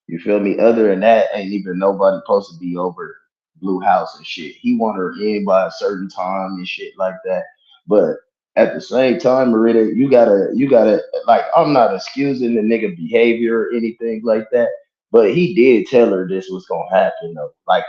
You feel me? Other than that, ain't even nobody supposed to be over Blue House and shit. He want her in by a certain time and shit like that. But at the same time, Marita, you gotta like, I'm not excusing the nigga behavior or anything like that. But he did tell her this was gonna happen though. Like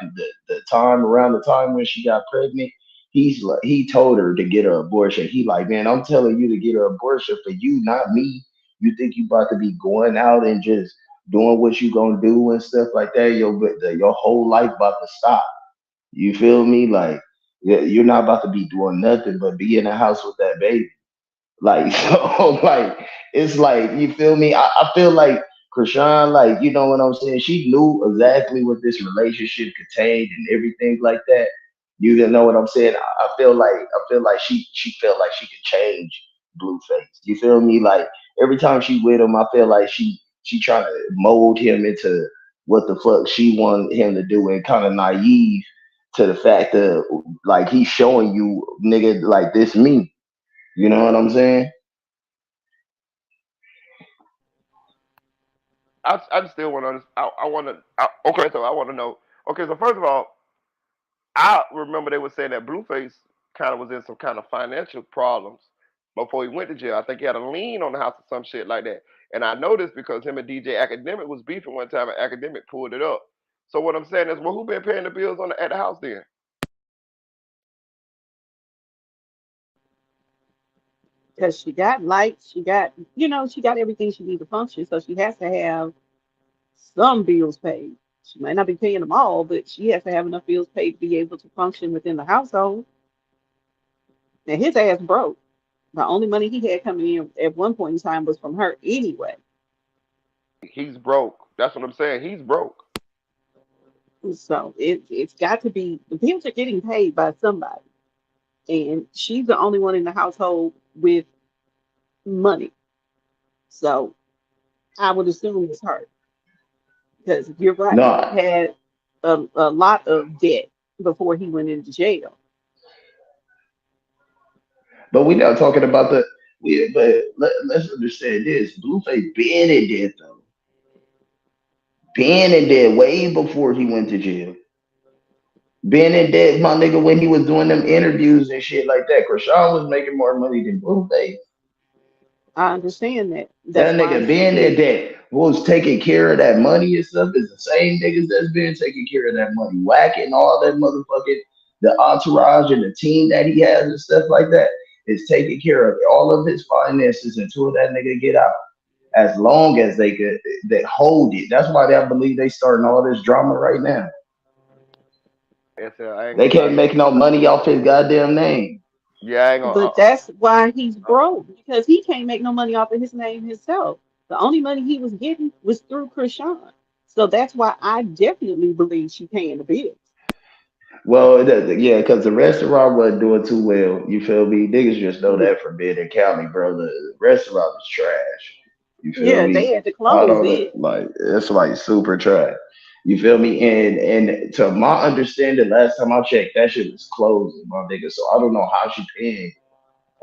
the time around the time when she got pregnant, he told her to get an abortion. He like, man, I'm telling you to get an abortion for you, not me. You think you about to be going out and just doing what you gonna do and stuff like that? Your whole life about to stop. You feel me? Like, you're not about to be doing nothing but be in the house with that baby. Like, so, like, it's like, you feel me? I feel like Chrisean, like, you know what I'm saying? She knew exactly what this relationship contained and everything like that. You didn't know what I'm saying? I feel like she felt like she could change Blueface. You feel me? Like, every time she with him, I feel like she trying to mold him into what the fuck she wanted him to do, and kind of naive to the fact that, like, he's showing you, nigga, like, this me. You know what I'm saying? I just still want to. I want to. Okay, so I want to know. Okay, so first of all, I remember they were saying that Blueface kind of was in some kind of financial problems before he went to jail. I think he had a lien on the house or some shit like that. And I noticed because him and DJ Academic was beefing one time, and Academic pulled it up. So what I'm saying is, well, who been paying the bills at the house then? Because she got lights, she got everything she needs to function. So she has to have some bills paid. She might not be paying them all, but she has to have enough bills paid to be able to function within the household. And his ass broke. The only money he had coming in at one point in time was from her anyway. He's broke. That's what I'm saying. He's broke. So it's got to be, the bills are getting paid by somebody. And she's the only one in the household with money. So I would assume it's her. Because you're right, he No, had a lot of debt before he went into jail. but we not talking about let's understand this. Blueface been in there though. Been in there way before he went to jail. Been in there, my nigga, when he was doing them interviews and shit like that. Krishan was making more money than Blueface. I understand that. That's That why I'm nigga been in saying, there was taking care of that money and stuff. Is the same niggas that's been taking care of that money, whacking all that motherfucking the entourage and the team that he has and stuff like that is taking care of all of his finances until that nigga get out. As long as they hold it. That's why I believe they starting all this drama right now. I ain't They gonna lie. can't make no money off his goddamn name. Yeah, I ain't gonna. but that's why he's broke because he can't make no money off of his name himself. The only money he was getting was through Krishan. So that's why I definitely believe she paying the bills. Well, yeah, because the restaurant wasn't doing too well. You feel me? Niggas just know that from being in County, bro. The restaurant was trash. You feel Yeah, they me? had to I close don't it. like it's like super trash. You feel me? And to my understanding, last time I checked, that shit was closing, my nigga. So I don't know how she paying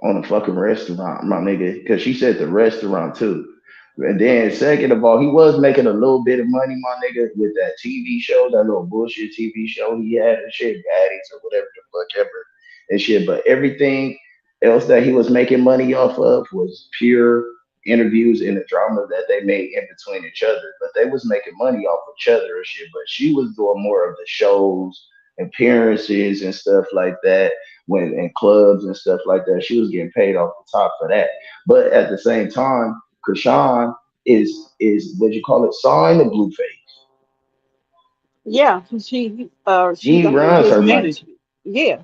on a fucking restaurant, my nigga, because she said the restaurant too. And then second of all, he was making a little bit of money, my nigga, with that TV show, that little bullshit TV show he had and shit, Baddies or whatever the fuck ever and shit. But everything else that he was making money off of was pure interviews and the drama that they made in between each other. But they was making money off each other and shit. But she was doing more of the shows, appearances and stuff like that, when in clubs and stuff like that. She was getting paid off the top for that. But at the same time, Chrisean is what you call it, signed to Blueface. Yeah, she's He under runs his her money. management. Yeah,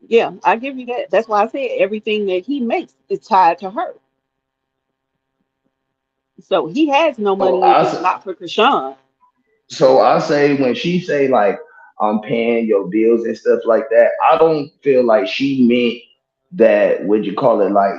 yeah, I give you that. That's why I said everything that he makes is tied to her. So he has no So money if it's not for Krishan. I say when she say like I'm paying your bills and stuff like that, I don't feel like she meant that what you call it, like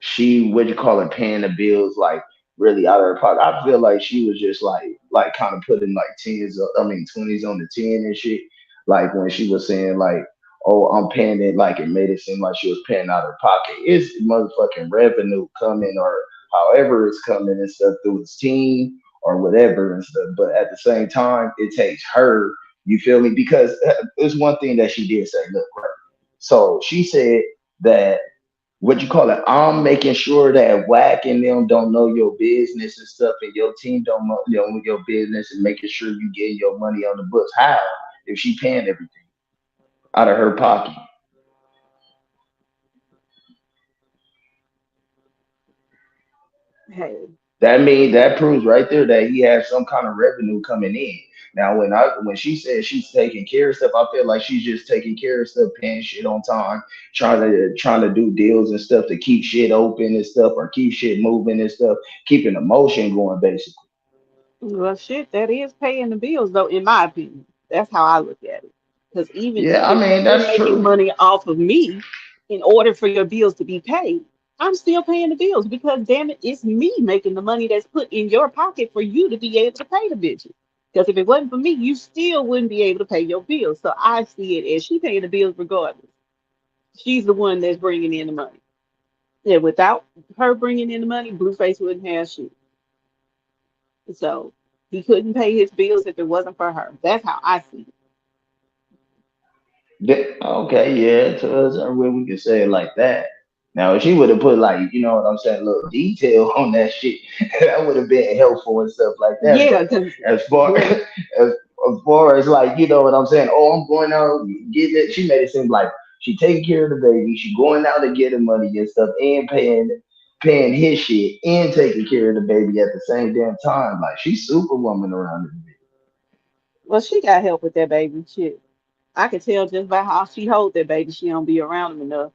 she what you call it, paying the bills like really out of her pocket. I feel like she was just like kind of putting like twenties on the ten and shit. Like when she was saying like, oh, I'm paying it, like it made it seem like she was paying out of her pocket. It's motherfucking revenue coming or however it's coming and stuff through his team or whatever and stuff. But at the same time, it takes her, you feel me? Because there's one thing that she did say, look, right. So she said that what you call it, I'm making sure that Whack and them don't know your business and stuff, and your team don't know your business, and making sure you get your money on the books. How? If she paying everything out of her pocket, Hey, that means that proves right there that he has some kind of revenue coming in. Now, when she says she's taking care of stuff, I feel like she's just taking care of stuff, paying shit on time, trying to do deals and stuff to keep shit open and stuff, or keep shit moving and stuff, keeping the motion going, basically. well, shit, that is paying the bills, though, in my opinion. That's how I look at it. Because Yeah, I if mean you're that's making true. money off of me in order for your bills to be paid, I'm still paying the bills because, damn it, it's me making the money that's put in your pocket for you to be able to pay the bitches. Because if it wasn't for me, you still wouldn't be able to pay your bills. So I see it as she paying the bills regardless. She's the one that's bringing in the money. Yeah, without her bringing in the money, Blueface wouldn't have shit. So he couldn't pay his bills if it wasn't for her. That's how I see it. Okay, yeah, to us, where we can say it like that. Now, if she would have put like, you know what I'm saying, a little detail on that shit, that would have been helpful and stuff like that. Yeah, But because as far as far as like, you know what I'm saying, oh, I'm going out getting it. She made it seem like she taking care of the baby, she going out to get the money and stuff, and paying his shit and taking care of the baby at the same damn time. Like she's superwoman around this bitch. well, she got help with that baby. Shit, I could tell just by how she hold that baby. She don't be around him enough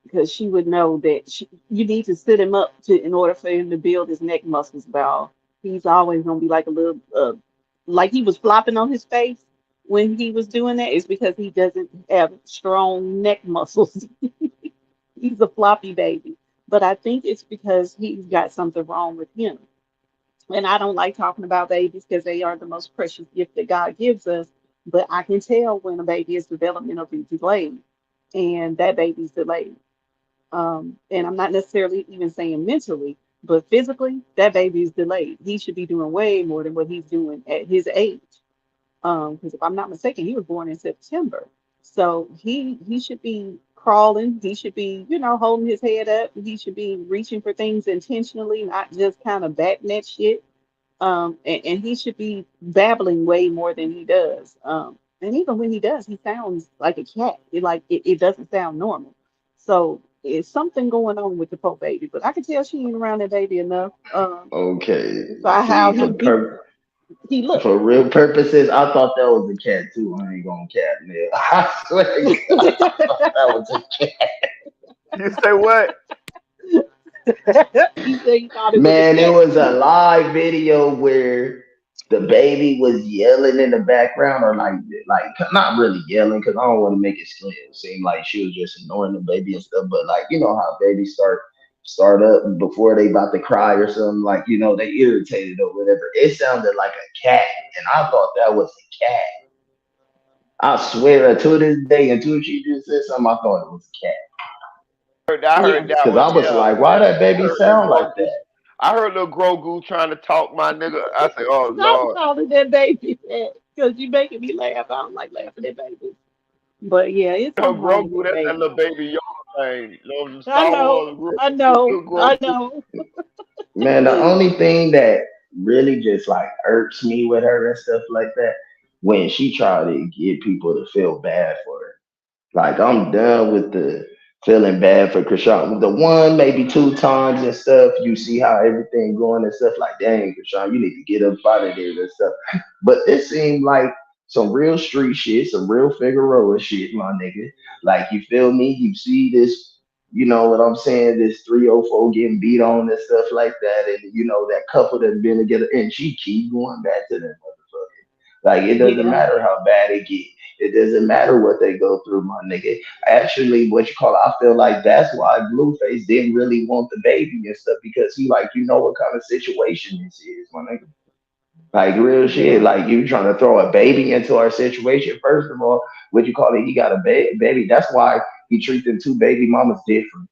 because she would know that you need to sit him up to in order for him to build his neck muscles. About he's always gonna be like a little like he was flopping on his face when he was doing that. Is because he doesn't have strong neck muscles. He's a floppy baby. But I think it's because he's got something wrong with him. And I don't like talking about babies because they are the most precious gift that God gives us. But I can tell when a baby is developmentally delayed, and that baby's delayed. And I'm not necessarily even saying mentally, but physically, that baby is delayed. He should be doing way more than what he's doing at his age. Because if I'm not mistaken, he was born in September. So he should be crawling. He should be, holding his head up. He should be reaching for things intentionally, not just kind of batting that shit. And he should be babbling way more than he does. And even when he does, he sounds like a cat. It doesn't sound normal. So it's something going on with the poor baby. But I can tell she ain't around that baby enough. Okay. By how See, he looked. for real purposes, I thought that was a cat too. I ain't gonna cat man. I swear to God, I thought that was a cat. You say what? He said he thought it was a Man, it cat was a too. live video where the baby was yelling in the background, or like not really yelling, because I don't want to make it seem like she was just ignoring the baby and stuff. But like you know how babies start up before they about to cry or something, like they irritated or whatever. It sounded like a cat, and I thought that was a cat. I swear to this day, until she just said something, I thought it was a cat. I Yeah. heard that Because one. I was Yeah, like, why that I baby heard her sound like voice. that? I heard little Grogu trying to talk my nigga. I say, oh Stop Lord. calling that baby that, because you making me laugh. I don't like laughing at babies. But yeah, it's No, something wrong with Grogu, that that's that baby. little baby Yoda thing. You know, I Star know, Wars, I know, little I Grogu. know. Man, the only thing that really just like irks me with her and stuff like that, when she tried to get people to feel bad for her. Like I'm done with the feeling bad for Chrisean. The one, maybe two times and stuff, you see how everything going and stuff like, dang, Chrisean, you need to get up out of there and stuff. But it seemed like some real street shit, some real Figueroa shit, my nigga. Like you feel me? You see this, you know what I'm saying? This 304 getting beat on and stuff like that, and you know that couple that been together, and she keep going back to that motherfucker. Like it doesn't Yeah, matter how bad it get. It doesn't matter what they go through, my nigga. Actually, what you call it, I feel like that's why Blueface didn't really want the baby and stuff because he like, you know what kind of situation this is, my nigga. Like real shit. yeah. Like you trying to throw a baby into our situation. First of all, what you call it, he got a baby. That's why he treats them two baby mamas different.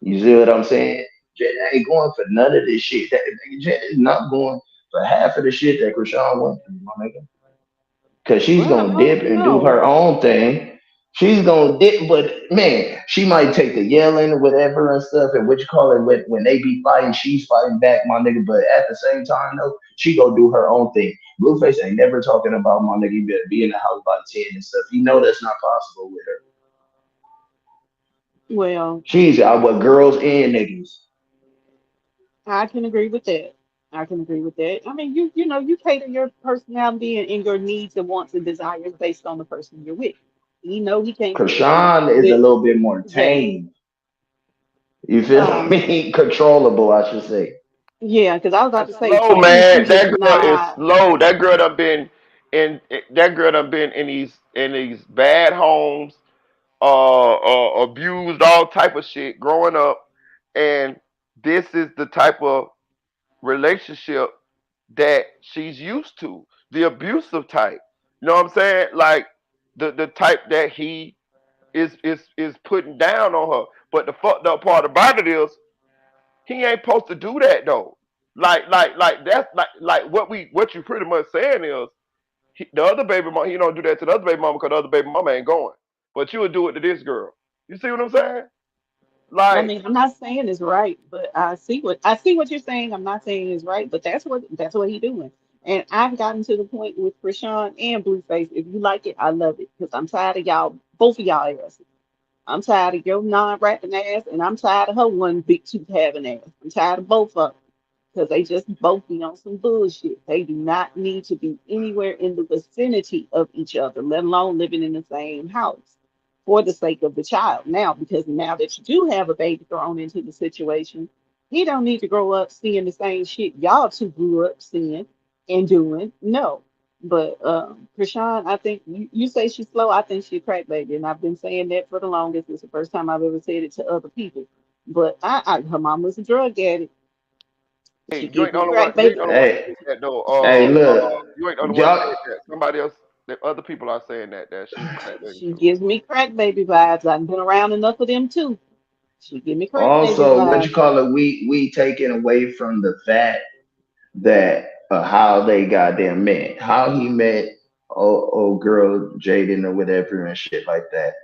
You see what I'm saying? Jen ain't going for none of this shit. That Jen is not going for half of the shit that Krishan went through, my nigga. Cause she's Well, I gonna don't dip and do know. her own thing. She's gonna dip, but man, she might take the yelling or whatever and stuff. And what you call it when they be fighting, she's fighting back, my nigga. But at the same time, though, she go do her own thing. Blueface ain't never talking about my nigga. You better be in the house by 10 and stuff. You know that's not possible with her. Well, She's out with girls and niggas. I can agree with that. I can agree with that. I mean, you know, you cater your personality and your needs and wants and desires based on the person you're with. You know, he can't be Krishan is a with little bit more Jada. tame. You feel Um, me? Controllable, I should say. yeah, because I was about That's to say slow, tame. She man. just That girl is not. slow. That girl done been in these bad homes, abused all type of shit growing up, and this is the type of relationship that she's used to, the abusive type. You know what I'm saying? Like the type that he is putting down on her. But the fucked up part about it is he ain't supposed to do that though. Like that's like what you pretty much saying is the other baby mama, he don't do that to the other baby mama because the other baby mama ain't going. But you would do it to this girl. You see what I'm saying? I Like, mean, I'm not saying it's right, but I see what you're saying. I'm not saying it's right, but that's what he doing. And I've gotten to the point with Chrisean and Blueface. If you like it, I love it because I'm tired of y'all, both of y'all asses. I'm tired of your non-rapping ass, and I'm tired of her one big tooth having ass. I'm tired of both of them because they just both be on some bullshit. They do not need to be anywhere in the vicinity of each other, let alone living in the same house for the sake of the child. Now, because now that you do have a baby thrown into the situation, he don't need to grow up seeing the same shit y'all two grew up seeing and doing. No. But Krishan, I think you say she's slow. I think she's a crack baby, and I've been saying that for the longest. It's the first time I've ever said it to other people. But her mom was a drug addict. hey, She you gives ain't the me only one. crack You ain't baby the only one vibes. Hey, saying that though. hey, look, You ain't the only one saying y'all. that. Somebody else, the other people are saying that she's a crack baby She too. gives me crack baby vibes. I've been around enough of them too. She give me crack baby Also, what you vibes. call it? We taking away from the fact that how they goddamn met, how he met old girl Jaden or whatever and shit like that.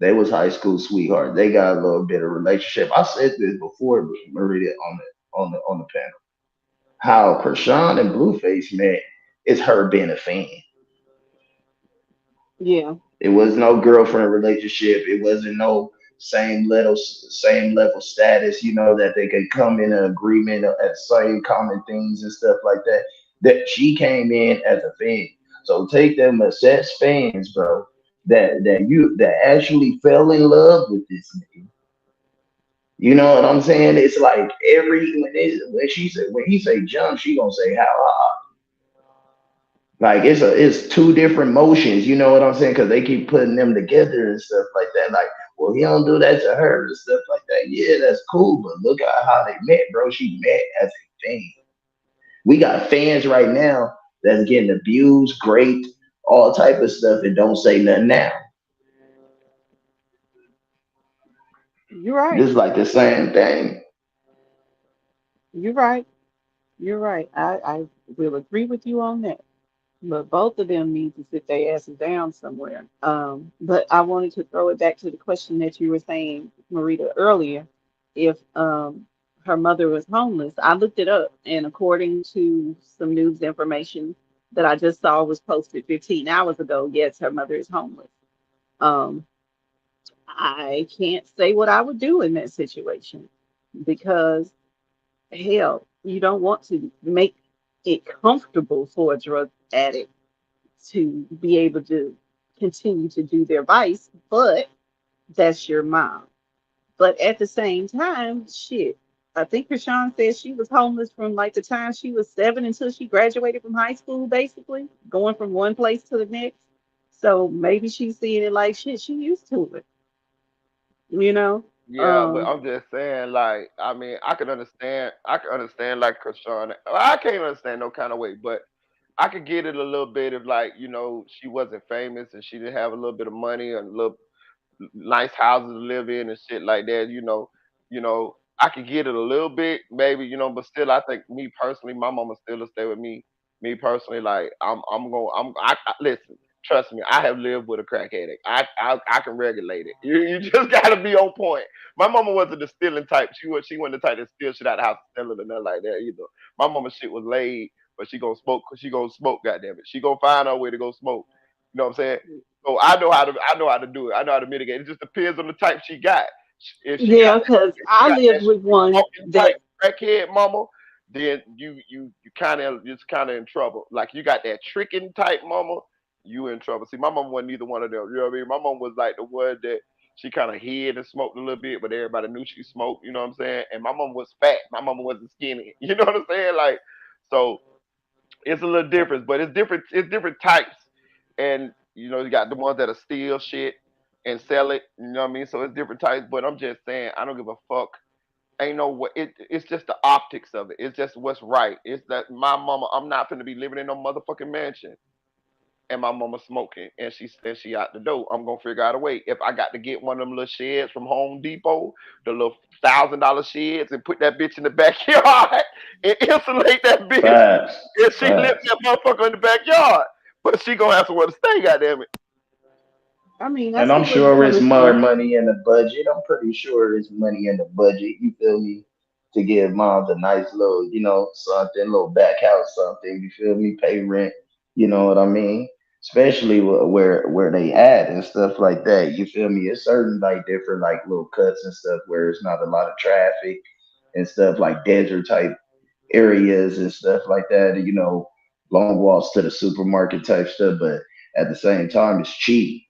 They was high school sweethearts. They got a little bit of relationship. I said this before, Maria, on the panel. How Krishan and Blueface met is her being a fan. Yeah, It was no girlfriend relationship. It wasn't no same level status. You know that they could come in an agreement at same common things and stuff like that. That she came in as a fan. So take them as fans, bro. That actually fell in love with this nigga. You know what I'm saying? It's like when he say jump, she gonna say how. Like it's two different motions, you know what I'm saying? Because they keep putting them together and stuff like that. Like, well, he don't do that to her and stuff like that. Yeah, that's cool, but look at how they met, bro. She met as a fan. We got fans right now that's getting abused, great, all type of stuff, and don't say nothing now. you're right. Just like the same thing. You're right. You're right. I will agree with you on that. But both of them need to sit their asses down somewhere. But I wanted to throw it back to the question that you were saying, Marita, earlier. If her mother was homeless, I looked it up, and according to some news information that I just saw was posted 15 hours ago, yes, her mother is homeless. Um, I can't say what I would do in that situation because hell, you don't want to make it comfortable for a drug addict to be able to continue to do their vice, but that's your mom. But at the same time, shit, I think Chrisean said she was homeless from like the time she was 7 until she graduated from high school, basically, going from one place to the next. So maybe she's seeing it like shit, she used to it, you know? Yeah, but Um, I'm just saying, like, I mean, I can understand, like, Krishan. I can't understand no kind of way, but I could get it a little bit if, like, she wasn't famous and she didn't have a little bit of money and a little nice houses to live in and shit like that, I could get it a little bit, maybe, but still, I think me personally, my mama still will stay with me. Me personally, like I'm going, listen. Trust me, I have lived with a crack addict. I can regulate it. You just gotta be on point. My mama wasn't the stealing type. She wasn't the type to steal shit out of the house, steal it or nothing like that either. My mama shit was laid, but she gonna smoke. Cause she gonna smoke. Goddamn it, she gonna find her way to go smoke. You know what I'm saying? So I know how to do it. I know how to mitigate. It just depends on the type she got. If she got yeah, because if she I got lived that with street one walking type that, crackhead mama, then you kind of in trouble. Like you got that tricking type mama, you in trouble. See, my mama wasn't either one of them. You know what I mean? My mom was like the one that she kind of hid and smoked a little bit, but everybody knew she smoked. You know what I'm saying? And my mom was fat. My mama wasn't skinny. You know what I'm saying? Like so it's a little different, but it's different. It's different types, and you got the ones that steal shit and sell it. You know what I mean? So it's different types. But I'm just saying, I don't give a fuck. Ain't no what. It's just the optics of it. It's just what's right. It's that my mama. I'm not gonna be living in no motherfucking mansion. And my mama smoking, and she out the door. I'm gonna figure out a way. If I got to get one of them little sheds from Home Depot, the little $1,000 sheds, and put that bitch in the backyard and insulate that bitch, Facts, and she lives facts. that motherfucker in the backyard. But she gonna have somewhere to stay. Goddamn it. I mean, I And I'm see where you're sure it's coming more from. money in the budget. I'm pretty sure it's money in the budget. You feel me? To give moms a nice little, something, little back house, something. You feel me? Pay rent. You know what I mean? Especially where they at and stuff like that. You feel me? It's certain like different like little cuts and stuff where it's not a lot of traffic and stuff like desert type areas and stuff like that. Long walks to the supermarket type stuff, but at the same time, it's cheap.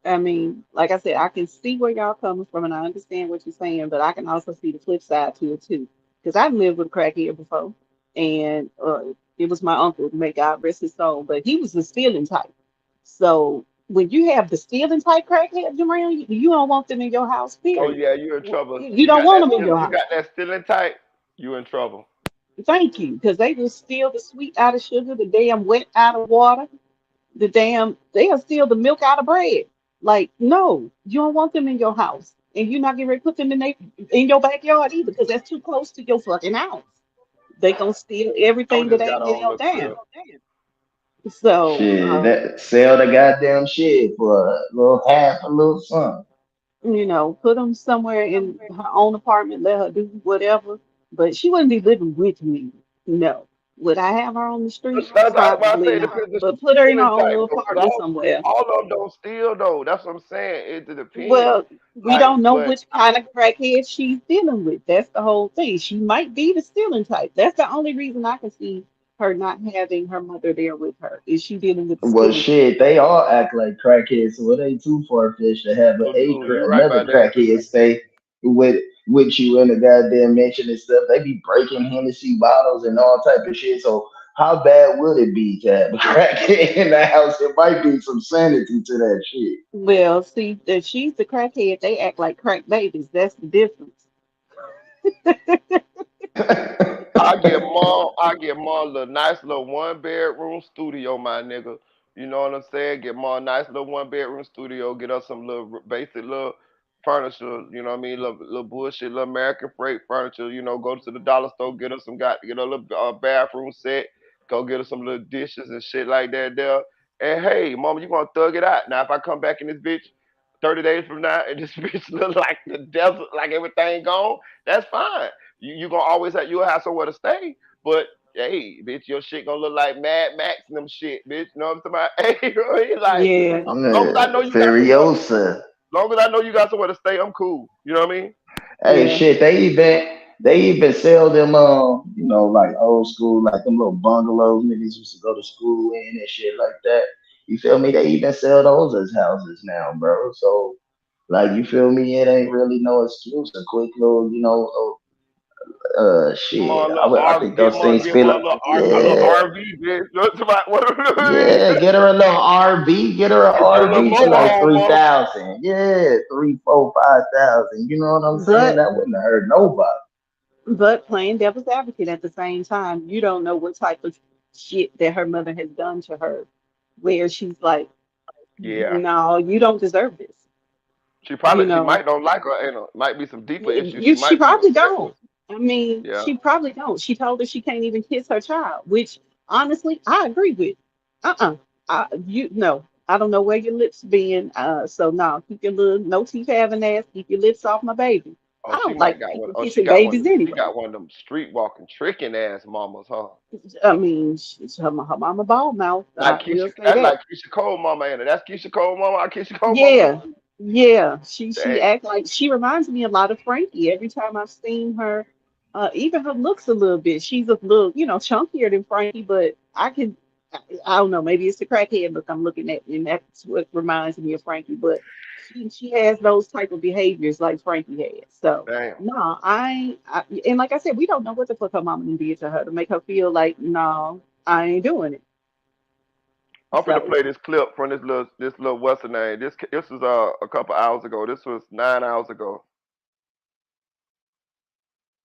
I mean, like I said, I can see where y'all coming from, and I understand what you're saying, but I can also see the flip side to it too. Because I've lived with a crackhead before, and it was my uncle, may God rest his soul, but he was the stealing type. So when you have the stealing type crackheads around you, you don't want them in your house. Oh Period. yeah, you in trouble. You don't want them in your You house. got that stealing type. You in trouble. Thank you, because they will steal the sweet out of sugar, the damn wet out of water, they'll steal the milk out of bread. Like, no, you don't want them in your house. And you're not getting ready to put them in your backyard either, because that's too close to your fucking house. They gonna steal I everything that just got ain't on held the down. crib. So, Shit, that sell the goddamn shit for a little half a little something. put them somewhere in her own apartment, let her do whatever. But she wouldn't be living with me. No. Would I have her on the street? That's why I Probably say it not. depends on But the put her in her stealing own type little though, because apartment somewhere. all of them don't steal though. That's what I'm saying. It depends. Well, we Like, don't know but which kind of crackhead she's dealing with. That's the whole thing. She might be the stealing type. That's the only reason I can see her not having her mother there with her. Is she dealing with the Well, stealing type? shit, they all act like crackheads, so it ain't too far fetched to have so true. You're right another about that. crackhead stay with you in the goddamn mansion and stuff. They be breaking Hennessy bottles and all type of shit. So how bad would it be to have a crackhead in the house? It might be some sanity to that shit. Well, see, if she's the crackhead, they act like crack babies. That's the difference. I get mom a little nice little 1 bedroom studio, my nigga. You know what I'm saying? Get mom a nice little 1 bedroom studio. Get us some little basic little furniture, you know what I mean? Little bullshit, little American freight furniture, go to the dollar store, get her get her a little bathroom set, go get her some little dishes and shit like that there. And hey, mama, you gonna thug it out. Now if I come back in this bitch 30 days from now and this bitch look like the desert, like everything gone, that's fine. You gonna always you'll have somewhere to stay. But hey, bitch, your shit gonna look like Mad Max and them shit, bitch. You know what I'm talking about? Hey, like, Yeah. long as I know you got somewhere. Furiosa. Long as I know you got somewhere to stay, I'm cool. You know what I mean? Hey, Yeah. shit, they even sell them like old school, like them little bungalows niggas used to go to school in and shit like that. You feel me? They even sell those as houses now, bro. So like, you feel me? It ain't really no excuse. A quick little, Give me a shit. little I RV, think those things give me feel like, a little yeah, RV, bitch. What I mean? yeah. Get her a little RV. Get her a Get a little RV for like motorhome, three mama. thousand. Yeah, 3, 4, 5,000. You know what I'm saying? But That wouldn't have hurt nobody. playing devil's advocate at the same time, you don't know what type of shit that her mother has done to her, where she's like, Yeah. no, you don't deserve this. You She know, might don't like her, might be some deeper issues. She she might be probably respectful. don't. I mean, Yeah. she probably don't. She told her she can't even kiss her child, which honestly I agree with. Uh-uh. You no, I don't know where your lips been. So no, keep your little no teeth having ass, keep your lips off my baby. Oh, I she don't might like got one. people Oh, she kissing got one. babies She anyway. got one of them street walking tricking ass mamas, huh? I mean, her mama ball mouth. I Like will Keisha, say that's that. like Keisha Cole mama, ain't it? That's Keisha Cole mama. Keisha Cole mama. Yeah, yeah. She Dang. act like she reminds me a lot of Frankie. Every time I've seen her, even her looks a little bit. She's a little, chunkier than Frankie, but I don't know. Maybe it's the crackhead look I'm looking at, and that's what reminds me of Frankie. But she has those type of behaviors like Frankie has. So Damn. no, and like I said, we don't know what the fuck her mama did to her to make her feel like no, I ain't doing it. I'm finna So play this clip from this little what's the name? This was a couple hours ago. This was 9 hours ago.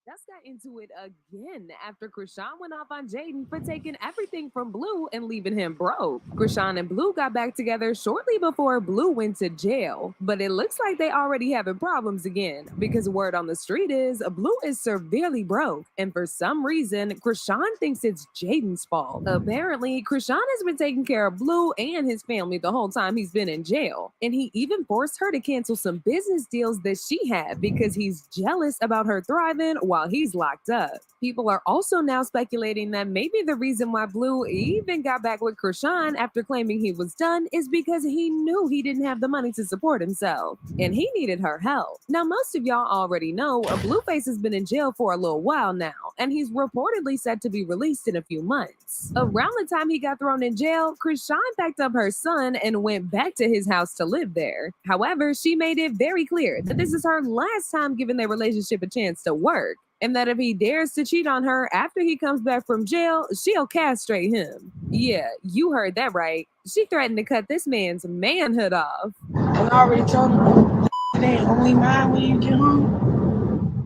Just got into it again after Chrisean went off on Jaden for taking everything from Blue and leaving him broke. Chrisean and Blue got back together shortly before Blue went to jail, but it looks like they already having problems again because word on the street is Blue is severely broke, and for some reason, Chrisean thinks it's Jaden's fault. Apparently, Chrisean has been taking care of Blue and his family the whole time he's been in jail, and he even forced her to cancel some business deals that she had because he's jealous about her thriving while he's locked up. People are also now speculating that maybe the reason why Blue even got back with Chrisean after claiming he was done is because he knew he didn't have the money to support himself, and he needed her help. Now, most of y'all already know Blueface has been in jail for a little while now, and he's reportedly set to be released in a few months. Around the time he got thrown in jail, Chrisean packed up her son and went back to his house to live there. However, she made it very clear that this is her last time giving their relationship a chance to work, and that if he dares to cheat on her after he comes back from jail, she'll castrate him. Yeah, you heard that right. She threatened to cut this man's manhood off. And I already told him, it ain't only mine when you get home.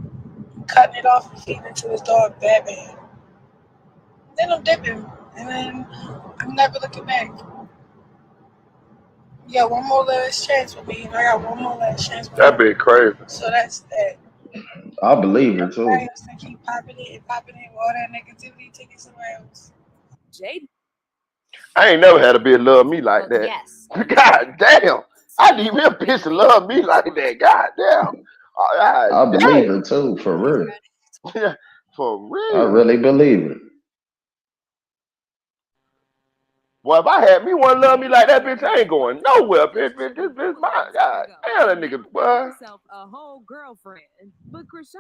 I'm cutting it off and feeding it to his dog, Batman. Then I'm dipping, and then I'm never looking back. You got one more last chance with me, and I got one more last chance with That him. be crazy. So that's that. I believe her too. Everybody else that keep popping it, with all that negativity, take it somewhere else. Jade. I ain't never had a bitch love me like that. Yes. God damn. I need me a bitch to love me like that. God damn. I God believe her too, for real. damn. For I real. really believe it. Well, if I had me one love me like that, bitch, I ain't going nowhere, bitch. This bitch, my God. Damn, that nigga, boy. Herself a whole girlfriend. But Chrisean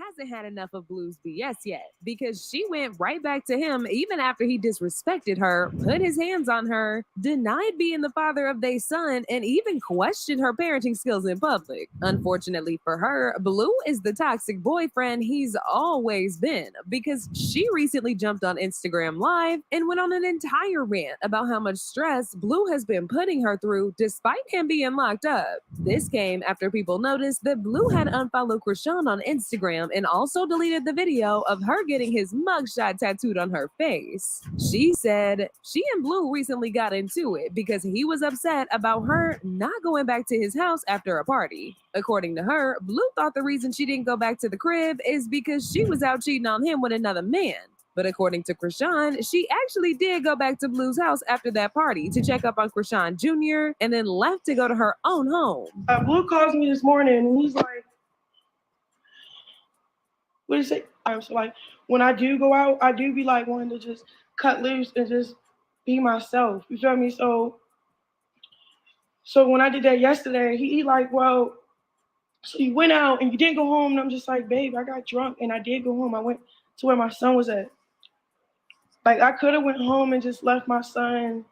hasn't had enough of Blue's BS yet because she went right back to him even after he disrespected her, put his hands on her, denied being the father of their son, and even questioned her parenting skills in public. Unfortunately for her, Blue is the toxic boyfriend he's always been because she recently jumped on Instagram Live and went on an entire rant about how much stress Blue has been putting her through despite him being locked up. This came after people noticed that Blue had unfollowed Chrisean on Instagram and also deleted the video of her getting his mugshot tattooed on her face. She said she and Blue recently got into it because he was upset about her not going back to his house after a party. According to her, Blue thought the reason she didn't go back to the crib is because she was out cheating on him with another man. But according to Chrisean, she actually did go back to Blue's house after that party to check up on Chrisean Jr. and then left to go to her own home. Blue calls me this morning and he's like, what do you say? So like, when I do go out, I do be like wanting to just cut loose and just be myself. You feel me? So when I did that yesterday, he like, well, so you went out and you didn't go home. And I'm just like, babe, I got drunk and I did go home. I went to where my son was at. Like, I could have went home and just left my son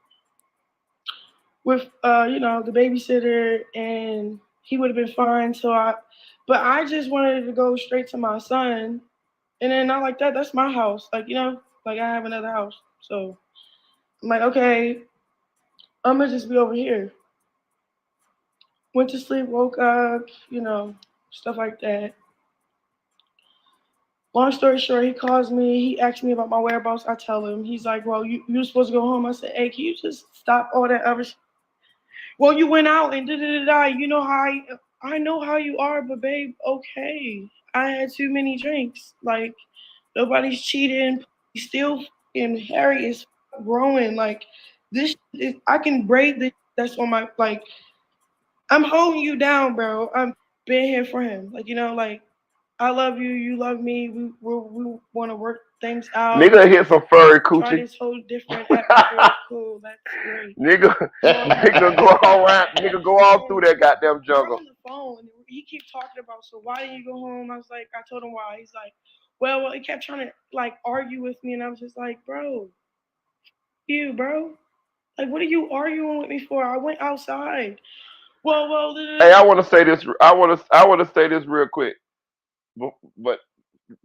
with, the babysitter, and he would have been fine. But I just wanted to go straight to my son. And then not like that, that's my house. Like, I have another house. So I'm like, okay, I'm going to just be over here. Went to sleep, woke up, stuff like that. Long story short, he calls me. He asks me about my whereabouts. I tell him. He's like, well, you were supposed to go home. I said, hey, can you just stop all that other shit? Well, you went out and da-da-da-da. You know how I know how you are, but babe, okay. I had too many drinks. Like, nobody's cheating. Still fucking Harry is growing. Like, this is, I can braid this. That's on my, like, I'm holding you down, bro. I'm being here for him. Like, I love you. You love me. We want to work things out. Nigga hit some furry coochie. Try this whole different atmosphere. Cool. That's great. Nigga go all around. Nigga go all through that goddamn jungle. On the phone, he keeps talking about. So why didn't you go home? I was like, I told him why. He's like, well, he kept trying to like argue with me, and I was just like, bro, you, bro, like, what are you arguing with me for? I went outside. Well. Hey, I want to say this. I want to say this real quick. But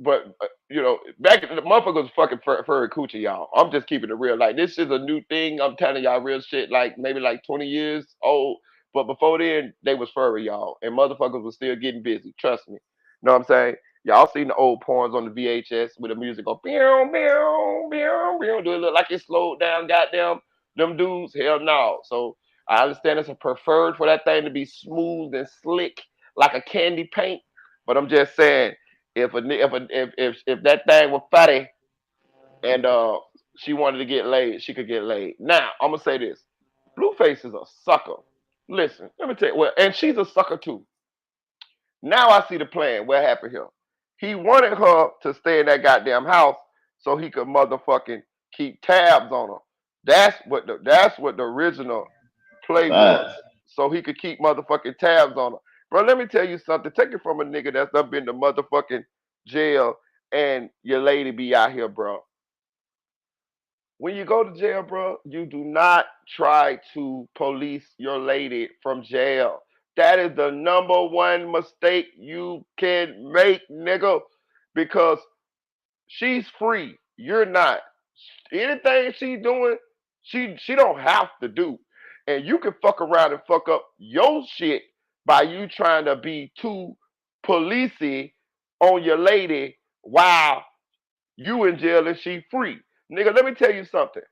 back in the motherfuckers fucking furry coochie, y'all. I'm just keeping it real. Like, this is a new thing. I'm telling y'all real shit. Like, maybe like 20 years old. But before then, they was furry, y'all. And motherfuckers was still getting busy. Trust me. Know what I'm saying? Y'all seen the old porns on the VHS with the music go, meow, meow, meow, meow. Do it look like it slowed down, goddamn, them dudes? Hell no. So I understand it's a preferred for that thing to be smooth and slick like a candy paint. But I'm just saying, if that thing was fatty and she wanted to get laid, she could get laid. Now I'm gonna say this: Blueface is a sucker. Listen, let me tell you. Well, and she's a sucker too. Now I see the plan. What happened here? He wanted her to stay in that goddamn house so he could motherfucking keep tabs on her. That's what the original play was. So he could keep motherfucking tabs on her. Bro, let me tell you something. Take it from a nigga that's up in the motherfucking jail and your lady be out here, bro. When you go to jail, bro, you do not try to police your lady from jail. That is the number one mistake you can make, nigga, because she's free. You're not. Anything she's doing, she don't have to do. And you can fuck around and fuck up your shit by you trying to be too policey on your lady while you in jail and she free. Nigga, let me tell you something.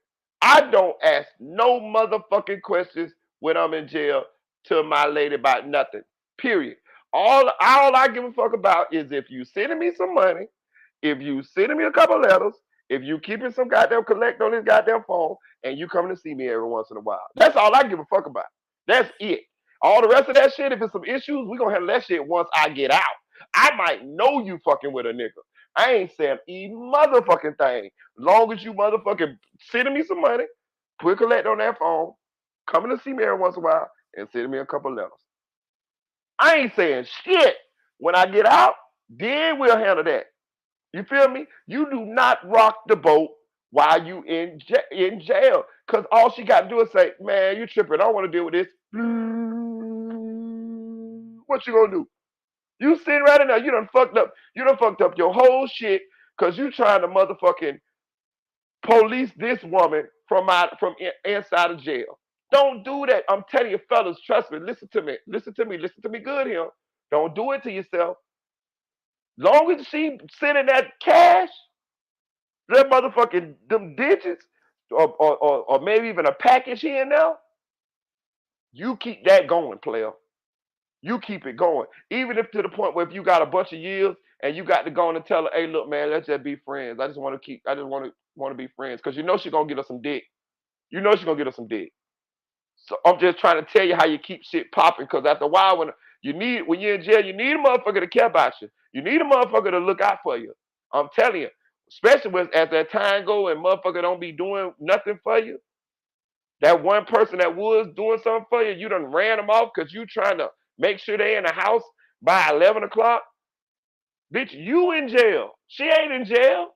I don't ask no motherfucking questions when I'm in jail to my lady about nothing. Period. All I give a fuck about is if you sending me some money, if you sending me a couple letters, if you keeping some goddamn collect on this goddamn phone, and you coming to see me every once in a while. That's all I give a fuck about. That's it. All the rest of that shit, if it's some issues, we gonna handle that shit once I get out. I might know you fucking with a nigga. I ain't saying a motherfucking thing. Long as you motherfucking sending me some money, put collect on that phone, coming to see me every once in a while, and sending me a couple letters. I ain't saying shit. When I get out, then we'll handle that. You feel me? You do not rock the boat while you in jail. Because all she got to do is say, man, you tripping. I don't want to deal with this. What you going to do? You sitting right in there. You done fucked up. You done fucked up your whole shit because you trying to motherfucking police this woman from inside of jail. Don't do that. I'm telling you, fellas, trust me. Listen to me. Listen to me. Listen to me good here. Don't do it to yourself. Long as she sending that cash, that motherfucking them digits, or maybe even a package here and there, you keep that going, player. You keep it going. Even if to the point where if you got a bunch of years and you got to go on and tell her, hey, look, man, let's just be friends. I just want to be friends. Because you know she's gonna get us some dick. You know she's gonna get us some dick. So I'm just trying to tell you how you keep shit popping. Because after a while, when you're in jail, you need a motherfucker to care about you. You need a motherfucker to look out for you. I'm telling you. Especially as that time go and motherfucker don't be doing nothing for you. That one person that was doing something for you, you done ran them off because you trying to make sure they in the house by 11 o'clock. Bitch, you in jail. She ain't in jail.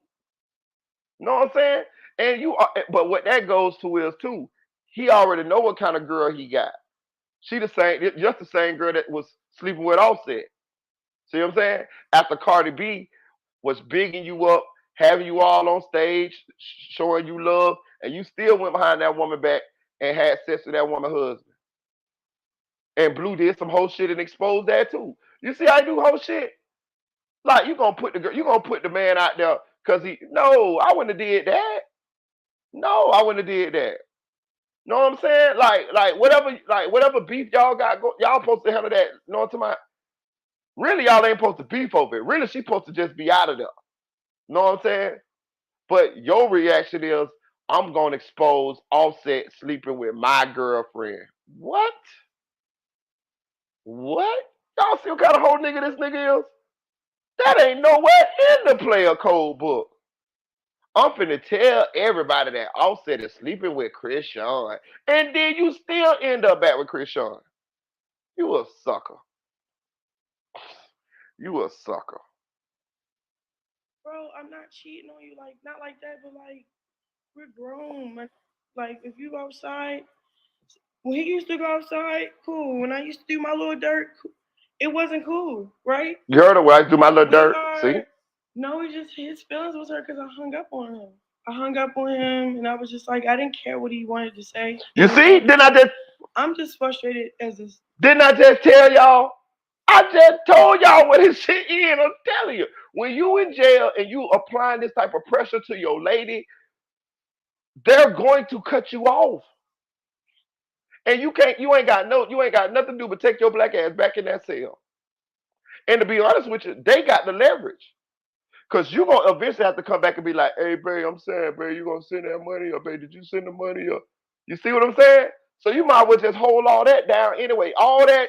Know what I'm saying? And you are, but what that goes to is too, he already know what kind of girl he got. She just the same girl that was sleeping with Offset. See what I'm saying? After Cardi B was bigging you up, having you all on stage, showing you love, and you still went behind that woman back and had sex with that woman's husband. And Blue did some whole shit and exposed that too. You see how you do whole shit? Like you gonna put the man out there because I wouldn't have did that. No, I wouldn't have did that. Know what I'm saying? Like whatever beef y'all got, y'all supposed to handle that. Know what I'm talking about? Really, y'all ain't supposed to beef over it. Really, she's supposed to just be out of there. Know what I'm saying? But your reaction is, I'm gonna expose Offset sleeping with my girlfriend. What? What? Y'all see what kind of whole nigga this nigga is? That ain't nowhere in the player code book. I'm finna tell everybody that Offset is sleeping with Chrisean. And then you still end up back with Chrisean. You a sucker. You a sucker. Bro, I'm not cheating on you, like, not like that, but like, we're grown. Like, if you outside, when he used to go outside, cool. When I used to do my little dirt, it wasn't cool, right? You heard of where I do my little dirt? See? No, his feelings was hurt because I hung up on him. I hung up on him, and I was just like, I didn't care what he wanted to say. You see? I'm just frustrated as this. Didn't I just tell y'all? I just told y'all what his shit is. I'm telling you. When you in jail and you applying this type of pressure to your lady, they're going to cut you off. And you ain't got nothing to do but take your black ass back in that cell. And to be honest with you, they got the leverage. Because you're going to eventually have to come back and be like, hey, babe, I'm saying, babe, you going to send that money? Or, babe, did you send the money? Or, you see what I'm saying? So you might as well just hold all that down anyway. All that,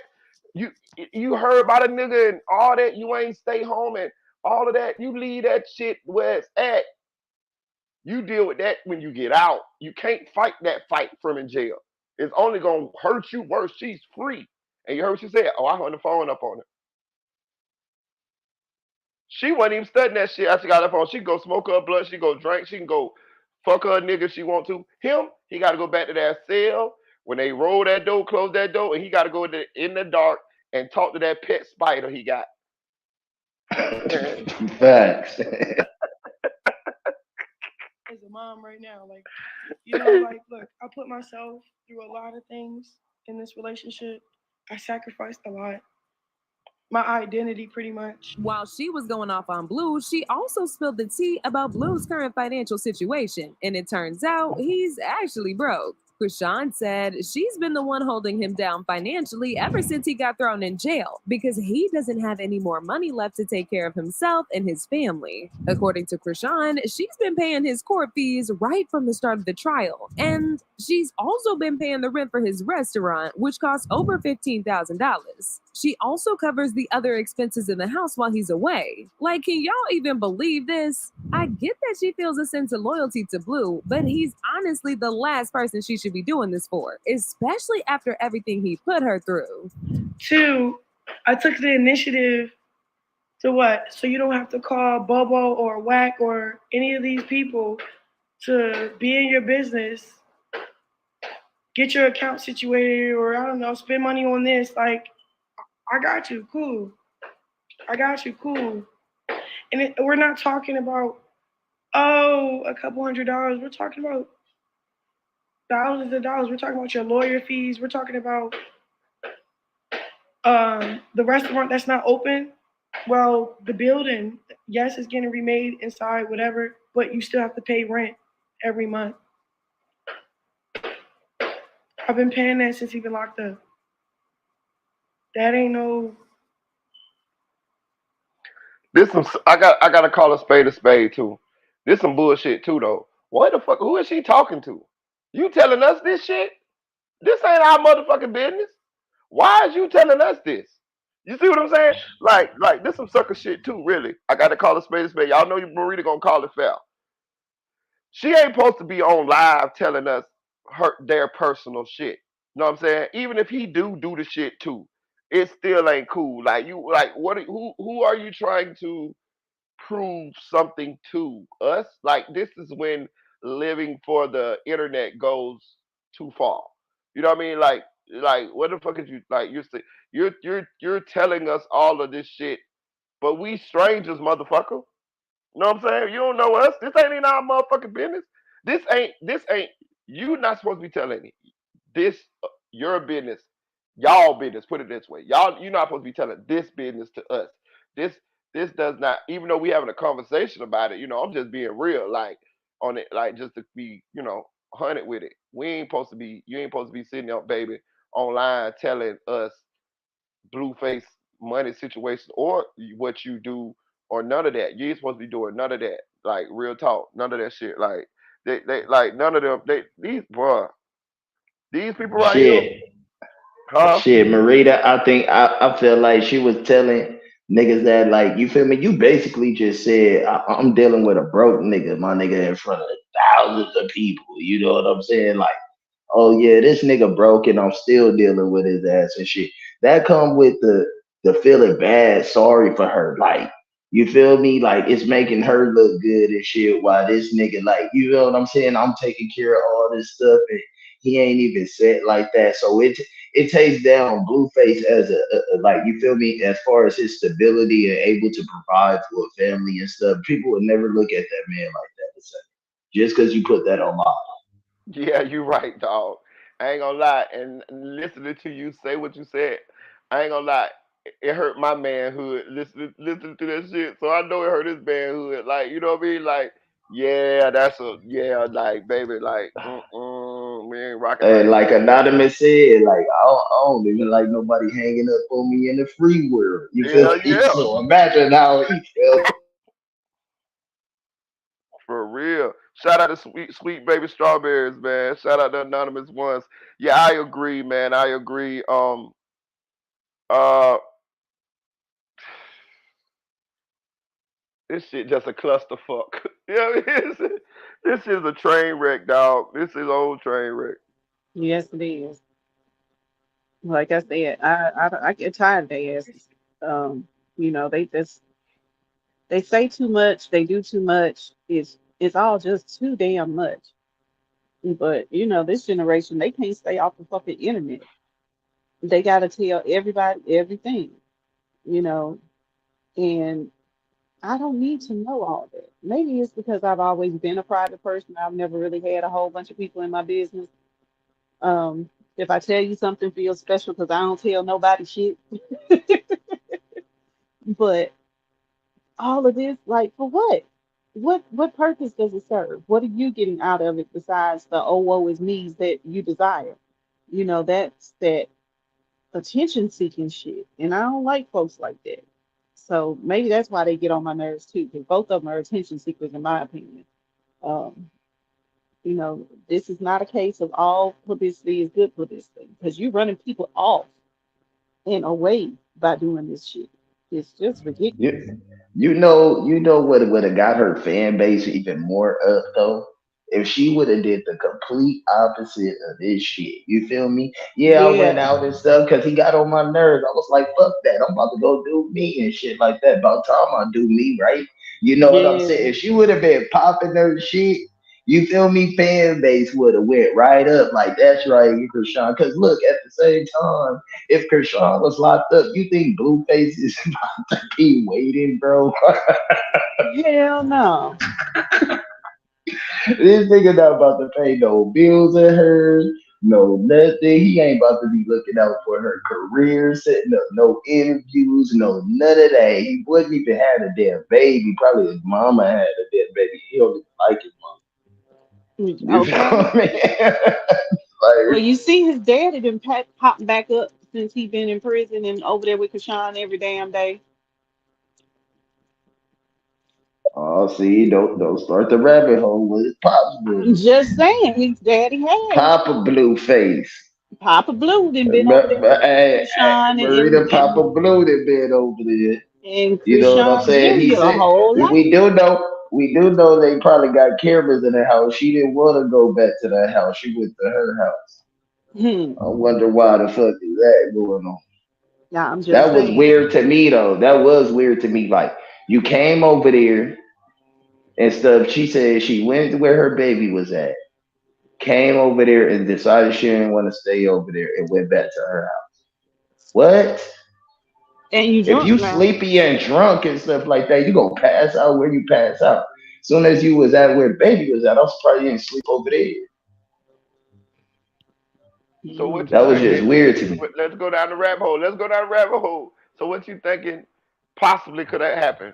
you heard about a nigga and all that, you ain't stay home and all of that. You leave that shit where it's at. You deal with that when you get out. You can't fight that fight from in jail. It's only going to hurt you worse. She's free. And you heard what she said? Oh, I hung the phone up on her. She wasn't even studying that shit after she got her phone. She can go smoke her blunt. She can go drink. She can go fuck her nigga if she want to. Him, he got to go back to that cell. When they roll that door, close that door, and he got to go in the dark and talk to that pet spider he got. Facts. As a mom right now, like, like, look, I put myself through a lot of things in this relationship. I sacrificed a lot. My identity, pretty much. While she was going off on Blue, she also spilled the tea about Blue's current financial situation, and it turns out he's actually broke. Chrisean said she's been the one holding him down financially ever since he got thrown in jail because he doesn't have any more money left to take care of himself and his family. According to Chrisean, she's been paying his court fees right from the start of the trial, and she's also been paying the rent for his restaurant, which costs over $15,000. She also covers the other expenses in the house while he's away. Like, can y'all even believe this? I get that she feels a sense of loyalty to Blue, but he's honestly the last person she should be doing this for, especially after everything he put her through. 2, I took the initiative to what? So you don't have to call Bobo or Whack or any of these people to be in your business, get your account situated, or I don't know, spend money on this. Like, I got you, cool. I got you, cool. And we're not talking about, a couple $100. We're talking about thousands of dollars. We're talking about your lawyer fees. We're talking about the restaurant that's not open. Well, the building, yes, it's getting remade inside, whatever, but you still have to pay rent every month. I've been paying that since he's been locked up. That ain't no. This some I gotta call a spade too. This some bullshit too though. What the fuck? Who is she talking to? You telling us this shit? This ain't our motherfucking business. Why is you telling us this? You see what I'm saying? Like this some sucker shit too. Really, I gotta call a spade. Y'all know Marita gonna call it foul. She ain't supposed to be on live telling us their personal shit. You know what I'm saying? Even if he do the shit too, it still ain't cool. Like you, like what? Who are you trying to prove something to us? Like this is when living for the internet goes too far. You know what I mean? Like what the fuck is you like? You're telling us all of this shit, but we strangers, motherfucker. You know what I'm saying? You don't know us. This ain't in our motherfucking business. This ain't. You not supposed to be telling me this. Your business, y'all business. Put it this way, y'all. You're not supposed to be telling this business to us. This this does not. Even though we having a conversation about it, I'm just being real, like on it, like just to be, hunted with it. We ain't supposed to be. You ain't supposed to be sitting up, baby, online telling us Blueface money situation or what you do or none of that. You ain't supposed to be doing none of that. Like real talk, none of that shit. Like they like none of them. These people right here, Shit. huh? Shit, Marita, I feel like she was telling niggas that, like, you feel me? You basically just said I'm dealing with a broke nigga, my nigga, in front of thousands of people. You know what I'm saying? Like, oh yeah, this nigga broke and I'm still dealing with his ass and shit. That come with the feeling bad, sorry for her. Like, you feel me? Like, it's making her look good and shit while this nigga, like, you know what I'm saying? I'm taking care of all this stuff and he ain't even said like that. So it takes down Blueface as like, you feel me, as far as his stability and able to provide for a family and stuff. People would never look at that man like that the same. Just because you put that on live. Yeah, you right, dog. I ain't gonna lie. And listening to you say what you said, I ain't gonna lie. It hurt my manhood listening to that shit. So I know it hurt his manhood. Like, you know what I mean? Like, yeah, like baby, like, we ain't rocking And like like that. Anonymous said, like, I don't even like nobody hanging up on me in the free world. You feel Hell me? yeah, So imagine how he felt. for real. Shout out to sweet baby strawberries, man. Shout out to anonymous ones. Yeah, I agree, man. I agree. Uh, this shit just a clusterfuck. Yeah, this is a train wreck, dog. This is old train wreck. Yes, it is. Like I said, I get tired of their asses. Um, they say too much, they do too much. It's all just too damn much. But this generation, they can't stay off the fucking internet. They gotta tell everybody everything, you know, and I don't need to know all that. Maybe it's because I've always been a private person. I've never really had a whole bunch of people in my business. Um, if I tell you something feels special because I don't tell nobody shit. But all of this, like, for what? What purpose does it serve? What are you getting out of it besides the oh woe is me's that you desire? That's that attention seeking shit. And I don't like folks like that. So maybe that's why they get on my nerves too, because both of them are attention seekers in my opinion. Um, this is not a case of all publicity is good publicity because you're running people off and away by doing this shit. It's just ridiculous. You know what would have got her fan base even more up though? If she would have did the complete opposite of this shit. You feel me? Yeah, I went Yeah, out and stuff because he got on my nerves. I was like, fuck that. I'm about to go do me and shit like that. About time I do me, right? You know what I'm yeah, saying? If she would have been popping her shit, you feel me? Fan base would have went right up. Like, that's right, Chrisean. Because look, at the same time, if Chrisean was locked up, you think Blueface is about to be waiting, bro? hell no. This nigga not about to pay no bills of hers, no nothing. He ain't about to be looking out for her career, setting up no interviews, no none of that. He wouldn't even had a damn baby. Probably his mama had a damn baby. He don't even like his mama. You feel me? Well, Like, you see, his daddy been popping back up since he been in prison and over there with Chrisean every damn day. oh, see, don't start the rabbit hole with his pops I'm business. just saying, his daddy has. Papa Blueface. Papa Blue done been over there with Hey, Chrisean Marita Papa Blue that been over there. and You know what I'm Chrisean saying? He Jr. a said whole lot. we do know they probably got cameras in their house. She didn't want to go back to that house. She went to her house. I wonder why the fuck is that going on? Nah, I'm just That was saying. weird to me though. That was weird to me. Like you came over there and stuff. She said she went to where her baby was at, came over there and decided she didn't want to stay over there and went back to her house. What? And you If drunk you now. sleepy and drunk and stuff like that, you gonna pass out where you pass out. Soon as you was at where the baby was at, I'm surprised you didn't sleep over there. So what you That was just thinking? weird to me. Let's go down the rabbit hole. Let's go down the rabbit hole. So what you thinking possibly could that happen?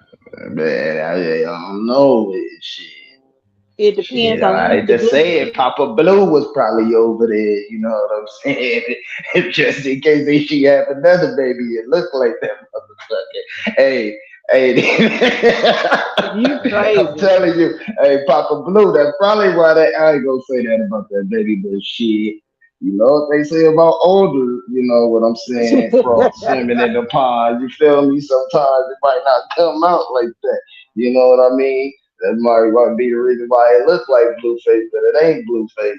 Man, I don't know. Shit. It depends Shit, on I who hate the to blue say it, is. Papa Blue was probably over there, you know what I'm saying? Just in case she have another baby, it looked like that motherfucker. Hey, You I'm crazy. telling you, hey, Papa Blue, that's probably why I ain't gonna say that about that baby, but shit. You know what they say about older, you know what I'm saying? Frogs swimming in the pond. You feel me? Sometimes it might not come out like that. You know what I mean? That might be the reason why it looks like Blueface, but it ain't Blueface.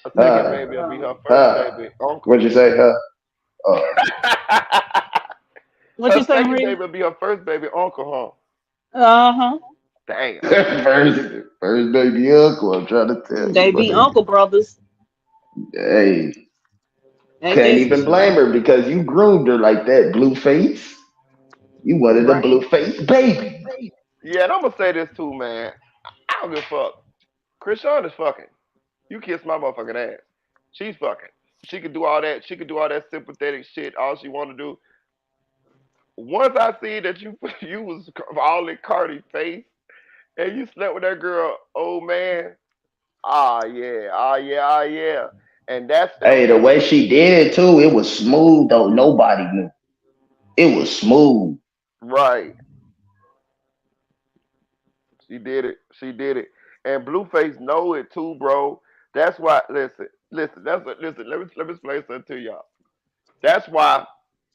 I think it maybe will be her first Huh. baby uncle. What'd you say, huh? What Her you saying, second Maria? baby will be her first baby uncle, Uh-huh. huh? Damn. First baby uncle, I'm trying to tell They you, be buddy. uncle brothers. Hey, Ain't can't that some even shit? blame her because you groomed her like that, Blueface. You wanted a Right. Blueface baby. Yeah, and I'm gonna say this too, man. I don't give a fuck. Chrisean is fucking. You kiss my motherfucking ass. She's fucking. She could do all that. She could do all that sympathetic shit. All she want to do. Once I see that you you was all in Cardi face and you slept with that girl, old man. Ah yeah, ah yeah, ah yeah. And that's and I'm Hey, gonna the tell you way she did it too, it was smooth though. Nobody knew. It was smooth. right. She did it. She did it. And Blueface know it too, bro. That's why. Listen. Listen. Let me explain something to y'all. That's why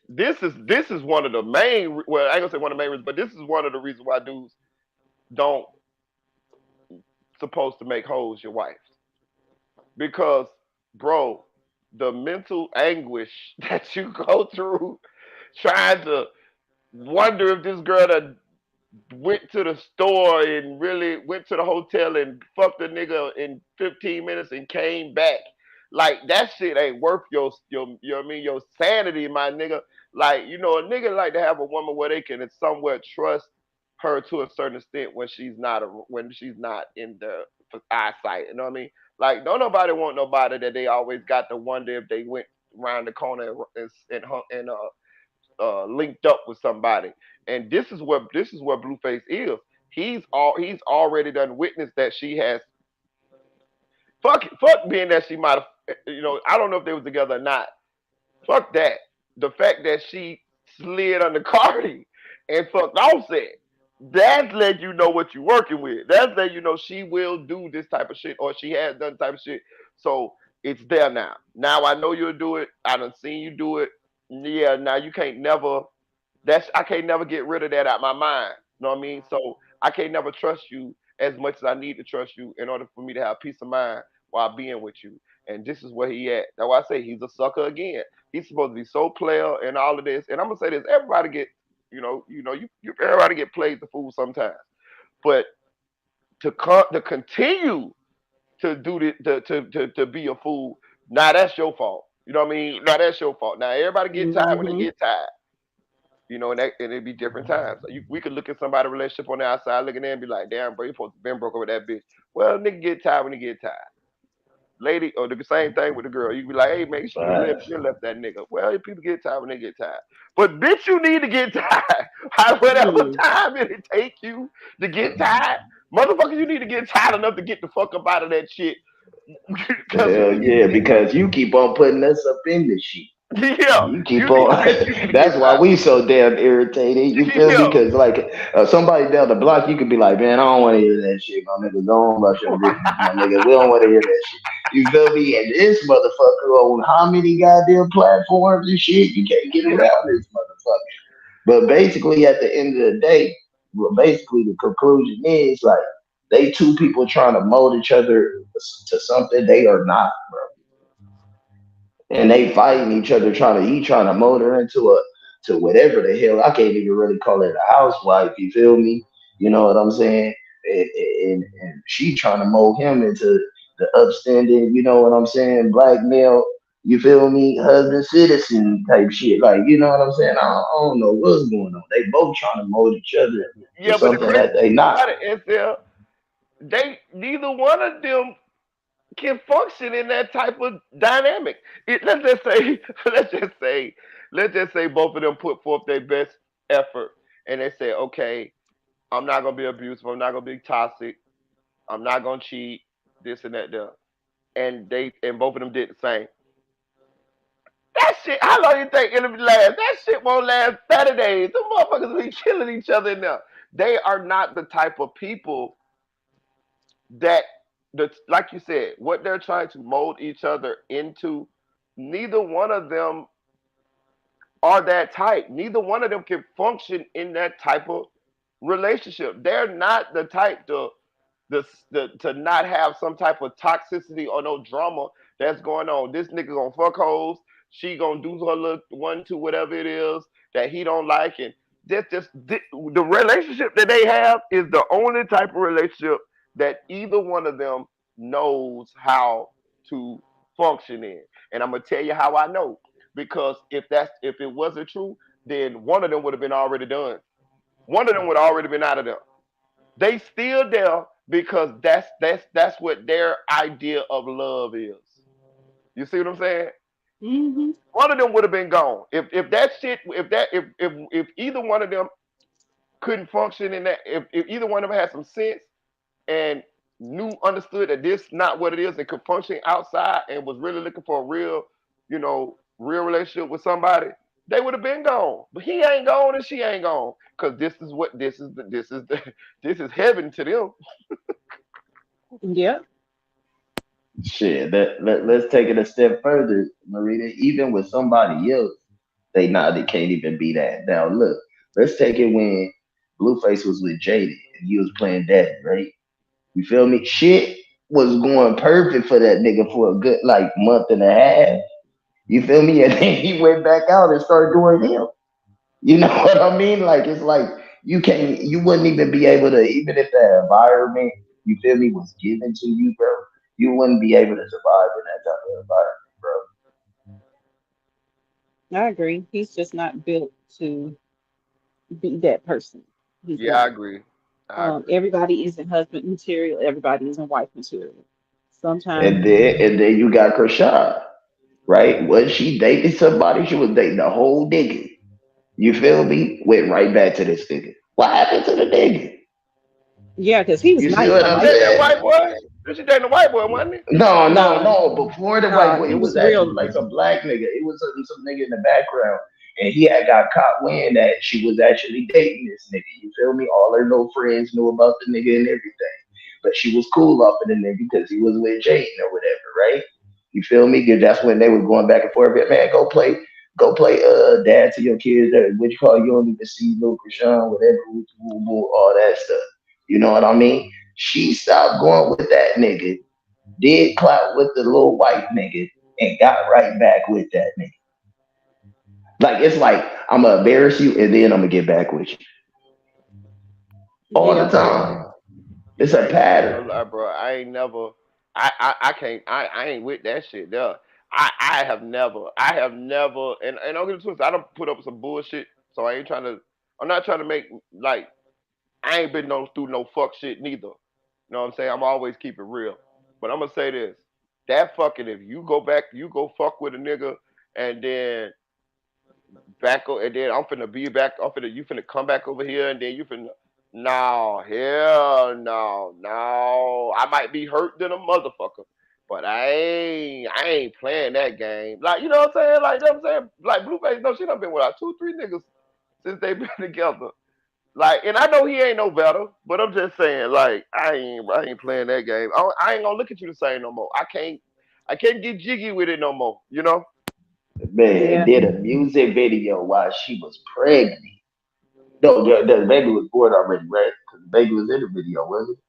this is one of the main. Well, I ain't gonna say one of the main reasons, but this is one of the reasons why dudes don't supposed to make hoes your wives because, bro, the mental anguish that you go through trying to wonder if this girl that went to the store and really went to the hotel and fucked a nigga in 15 minutes and came back. Like that shit ain't worth your you know what I mean, your sanity, my nigga. Like, you know, a nigga like to have a woman where they can somewhat trust her to a certain extent when she's not in the eyesight. You know what I mean? Like, don't nobody want nobody that they always got to wonder if they went around the corner and linked up with somebody. And this is where Blueface is. He's already done witnessed that she has fuck being that she might have, I don't know if they was together or not. Fuck that. The fact that she slid under Cardi and fucked Offset. That's let you know what you're working with. That's let you know she will do this type of shit or she has done type of shit. So it's there now. Now I know you'll do it. I done seen you do it. Yeah, now you can't never I can't never get rid of that out my mind. You know what I mean? So I can't never trust you as much as I need to trust you in order for me to have peace of mind while being with you. And this is where he at. That's why I say he's a sucker again. He's supposed to be so player and all of this. And I'm gonna say this: everybody get, everybody get played the fool sometimes. But to continue to do this, to be a fool, now that's your fault. You know what I mean? Now that's your fault. Now everybody get tired when they get tired. You know, and it'd be different times. We could look at somebody's relationship on the outside, looking there and be like, damn, bro, you supposed to been broke up with that bitch. Well, nigga get tired when he get tired. Lady, or the same thing with the girl. You be like, hey, man, you should have left that nigga. Well, people get tired when they get tired. But bitch, you need to get tired. Whatever time it take you to get tired, motherfucker, you need to get tired enough to get the fuck up out of that shit. Hell yeah, because you keep on putting us up in this shit. Yeah, you keep on. That's why we so damn irritated. You feel me? Because like somebody down the block, you could be like, man, I don't want to hear that shit, my nigga. Go on about your business, my nigga. We don't want to hear that shit. You feel me? And this motherfucker on how many goddamn platforms and shit, you can't get around this motherfucker. But basically, at the end of the day, basically the conclusion is like they two people trying to mold each other to something they are not, bro. And they fighting each other, he trying to mold her to whatever the hell. I can't even really call it a housewife. You feel me? You know what I'm saying? And she trying to mold him into the upstanding, you know what I'm saying, black male. You feel me? Husband, citizen type shit. Like, you know what I'm saying? I don't know what's going on. They both trying to mold each other to Yeah, but the something crazy that they thing not. about it is neither one of them can function in that type of dynamic. Let's just say, let's just say both of them put forth their best effort, and they say, okay, I'm not gonna be abusive, I'm not gonna be toxic, I'm not gonna cheat, this and that, there, and both of them did the same. That shit, how long you think it'll last? That shit won't last 30 days. The motherfuckers be killing each other in there. They are not the type of people that like you said, what they're trying to mold each other into, neither one of them are that type. Neither one of them can function in that type of relationship. They're not the type to not have some type of toxicity or no drama that's going on. This nigga gonna fuck hoes. She gonna do her little 1, 2, whatever it is that he don't like, and that's just the relationship that they have is the only type of relationship that either one of them knows how to function in. And I'm gonna tell you how I know, because if it wasn't true, then one of them would have been already done. One of them would have already been out of there. They still there because that's what their idea of love is. You see what I'm saying? Mm-hmm. One of them would have been gone if that shit if either one of them couldn't function in that, if either one of them had some sense and understood that this not what it is and could function outside and was really looking for a real, real relationship with somebody, they would have been gone. But he ain't gone and she ain't gone, because this is heaven to them. Yep. Shit, let's take it a step further, Marita. Even with somebody else, they can't even be that. Now look, let's take it when Blueface was with Jada and he was playing Daddy, right? You feel me? Shit was going perfect for that nigga for a good like month and a half. You feel me? And then he went back out and started doing him. You know what I mean? Like it's like you wouldn't even be able to, even if the environment, you feel me, was given to you, bro, you wouldn't be able to survive in that type of environment, bro. I agree. He's just not built to be that person. He's Yeah, I not. agree. I agree. Everybody isn't husband material. Everybody isn't wife material. And Sometimes, then you got Chrisean, right? Was she dating somebody? She was dating the whole nigga. You feel me? Went right back to this nigga. What happened to the nigga? yeah, because he was You see nice. what I She I'm like dating that him. saying? white boy? She dating the white boy, wasn't it? No, no, No, no. Before the white no, boy, he it was was actually real. like some black nigga. It was some nigga in the background. And he had got caught wind that she was actually dating this nigga. You feel me? All her little friends knew about the nigga and everything. But she was cool off of the nigga because he was with Jaden or whatever, right? You feel me? Because that's when they was going back and forth. Man, go play dad to your kids. What you call, you don't even see little Chrisean, whatever, all that stuff. You know what I mean? She stopped going with that nigga, did clout with the little white nigga, and got right back with that nigga. Like it's like I'm gonna embarrass you and then I'm gonna get back with you all the Yeah. time. It's a I ain't gonna pattern. lie, bro. I ain't never. I can't. I ain't with that shit. There. I have never. And don't get it twisted. I don't put up some bullshit. So I'm not trying to make like I ain't been through no fuck shit neither. You know what I'm saying? I'm always keep it real. But I'm gonna say this. That fucking if you go fuck with a nigga and then and then I'm finna be back, you finna come back over here and then you finna no, hell no, no. I might be hurt than a motherfucker. But I ain't playing that game. Like, you know what I'm saying? Like, you know what I'm saying? Like Blueface, no, she done been with our 2-3 niggas since they been together. Like, and I know he ain't no better, but I'm just saying, like, I ain't playing that game. I ain't gonna look at you the same no more. I can't get jiggy with it no more. You know? Man, did a music video while she was pregnant. No, the baby was born already, right? Because the baby was in the video, wasn't it?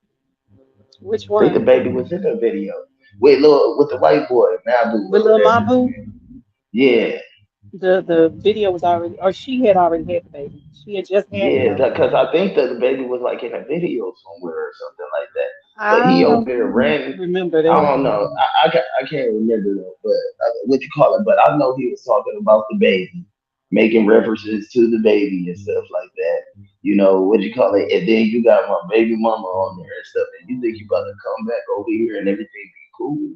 Which I think the one? baby was in the video with the white boy, Mabu. With Lil Mabu? Yeah. The video was already, or she had already had the baby. She had just had it Yeah, though. because I think that the baby was like in a video somewhere or something like that. But he I over don't there ranting. remember I that. don't know. I can't remember though. But what you call it? But I know he was talking about the baby, making references to the baby and stuff like that. You know what you call it? And then you got my baby mama on there and stuff. And you think you about to come back over here and everything be cool?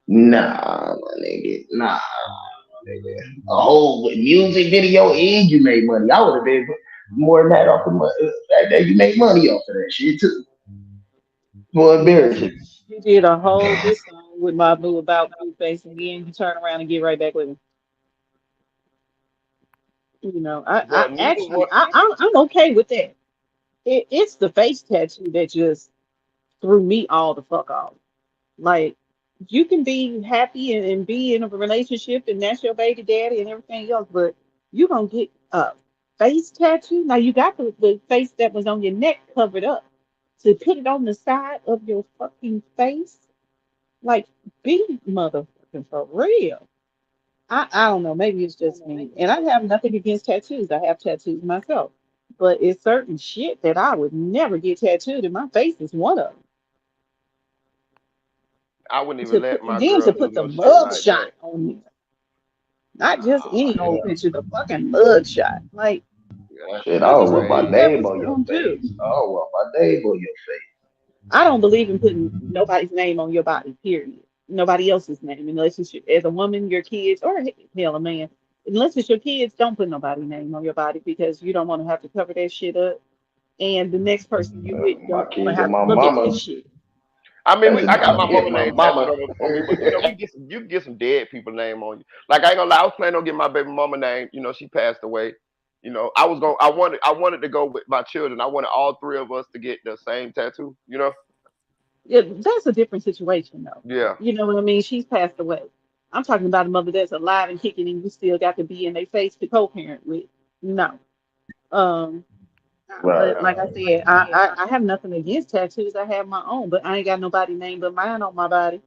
Nah, my nigga. Nah, my nigga. A whole music video and you made money. I would have been more mad off the fact that you make money off of that shit too. More Yeah, embarrassing. she did a whole diss song with Mabu about Blueface, and then you turn around and get right back with him. You know, I But neither actually, one. I'm okay with that. It's the face tattoo that just threw me all the fuck off. Like, you can be happy and be in a relationship, and that's your baby daddy and everything else, but you gonna get a face tattoo. Now you got the face that was on your neck covered up. To put it on the side of your fucking face, like, be motherfucking for real. I don't know. Maybe it's just me. And I have nothing against tattoos. I have tattoos myself. But it's certain shit that I would never get tattooed, and my face is one of I wouldn't them. even let And my then girl to do put the no shit mug like shot that. on me. Not just Nah, any old hell, picture, the fucking mug shot. Like, yeah, that Shit, shit I what don't is want wrong my with that crazy. name was on your dumb too. face. I don't want my name on your face. I don't believe in putting nobody's name on your body, period. Nobody else's name, unless it's as a woman, your kids, or hell, a man. Unless it's your kids, don't put nobody's name on your body because you don't want to have to cover that shit up. And the next person you with My don't want to kids and have to my look at that mama. shit. I mean, That's I got about my it. mama My name tattooed mama. on me, but you know, you can get some dead people name on you. Like I ain't gonna lie, I was planning on getting my baby mama name. You know, she passed away. You know, I wanted to go with my children. I wanted all three of us to get the same tattoo. You know? Yeah, that's a different situation, though. Yeah. You know what I mean? She's passed away. I'm talking about a mother that's alive and kicking, and you still got to be in their face to co-parent with. No. Um, Right. but like I said, I have nothing against tattoos. I have my own, but I ain't got nobody name but mine on my body.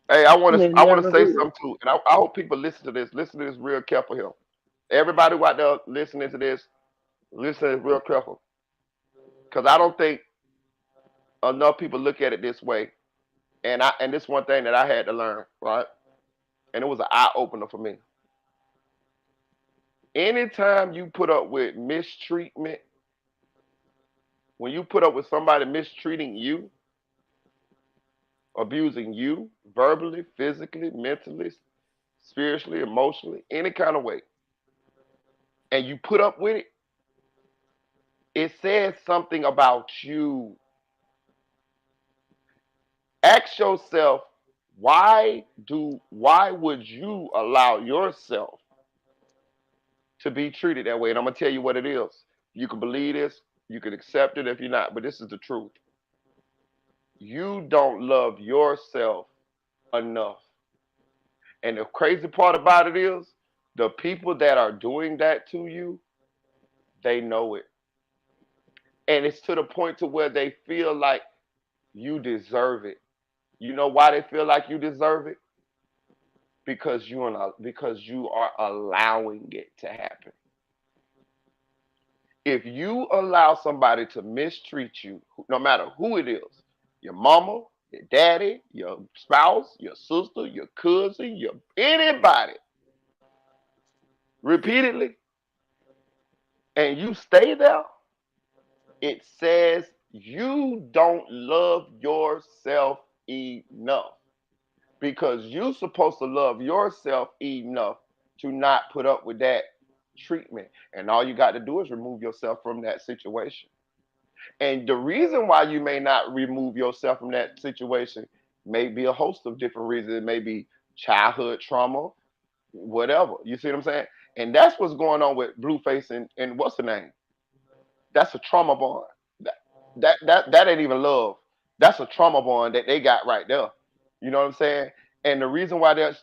Hey, And I want never to say will. something too, and I hope people listen to this. Listen to this real careful here. Everybody who out there listening to this, listen to this real careful, because I don't think enough people look at it this way. And this one thing that I had to learn, right? And it was an eye opener for me. Anytime you put up with mistreatment, when you put up with somebody mistreating you, abusing you, verbally, physically, mentally, spiritually, emotionally, any kind of way, and you put up with it, it says something about you. Ask yourself, why would you allow yourself to be treated that way? And I'm gonna tell you what it is. You can believe this, you can accept it if you're not, but this is the truth. You don't love yourself enough. And the crazy part about it is, the people that are doing that to you, they know it. And it's to the point to where they feel like you deserve it. You know why they feel like you deserve it? Because you are allowing it to happen. If you allow somebody to mistreat you, no matter who it is, your mama, your daddy, your spouse, your sister, your cousin, your anybody, repeatedly, and you stay there, it says you don't love yourself enough. Because you're supposed to love yourself enough to not put up with that treatment. And all you got to do is remove yourself from that situation. And the reason why you may not remove yourself from that situation may be a host of different reasons. It may be childhood trauma, whatever. You see what I'm saying? And that's what's going on with Blueface and what's the name? That's a trauma bond. That ain't even love. That's a trauma bond that they got right there. You know what I'm saying? And the reason why that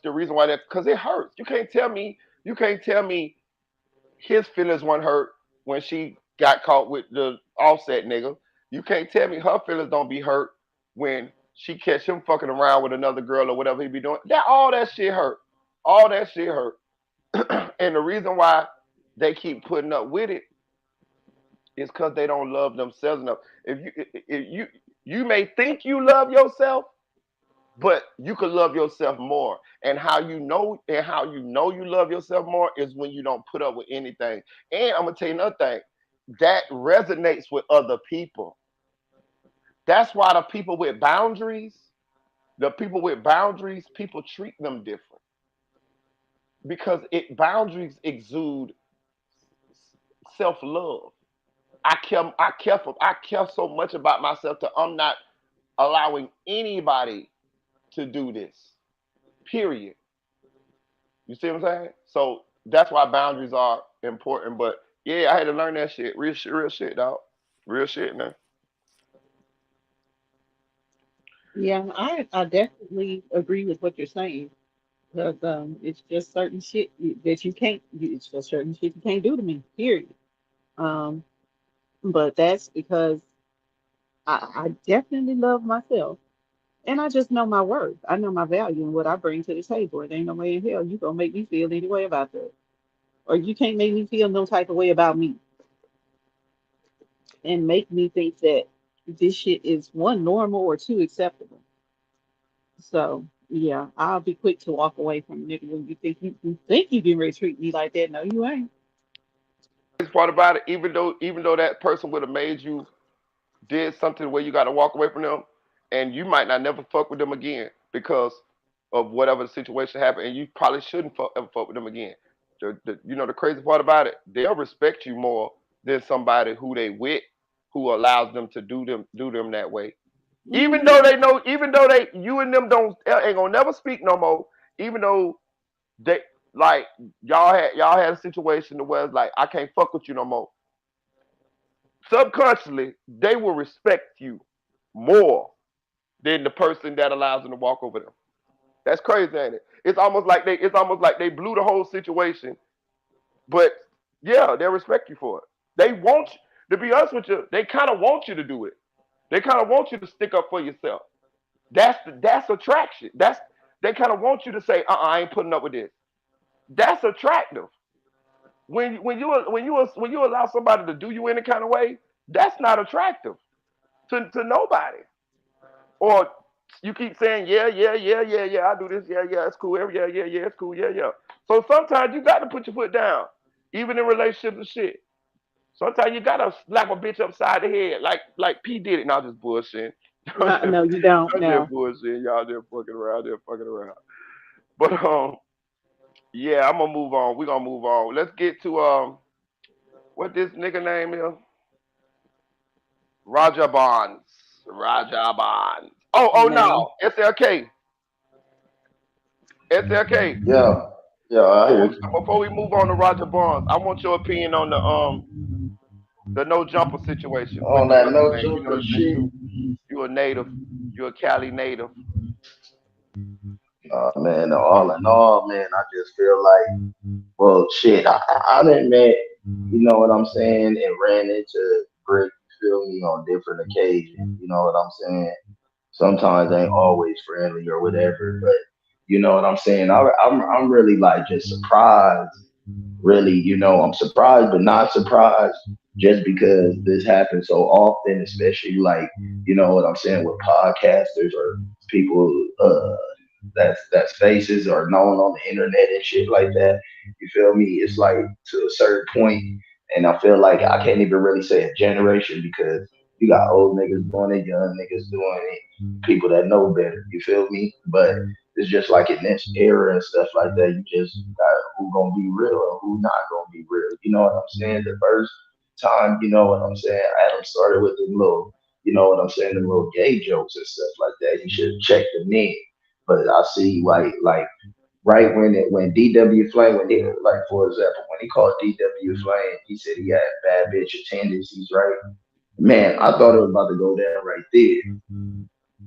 because it hurts. You can't tell me his feelings weren't hurt when she got caught with the Offset nigga. You can't tell me her feelings don't be hurt when she catch him fucking around with another girl or whatever he be doing. All that shit hurt. All that shit hurt. And the reason why they keep putting up with it is because they don't love themselves enough. If you may think you love yourself, but you could love yourself more. And how you know you love yourself more is when you don't put up with anything. And I'm gonna tell you another thing that resonates with other people. That's why people treat them different because boundaries exude self-love. I care so much about myself that I'm not allowing anybody to do this. Period. You see what I'm saying? So that's why boundaries are important. But yeah, I had to learn that shit. Real shit, dog. Real shit, man. Yeah, I definitely agree with what you're saying. Because it's just certain shit that you can't. It's just certain shit you can't do to me. Period. Um, but that's because I definitely love myself, and I just know my worth. I know my value and what I bring to the table. It ain't no way in hell you gonna make me feel any way about that, or you can't make me feel no type of way about me, and make me think that this shit is one normal or two acceptable. So yeah, I'll be quick to walk away from a nigga when you think you can treat me like that. No, you ain't. This part about it, even though that person would have made you did something where you got to walk away from them, and you might not never fuck with them again because of whatever the situation happened, and you probably shouldn't ever fuck with them again. The crazy part about it, they'll respect you more than somebody who they with, who allows them to do them that way. Even Hmm. though they know, even though you and them ain't gonna never speak no more. Even though they like y'all had a situation where it's like I can't fuck with you no more. Subconsciously, they will respect you more than the person that allows them to walk over them. That's crazy, ain't it? It's almost like they blew the whole situation, but yeah, they respect you for it. They want you, to be honest with you, they kind of want you to do it. They kind of want you to stick up for yourself. That's attraction. They kind of want you to say, I ain't putting up with this. That's attractive. When you allow somebody to do you any kind of way, that's not attractive to nobody. Or you keep saying, yeah, I do this, yeah, it's cool, yeah, it's cool, yeah. So sometimes you got to put your foot down, even in relationships and shit. Sometimes you gotta slap a bitch upside the head, like P did it. Not just bullshit. No, no, you don't. I'm just No. bullshit. Y'all just fucking around, just fucking around. But yeah, I'm gonna move on. We gonna move on. Let's get to what this nigga name is? Raja Bonds. Raja Bonds. Oh No. no, SLK. SLK. Yeah, yeah, I hear you. Before we move on to Roger Bonds, I want your opinion on the no jumper situation with On the that what's no the name? jumper Since shit. you a native, you a Cali native. Man, all in all, man, I just feel like, well, shit, I done met, you know what I'm saying, and ran into Bricc, you feel me, on different occasions, you know what I'm saying? Sometimes ain't always friendly or whatever, but you know what I'm saying? I'm really like just surprised, really, I'm surprised but not surprised just because this happens so often, especially like, you know what I'm saying, with podcasters or people, that's faces or known on the internet and shit like that. You feel me? It's like to a certain point, and I feel like I can't even really say a generation because you got old niggas doing it, young niggas doing it, people that know better. You feel me? But it's just like in this era and stuff like that. You just got who gonna be real and who not gonna be real. You know what I'm saying? The first time, you know what I'm saying? Adam started with the little, you know what I'm saying, the little gay jokes and stuff like that. You should check them in. But I see like right when DW Flame when he like for example when he called DW Flame, he said he had bad bitch tendencies, right? Man, I thought it was about to go down right there.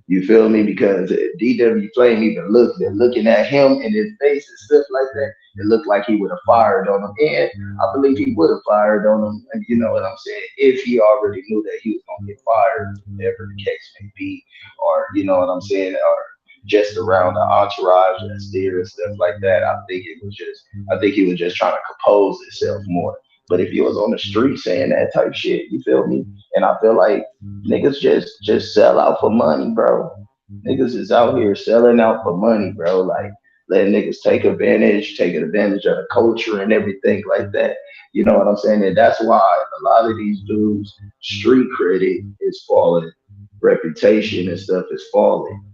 You feel me? Because DW Flame even looked, they're looking at him in his face and stuff like that. It looked like he would have fired on him. And I believe he would have fired on him. And you know what I'm saying? If he already knew that he was going to get fired, whatever the case may be, or you know what I'm saying, or just around the entourage that's there and stuff like that. I think he was just trying to compose himself more. But if he was on the street saying that type shit, you feel me? And I feel like niggas just sell out for money, bro. Niggas is out here selling out for money, bro. Like letting niggas taking advantage of the culture and everything like that. You know what I'm saying? And that's why a lot of these dudes' street credit is falling, reputation and stuff is falling.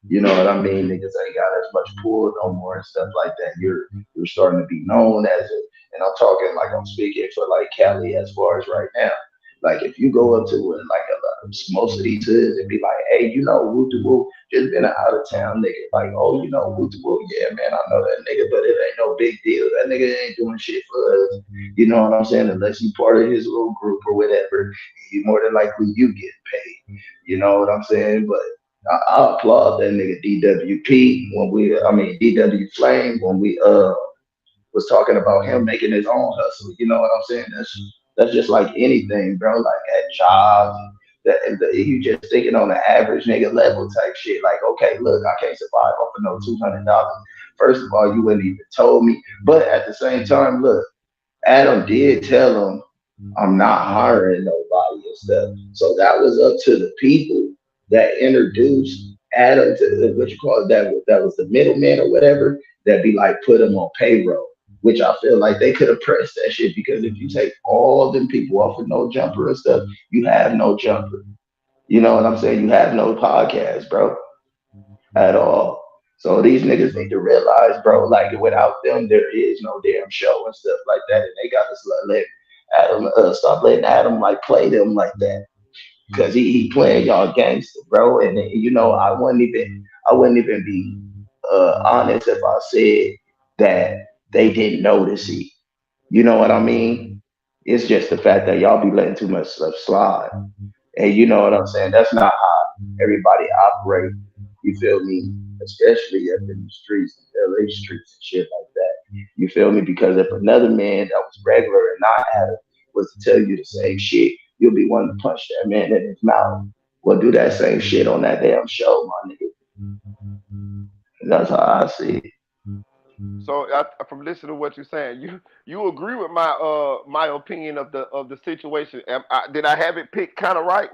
You know what I mean? Niggas ain't got as much pull no more and stuff like that. You're starting to be known as a, and I'm talking like I'm speaking for like Cali as far as right now. Like if you go up to it, like most of these hoods and be like, hey, you know, woo de woo, just been an out of town nigga. Like, oh, you know, woo de woo, yeah, man, I know that nigga, but it ain't no big deal. That nigga ain't doing shit for us. You know what I'm saying? Unless you part of his little group or whatever, you more than likely you get paid. You know what I'm saying? But I applaud that nigga DWP I mean DW Flame when we was talking about him making his own hustle. You know what I'm saying? That's just like anything, bro. Like at jobs, you just thinking on the average nigga level type shit. Like, okay, look, I can't survive off of no $200. First of all, you wouldn't even told me. But at the same time, look, Adam did tell him, I'm not hiring nobody and stuff. So that was up to the people that introduced Adam to what you call it, that was the middleman or whatever, that be like put him on payroll. Which I feel like they could have pressed that shit because if you take all them people off with no jumper and stuff, you have no jumper. You know what I'm saying? You have no podcast, bro, at all. So these niggas need to realize, bro, like without them, there is no damn show and stuff like that. And they got to let Adam stop letting Adam like play them like that because he playing y'all gangster, bro. And you know, I wouldn't even be honest if I said that they didn't notice it. You know what I mean? It's just the fact that y'all be letting too much stuff slide. And you know what I'm saying? That's not how everybody operate. You feel me? Especially up in the streets, LA streets and shit like that. You feel me? Because if another man that was regular and not Adam was to tell you the same shit, you'll be wanting to punch that man in his mouth. Well, do that same shit on that damn show, my nigga. That's how I see it. So from listening to what you're saying, you agree with my opinion of the situation. Did I have it picked kind of right?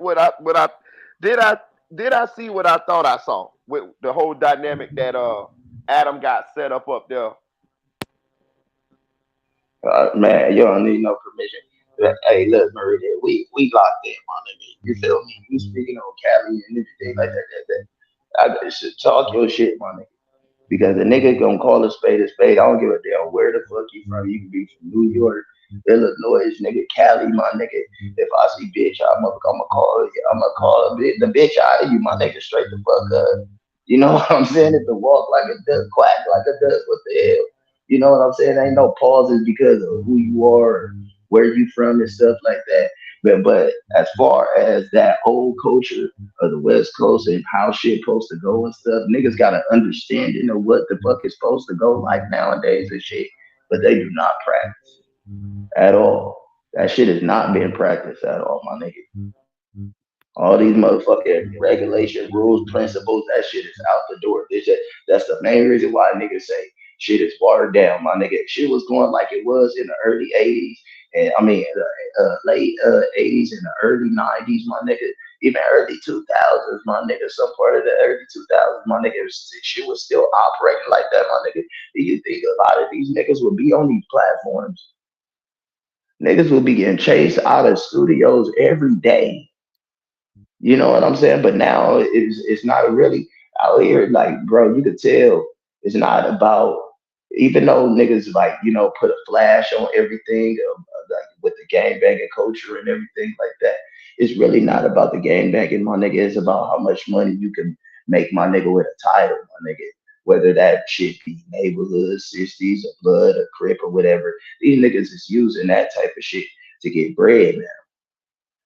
Did I did I see what I thought I saw with the whole dynamic that Adam got set up there? Man, you don't need no permission. Hey, look, Marie, we locked in, my nigga. You feel me? You speaking on Cali and everything like that. I should talk your shit, my nigga. Because a nigga gonna call a spade a spade. I don't give a damn where the fuck you from. You can be from New York, Illinois, nigga, Cali, my nigga. If I see bitch, I'm gonna call the bitch out of you, my nigga, straight the fuck up. You know what I'm saying? If the walk like a duck, quack like a duck, what the hell? You know what I'm saying? Ain't no pauses because of who you are, or where you from, and stuff like that. But as far as that old culture of the West Coast and how shit supposed to go and stuff, niggas got an understanding of what the fuck is supposed to go like nowadays and shit. But they do not practice at all. That shit is not being practiced at all, my nigga. All these motherfucking regulation, rules, principles, that shit is out the door. That's the main reason why niggas say shit is watered down, my nigga. Shit was going like it was in the early 80s. And I mean, late 80s and the early 90s, my nigga. even early 2000s, my nigga, some part of the early 2000s, my nigga, shit was still operating like that, my nigga. Do you think a lot of these niggas would be on these platforms? Niggas will be getting chased out of studios every day. You know what I'm saying? But now it's not really out here. Like, bro, you could tell it's not about. Even though niggas like put a flash on everything, like with the gang banging culture and everything like that. It's really not about the gang banging, my nigga. It's about how much money you can make, my nigga, with a title, my nigga. Whether that shit be neighborhood, 60s, or blood, or crip, or whatever. These niggas is using that type of shit to get bread, man,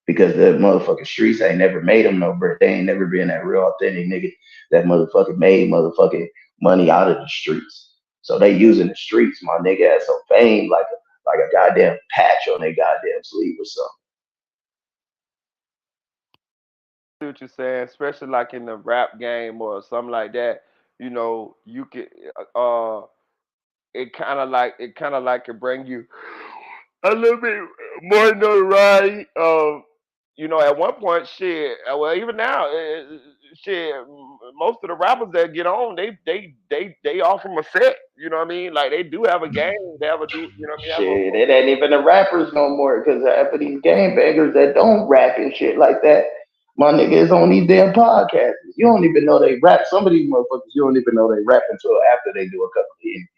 because the motherfucking streets ain't never made them no bread. They ain't never been that real authentic nigga that motherfucking made motherfucking money out of the streets. So they using the streets, my nigga, as some fame, like a goddamn patch on their goddamn sleeve or something. See what you're saying, especially like in the rap game or something like that. You could it kind of like it bring you a little bit more notoriety. At one point, shit. Well, even now, shit. Most of the rappers that get on, they off from a set. You know what I mean? Like they do have a game. They have a do. You know what I mean? Have Shit, it ain't even the rappers no more, because half of these game bangers that don't rap and shit like that, my nigga, is on these damn podcasts. You don't even know they rap. Some of these motherfuckers, you don't even know they rap until after they do a couple of interviews.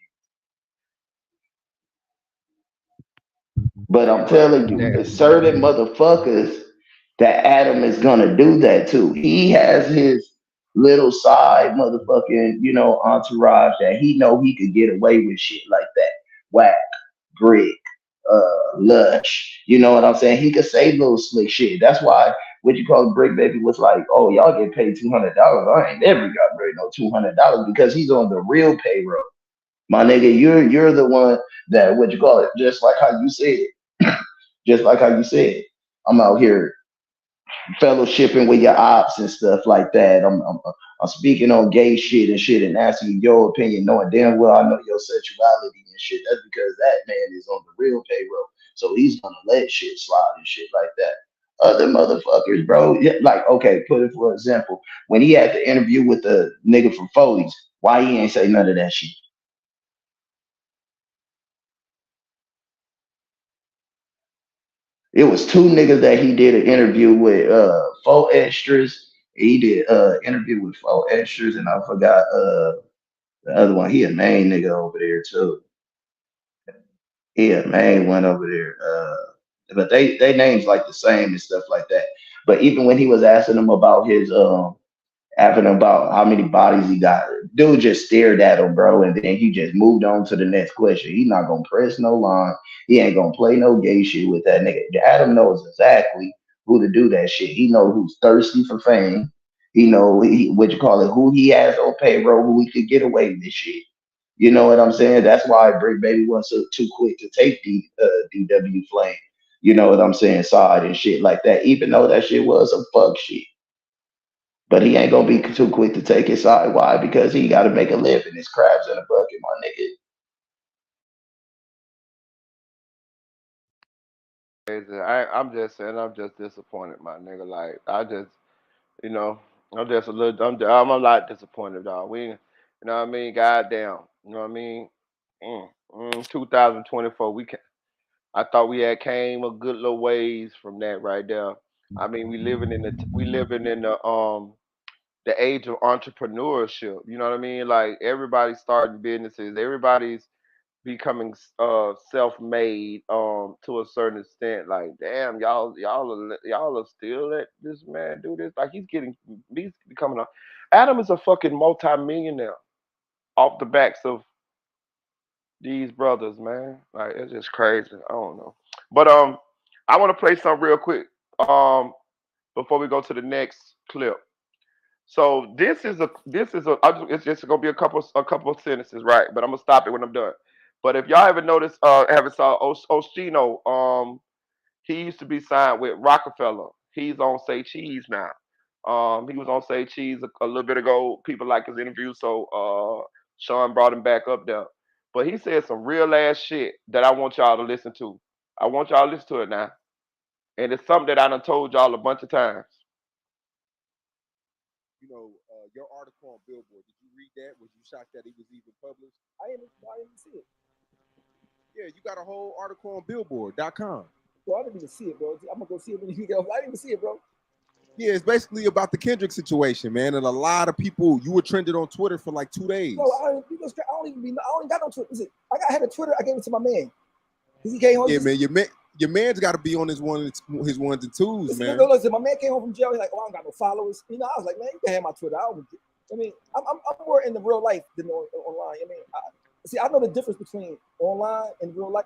But I'm telling you, it's certain motherfuckers that Adam is gonna do that to. He has his little side motherfucking, entourage that he know he could get away with shit like that. Whack, Bricc, Lush. You know what I'm saying? He could say little slick shit. That's why what you call Bricc Baby was like, oh, y'all get paid $200. I ain't never got paid no $200 because he's on the real payroll. My nigga, you're the one that what you call it, just like how you said. Just like how you said, I'm out here fellowshipping with your ops and stuff like that. I'm speaking on gay shit and asking your opinion, knowing damn well I know your sexuality and shit. That's because that man is on the real payroll, so he's gonna let shit slide and shit like that. Other motherfuckers, bro, yeah, like okay, put it for example, when he had the interview with the nigga from Foley's, why he ain't say none of that shit? It was two niggas that he did an interview with, four extras. He did interview with four extras, and I forgot the other one. He a main nigga over there too. He a main one over there. But they names like the same and stuff like that. But even when he was asking him about his asking him about how many bodies he got, dude just stared at him, bro, and then he just moved on to the next question. He not gonna press no line. He ain't gonna play no gay shit with that nigga. Adam knows exactly who to do that shit. He know who's thirsty for fame. He know what you call it, who he has on payroll, who he could get away with this shit. You know what I'm saying? That's why Brick Baby wasn't so too quick to take DW Flame. You know what I'm saying? Side and shit like that. Even though that shit was some fuck shit. But he ain't gonna be too quick to take his side. Why? Because he got to make a living. It's crabs in a bucket, my nigga. I'm just saying, I'm just disappointed, my nigga. Like you know, I'm just a little, I'm a lot disappointed, dog. You know what I mean? Goddamn, you know what I mean? 2024, I thought we had came a good little ways from that right there. I mean, we living in the age of entrepreneurship. You know what I mean? Like everybody's starting businesses. Everybody's becoming self-made to a certain extent. Like damn, y'all are still let this man do this. Like he's becoming a Adam is a fucking multi-millionaire off the backs of these brothers, man. Like it's just crazy. I don't know. But I want to play some real quick before we go to the next clip. So it's just gonna be a couple of sentences, right? But I'm gonna stop it when I'm done. But if y'all ever noticed, haven't saw Oshino, he used to be signed with Rockefeller. He's on Say Cheese now. He was on Say Cheese a little bit ago. People like his interview, so Sean brought him back up there. But he said some real ass shit that I want y'all to listen to. I want y'all to listen to it now, and it's something that I done told y'all a bunch of times. your article on Billboard. Did you read that? Was you shocked that it was even published? I didn't see it. Yeah, you got a whole article on Billboard.com. Well, I didn't even see it, bro. I'm gonna go see it when you get off. I didn't even see it, bro. Yeah, it's basically about the Kendrick situation, man. And a lot of people, you were trended on Twitter for like 2 days. Bro, I don't even got no Twitter. Listen, I had a Twitter. I gave it to my man. He came home. Yeah, man. Your man's got to be on his ones and twos, listen, man. Listen, my man came home from jail. He's like, "Oh, I don't got no followers." I was like, "Man, you can have my Twitter." I'm more in the real life than online. I know the difference between online and real life.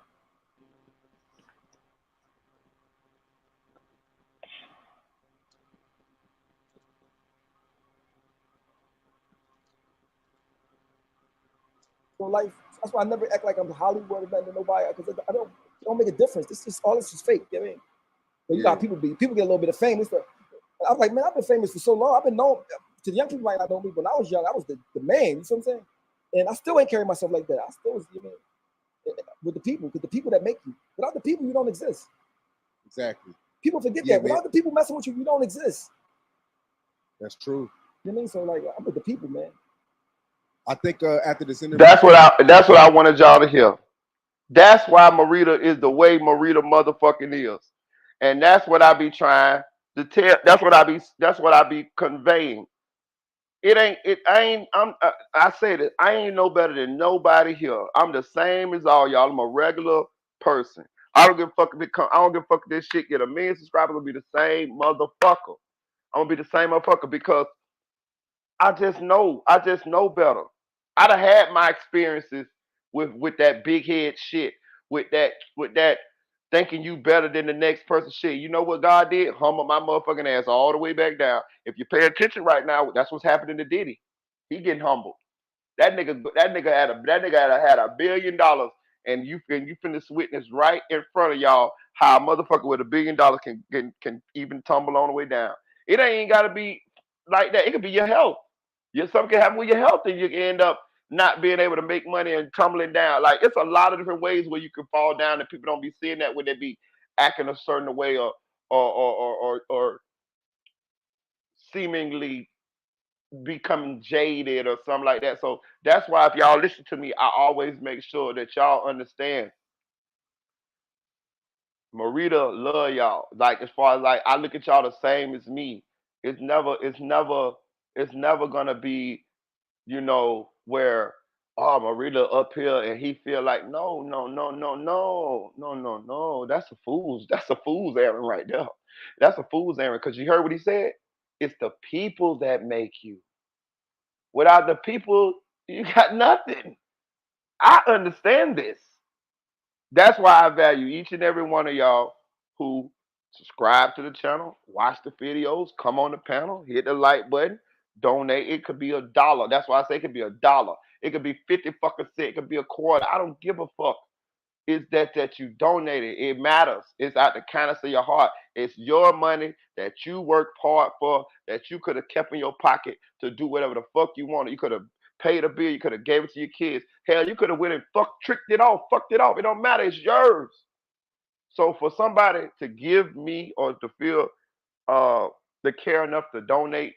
Life. That's why I never act like I'm Hollywood or nothing to nobody because I don't make a difference. This is all. This is fake. But you got people get a little bit of famous. I'm like, man, I've been famous for so long. I've been known to the young people might not know me, but when I was young, I was the man. You know what I'm saying? And I still ain't carry myself like that. I still was with the people, because the people that make you. Without the people, you don't exist. Exactly. People forget that. Without the people messing with you, you don't exist. That's true. You know what I mean? So like, I'm with the people, man. I think after this interview, that's what I wanted y'all to hear. That's why Marita is the way Marita motherfucking is, and that's what I be trying to tell. That's what I be conveying. I say this. I ain't no better than nobody here. I'm the same as all y'all. I'm a regular person. I don't give a fuck I don't give a fuck if this shit get 1 million subscribers. I'll be the same motherfucker. I'm gonna be the same motherfucker because I just know better. I'd have had my experiences with that big head shit, with that thinking you better than the next person shit. You know what God did? Humble my motherfucking ass all the way back down. If you pay attention right now, that's what's happening to Diddy. He getting humbled. That nigga had $1 billion, and you finna witness right in front of y'all how a motherfucker with $1 billion can even tumble on the way down. It ain't gotta be like that. It could be your health. Something can happen with your health, and you can end up not being able to make money and tumbling down. Like, it's a lot of different ways where you can fall down, and people don't be seeing that when they be acting a certain way or seemingly becoming jaded or something like that. So that's why if y'all listen to me, I always make sure that y'all understand. Marita love y'all. Like, as far as like, I look at y'all the same as me. It's never gonna be, where Marita up here and he feel like no. That's a fool's errand right there. That's a fool's errand, because you heard what he said. It's the people that make you. Without the people, you got nothing. I understand this. That's why I value each and every one of y'all who subscribe to the channel, watch the videos, come on the panel, hit the like button, donate. It could be $1. That's why I say it could be $1. It could be 50 fucking cents. It could be a quarter. I don't give a fuck. It's that you donated. It matters. It's out the kindness of your heart. It's your money that you worked hard for, that you could have kept in your pocket to do whatever the fuck you wanted. You could have paid a bill. You could have gave it to your kids. Hell, you could have went and fucked it off. It don't matter. It's yours. So for somebody to give me or to feel they care enough to donate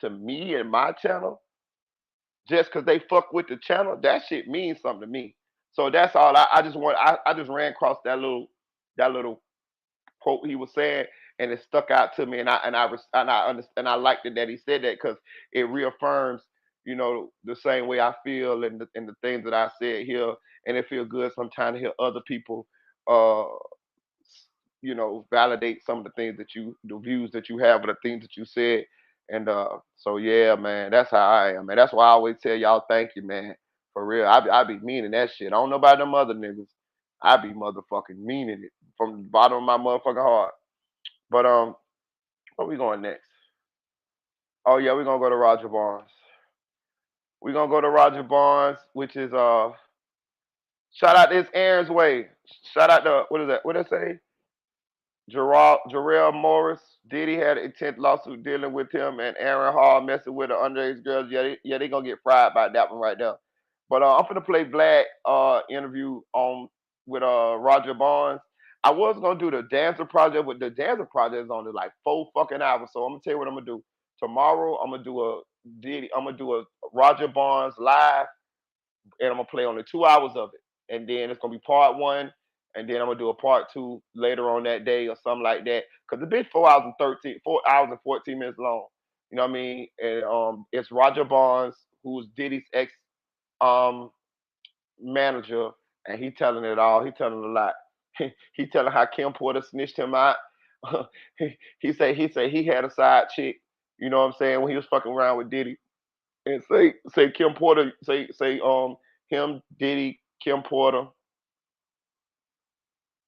to me and my channel, just because they fuck with the channel, that shit means something to me. So that's all. I just ran across that little quote he was saying, and it stuck out to me, and I liked it that he said that, because it reaffirms, the same way I feel, and the things that I said here, and it feels good sometimes to hear other people, uh, validate some of the views that you have, or the things that you said. And so yeah, man, that's how I am, man. That's why I always tell y'all thank you, man. For real. I be meaning that shit. I don't know about them other niggas. I be motherfucking meaning it from the bottom of my motherfucking heart. But where we going next? Oh yeah, we're gonna go to Roger Barnes. We're gonna go to Roger Barnes, which is shout out this Aaron's Way. Shout out to, what is that? What did I say? Jarrell Morris. Diddy had an intent lawsuit dealing with him, and Aaron Hall messing with the underage girls. Yeah, they gonna get fried by that one right there. But I'm gonna play Black interview with Roger Barnes. I was gonna do the Dancer Project, but the Dancer Project is only like 4 fucking hours. So I'm gonna tell you what I'm gonna do. tomorrow I'm gonna do a Roger Barnes live, and I'm gonna play only 2 hours of it, and then it's gonna be part one, and then I'm gonna do a part two later on that day or something like that. Cause it's been 4 hours and 14 minutes long. You know what I mean? And it's Roger Barnes, who's Diddy's ex um manager, and he telling it all. He telling a lot. He telling how Kim Porter snitched him out. he say he had a side chick. You know what I'm saying, when he was fucking around with Diddy, and say Kim Porter say him, Diddy, Kim Porter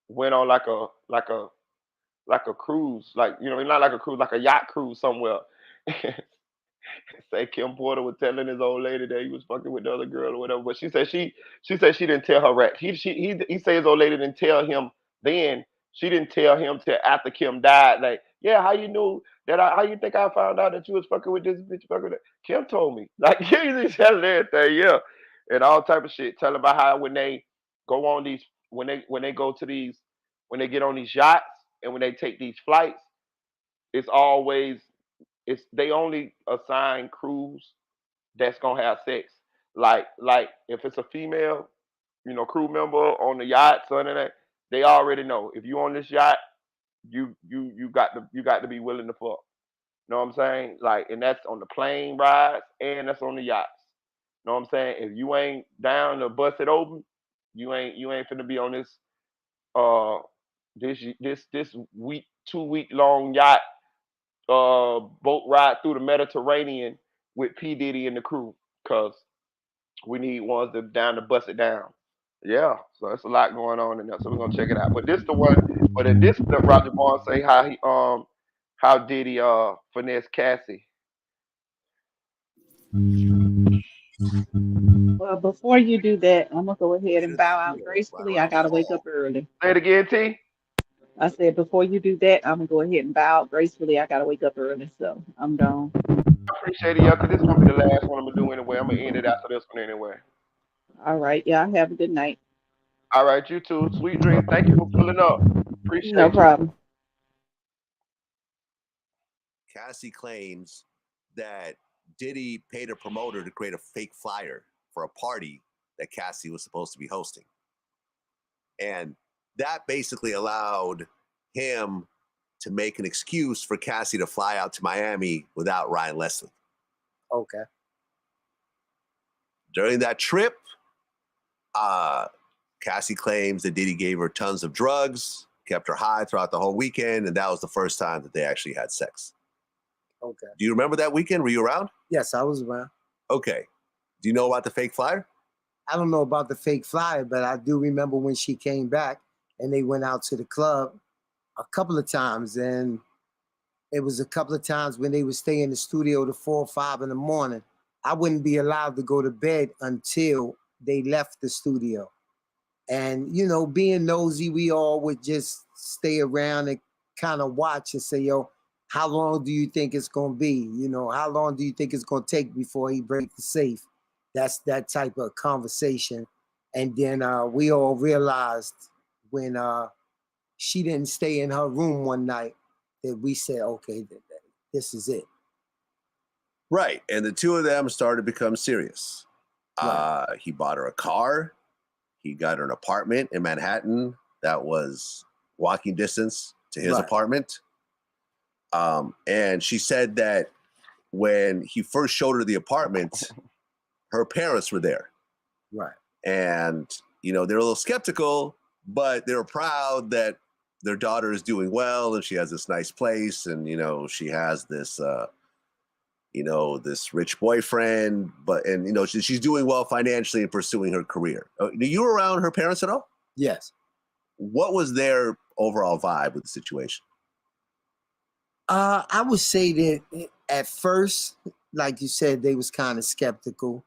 went on like a cruise, like, you know, not like a cruise, like a yacht cruise somewhere. Say Kim Porter was telling his old lady that he was fucking with the other girl or whatever, but she said she didn't tell her rat. He say his old lady didn't tell him then. She didn't tell him till after Kim died. Like, yeah, how you knew that? How you think I found out that you was fucking with this bitch? Fucking with that? Kim told me. Like, he's telling everything, yeah, and all type of shit. Telling about how when they go on these, when they go to these, when they get on these yachts and when they take these flights, it's always they only assign crews that's gonna have sex. Like if it's a female, you know, crew member on the yacht, something like that, they already know if you on this yacht, you got to be willing to fuck. You know what I'm saying? Like, and that's on the plane rides and that's on the yachts. You know what I'm saying? If you ain't down to bust it open, you ain't finna be on this uh this week 2 week long yacht boat ride through the Mediterranean with P Diddy and the crew, cause we need ones that down to bust it down. Yeah, so it's a lot going on in there. So we're gonna check it out. But this the one. But in this, the Roger Barnes say how Diddy finesse Cassie. Well, before you do that, I'm gonna go ahead and bow out gracefully. I gotta wake up early. Say it again, T. I said before you do that, I'm gonna go ahead and bow out gracefully. I gotta wake up early, so I'm gone. I appreciate it, yeah, cause this is gonna be the last one I'm gonna do anyway. I'm gonna end it after this one anyway. All right, y'all have a good night. All right, you too. Sweet dreams. Thank you for pulling up. No Appreciate you. problem. Cassie claims that Diddy paid a promoter to create a fake flyer for a party that Cassie was supposed to be hosting. And that basically allowed him to make an excuse for Cassie to fly out to Miami without Ryan Leslie. Okay. During that trip, Cassie claims that Diddy gave her tons of drugs, kept her high throughout the whole weekend, and that was the first time that they actually had sex. Okay. Do you remember that weekend? Were you around? Yes, I was around. Okay. Do you know about the fake flyer? I don't know about the fake flyer, but I do remember when she came back and they went out to the club a couple of times. And it was a couple of times when they would stay in the studio to 4 or 5 in the morning. I wouldn't be allowed to go to bed until they left the studio. And, you know, being nosy, we all would just stay around and kind of watch and say, yo, how long do you think it's going to be? You know, how long do you think it's going to take before he breaks the safe? That's that type of conversation. And then we all realized when she didn't stay in her room one night that we said, okay, this is it. Right. And the two of them started to become serious. Right. He bought her a car. He got her an apartment in Manhattan that was walking distance to his apartment. And she said that when he first showed her the apartment, her parents were there. Right. And, you know, they're a little skeptical, but they're proud that their daughter is doing well and she has this nice place. And, you know, she has this, this rich boyfriend, and, you know, she's doing well financially and pursuing her career. You were around her parents at all? Yes. What was their overall vibe with the situation? I would say that at first, like you said, they was kind of skeptical.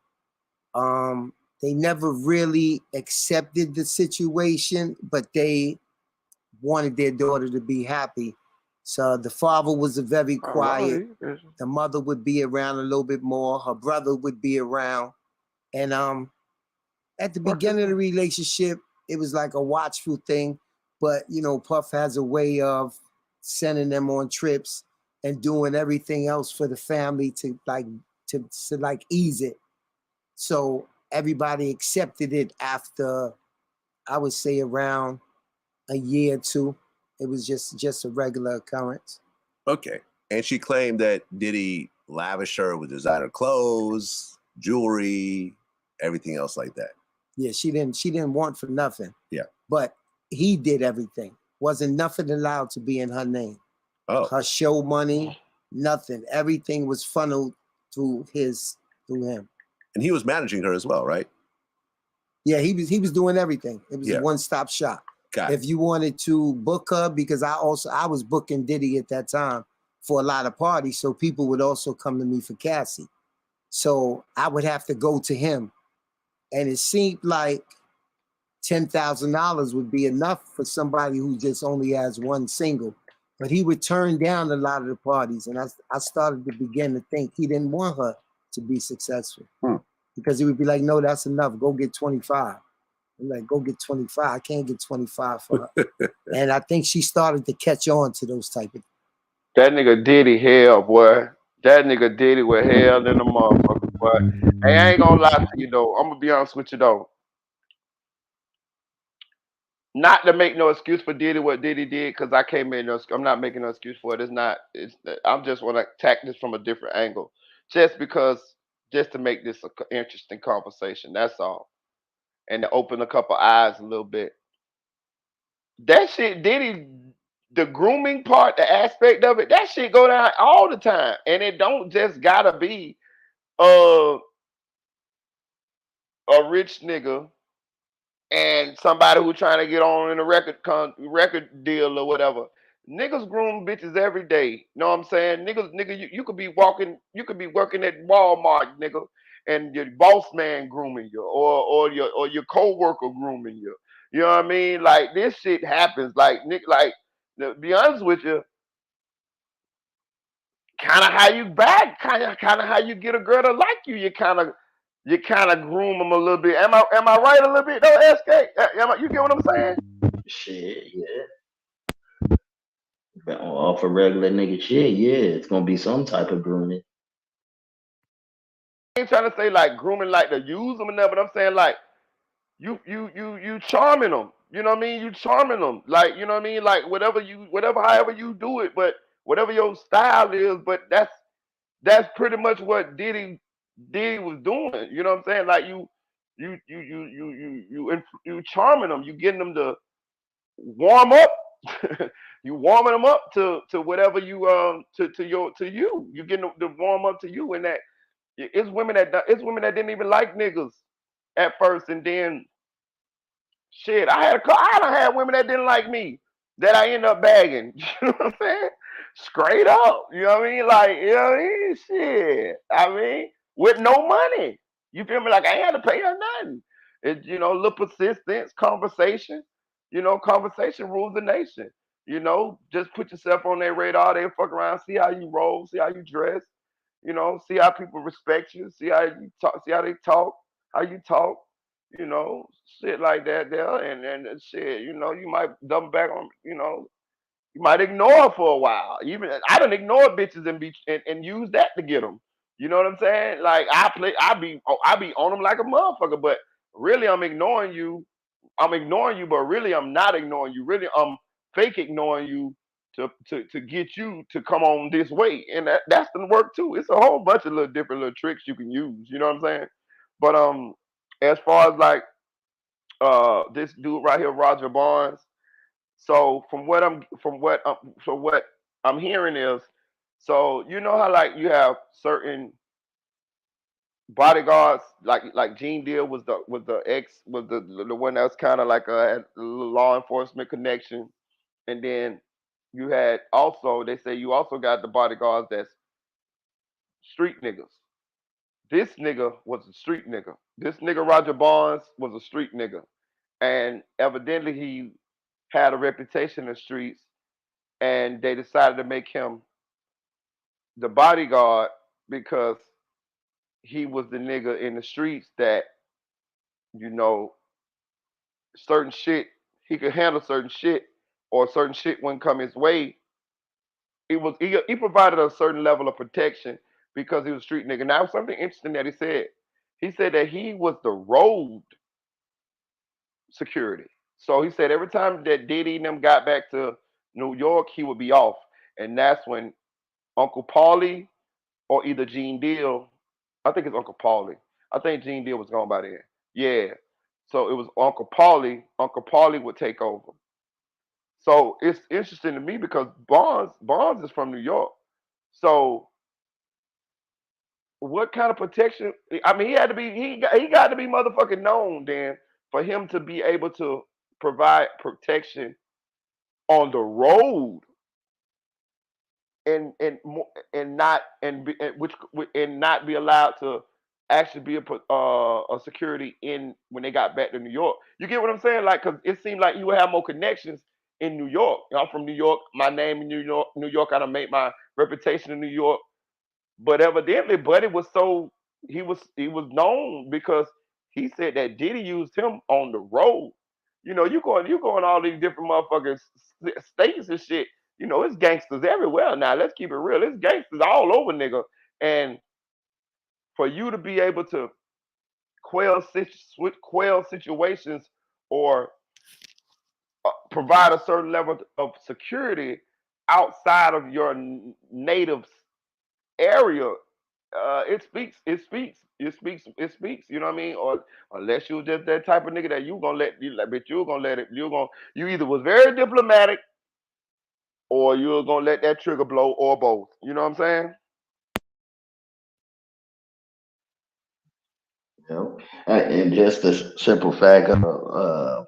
They never really accepted the situation, but they wanted their daughter to be happy. So the father was very quiet. The mother would be around a little bit more. Her brother would be around. And at the beginning of the relationship, it was like a watchful thing. But, you know, Puff has a way of sending them on trips. and doing everything else for the family to ease it. So everybody accepted it after, I would say, around a year or two. It was just a regular occurrence. Okay. And she claimed that Diddy lavished her with designer clothes, jewelry, everything else like that. Yeah, she didn't want for nothing. Yeah. But he did everything. Wasn't nothing allowed to be in her name. Oh. Her show money, nothing. Everything was funneled through him. And he was managing her as well, right? Yeah, he was doing everything. It was Yeah. a one-stop shop. Got it. If you wanted to book her, because I was booking Diddy at that time for a lot of parties, so people would also come to me for Cassie. So I would have to go to him. And it seemed like $10,000 would be enough for somebody who just only has one single. But he would turn down a lot of the parties. And I started to begin to think he didn't want her to be successful. Because he would be like, no, that's enough. Go get 25. I'm like, go get 25. I can't get 25 for her. And I think she started to catch on to those type of. That nigga Diddy hell, boy. That nigga Diddy with hell in the motherfucker, boy. Hey, I ain't gonna lie to you though. I'm gonna be honest with you though. Not to make no excuse for Diddy what Diddy did, because I can't make no. I'm not making no excuse for it. It's not. It's. I'm just want to attack this from a different angle, just to make this an interesting conversation. That's all, and to open a couple eyes a little bit. That shit, Diddy, the grooming part, the aspect of it, that shit go down all the time, and it don't just gotta be a rich nigga and somebody who trying to get on in a record deal or whatever. Niggas groom bitches every day. Know what I'm saying? Nigga, you could be working at Walmart, nigga, and your boss man grooming you, or your coworker grooming you. You know what I mean? Like this shit happens. Like to be honest with you, kind of how you back, kind of how you get a girl to like you. You kind of groom them a little bit. Am I right a little bit though, SK? You get what I'm saying? Shit, yeah. Off a regular nigga shit, yeah, it's gonna be some type of grooming. I ain't trying to say like grooming like to use them and that, but I'm saying like you charming them. You know what I mean? You charming them. Like, you know what I mean? Like however you do it, but whatever your style is, but that's pretty much what Diddy was doing. You know what I'm saying? Like you charming them. You getting them to warm up. You warming them up to whatever you to you. You getting them to warm up to you, and that it's women that didn't even like niggas at first, and then shit, I done had women that didn't like me that I end up bagging. You know what I'm saying? Straight up. You know what I mean? Like, you know what I mean? Shit. I mean, with no money. You feel me? Like I ain't had to pay her nothing. It's, little persistence, conversation. Conversation rules the nation. Just put yourself on their radar. They fuck around, see how you roll, see how you dress. See how people respect you, see how you talk, see how they talk, how you talk. Shit like that there, and shit, you might dumb back on, you might ignore her for a while. Even I don't ignore bitches and use that to get them. You know what I'm saying? Like I be on them like a motherfucker, but really I'm ignoring you. I'm ignoring you, but really I'm not ignoring you. Really I'm fake ignoring you to get you to come on this way, and that's gonna work too. It's a whole bunch of different little tricks you can use. You know what I'm saying? But as far as like this dude right here, Roger Barnes. So from what I'm hearing is, so you know how like you have certain bodyguards, like Gene Deal was the one that was kind of like had a little law enforcement connection, and then you had also, they say you also got the bodyguards that's street niggas. This nigga was a street nigga. This nigga Roger Barnes was a street nigga, and evidently he had a reputation in the streets, and they decided to make him the bodyguard because he was the nigga in the streets that, you know, certain shit, he could handle certain shit, or certain shit wouldn't come his way, he provided a certain level of protection because he was a street nigga. Now, something interesting that he said. He said that he was the road security. So he said every time that Diddy and them got back to New York, he would be off, and that's when Uncle Paulie or either Gene Deal. I think it's Uncle Paulie. I think Gene Deal was gone by then. Yeah. So it was Uncle Paulie. Uncle Paulie would take over. So it's interesting to me because Bonds is from New York. So what kind of protection? I mean, he got to be motherfucking known then for him to be able to provide protection on the road and not and not be allowed to actually be a security in when they got back to New York. You get what I'm saying? Like, cause it seemed like you would have more connections in New York. I'm from New York. My name in New York. New York. I done made my reputation in New York. But evidently, Buddy was he was known because he said that Diddy used him on the road. You going all these different motherfucking states and shit. It's gangsters everywhere now. Let's keep it real. It's gangsters all over, nigga. And for you to be able to quell situations or provide a certain level of security outside of your native area, it speaks. You know what I mean? Or unless you just that type of nigga that you either was very diplomatic or you're gonna let that trigger blow or both. You know what I'm saying? And just the simple fact of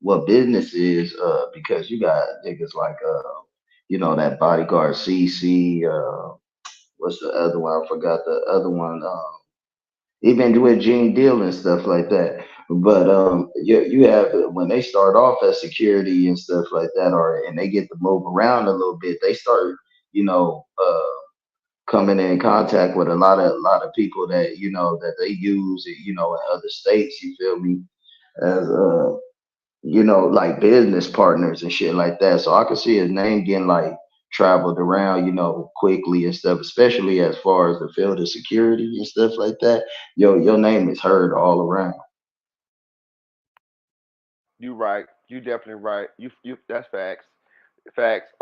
what business is, because you got niggas like that bodyguard CC, what's the other one? I forgot the other one. Even with Gene Deal and stuff like that. But you have when they start off as security and stuff like that, and they get to move around a little bit, they start, you know, uh, coming in contact with a lot of people that that they use, in other states. You feel me? As like business partners and shit like that. So I could see his name getting like traveled around, quickly and stuff, especially as far as the field of security and stuff like that. Your name is heard all around. You right. You definitely right. You that's facts. Facts.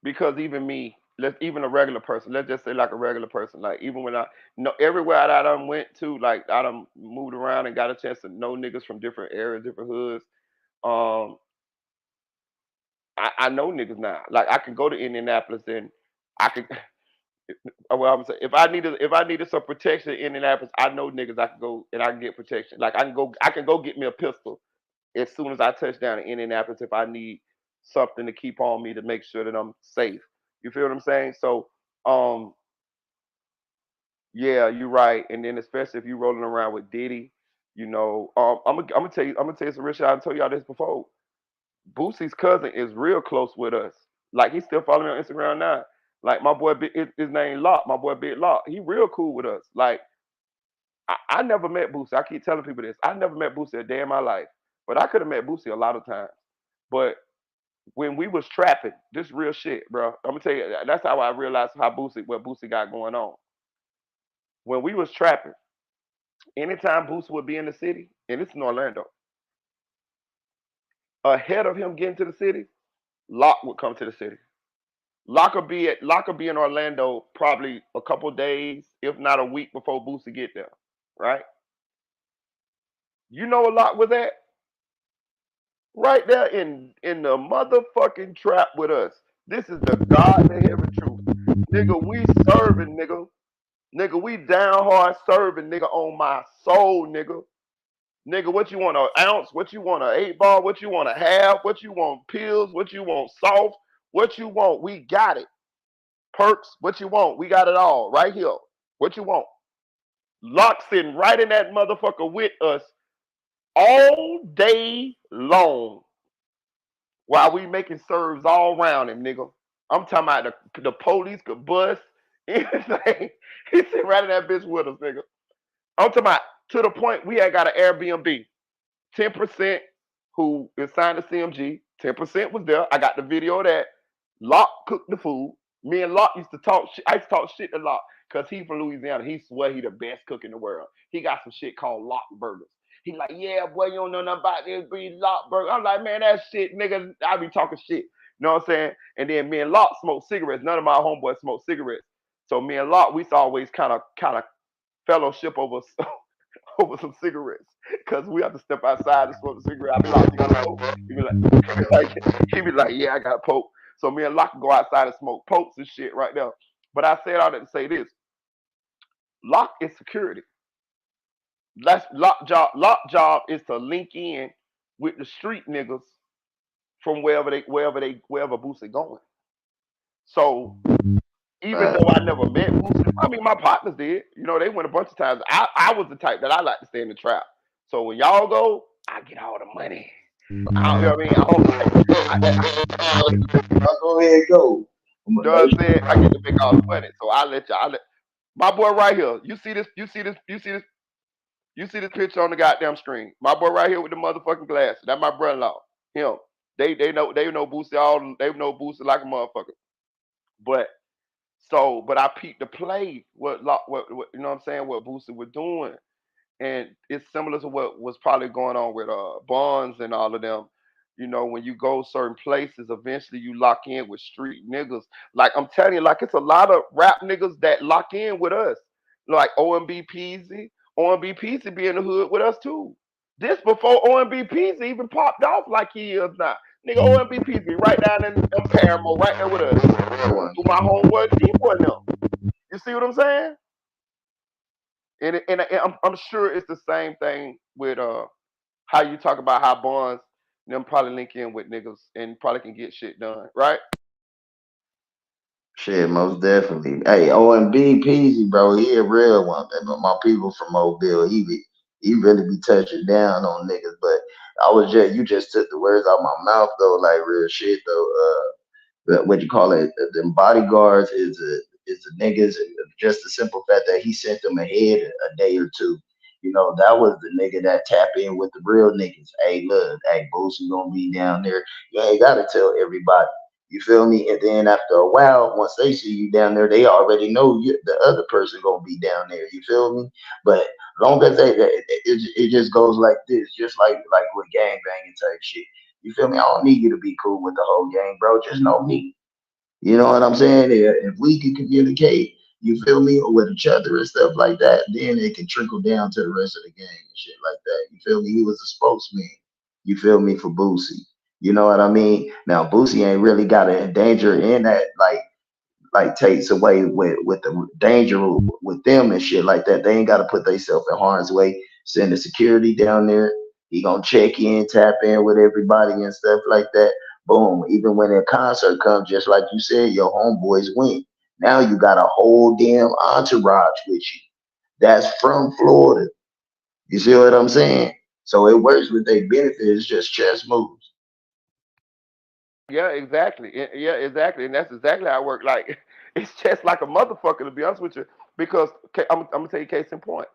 Because even me, even a regular person, let's just say like a regular person, like even when I know everywhere that I done went to, like I done moved around and got a chance to know niggas from different areas, different hoods. Um, I know niggas now. Like I can go to Indianapolis and I could. Well, I'm saying if I needed some protection in Indianapolis, I know niggas I can go and I can get protection. Like I can go get me a pistol as soon as I touch down in Indianapolis if I need something to keep on me to make sure that I'm safe. You feel what I'm saying? So, um, yeah, you're right. And then especially if you're rolling around with Diddy, I'm gonna tell you some real shit. I told y'all this before. Boosie's cousin is real close with us. Like he's still following me on Instagram now. Like my boy, his name Lock. My boy Big Lock. He real cool with us. Like I never met Boosie. I keep telling people this. I never met Boosie a day in my life, but I could have met Boosie a lot of times. But when we was trapping, this real shit, bro. I'm gonna tell you. That's how I realized what Boosie got going on. When we was trapping, anytime Boosie would be in the city, and it's in Orlando, ahead of him getting to the city, Lock would come to the city. Lock will be in Orlando probably a couple days, if not a week before Boosie get there. Right? You know what Lock was at? Right there in the motherfucking trap with us. This is the God in heaven truth. Nigga, we serving, nigga. Nigga, we down hard serving, nigga, on my soul, nigga. Nigga, what you want, an ounce? What you want, an 8 ball? What you want, a half? What you want, pills? What you want, soft? What you want, we got it. Perks, what you want? We got it all right here. What you want? Lock sitting right in that motherfucker with us all day long while we making serves all around him, nigga. I'm talking about the police could bust anything. He sitting right in that bitch with us, nigga. I'm talking about to the point we had got an Airbnb. 10% who is signed to CMG. 10% was there. I got the video of that. Locke cooked the food. Me and Locke used to talk shit. I used to talk shit to Locke because he from Louisiana. He swear he the best cook in the world. He got some shit called Locke burgers. He like, yeah, boy, you don't know nothing about this breed Locke burger. I'm like, man, that shit, nigga, I be talking shit. You know what I'm saying? And then me and Locke smoke cigarettes. None of my homeboys smoke cigarettes. So me and Locke, we used to always kind of fellowship over over some cigarettes because we have to step outside and smoke a cigarette. I be like, you got a poke? He be like, yeah, I got a poke. So me and Locke go outside and smoke pokes and shit right now. But I said all that to say this: Locke is security. That's Locke job. Locke job is to link in with the street niggas from wherever Boosie going. So even though I never met Boosie, I mean my partners did. You know, they went a bunch of times. I was the type that I like to stay in the trap. So when y'all go, I get all the money. I don't, you know what I mean? I'll go ahead and go. You know what I'm saying? I get to make all the money. So I let y'all. My boy right here. You see this? You see this? You see this? You see this picture on the goddamn screen? My boy right here with the motherfucking glasses. That's my brother-in-law. Him. They know Boosie all. They know Boosie like a motherfucker. But I peeped the play. What you know what I'm saying? What Boosie was doing. And it's similar to what was probably going on with Bonds and all of them. You know, when you go certain places, eventually you lock in with street niggas. Like I'm telling you, like it's a lot of rap niggas that lock in with us. Like OMB Peasy. OMB Peasy be in the hood with us too. This before OMB Peasy even popped off like he is now. Nigga, OMB Peasy right down in Paramore, right there with us. To my homeboy D-Boy now. You see what I'm saying? And I'm sure it's the same thing with how you talk about how Bonds them probably link in with niggas and probably can get shit done, right? Shit, most definitely. Hey, OMB Peasy, bro, he a real one. But my people from Mobile, he really be touching down on niggas. But you just took the words out my mouth though, like real shit though. What you call it, the bodyguards is the niggas. Just the simple fact that he sent them ahead a day or two. You know, that was the nigga that tap in with the real niggas. Hey, look, hey, Boosie gonna be down there. You ain't gotta tell everybody. You feel me? And then after a while, once they see you down there, they already know the other person gonna be down there. You feel me? But long as it just goes like this, just like with gang banging type shit. You feel me? I don't need you to be cool with the whole gang, bro. Just know me. You know what I'm saying? If we can communicate, you feel me, with each other and stuff like that, then it can trickle down to the rest of the gang and shit like that. You feel me? He was a spokesman. You feel me, for Boosie. You know what I mean? Now Boosie ain't really got a danger in that, like takes away with the danger with them and shit like that. They ain't got to put themselves in harm's way. Send the security down there. He gonna check in, tap in with everybody and stuff like that. Boom. Even when a concert comes, just like you said, your homeboys win. Now you got a whole damn entourage with you. That's from Florida. You see what I'm saying? So it works with their benefit. It's just chess moves. Yeah, exactly. Yeah, exactly. And that's exactly how I work. Like it's just like a motherfucker to be honest with you. Because I'm gonna tell you case in point.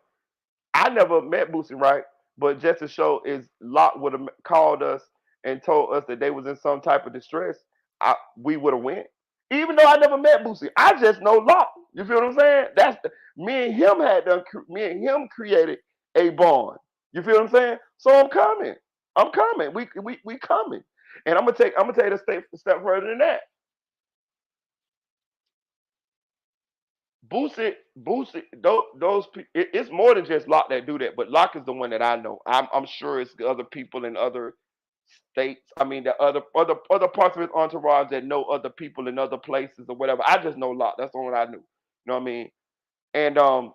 I never met Boosie, right? But just to show is Locke would have called us and told us that they was in some type of distress, we would have went. Even though I never met Boosie, I just know Locke. You feel what I'm saying? Me and him me and him created a bond. You feel what I'm saying? So I'm coming. I'm coming. We coming. And I'm gonna tell you the step further than that. Boosie, it's more than just Locke that do that, but Locke is the one that I know. I'm sure it's the other people in other states. I mean, the other parts of his entourage that know other people in other places or whatever. I just know Locke. That's the one I knew. You know what I mean? And um,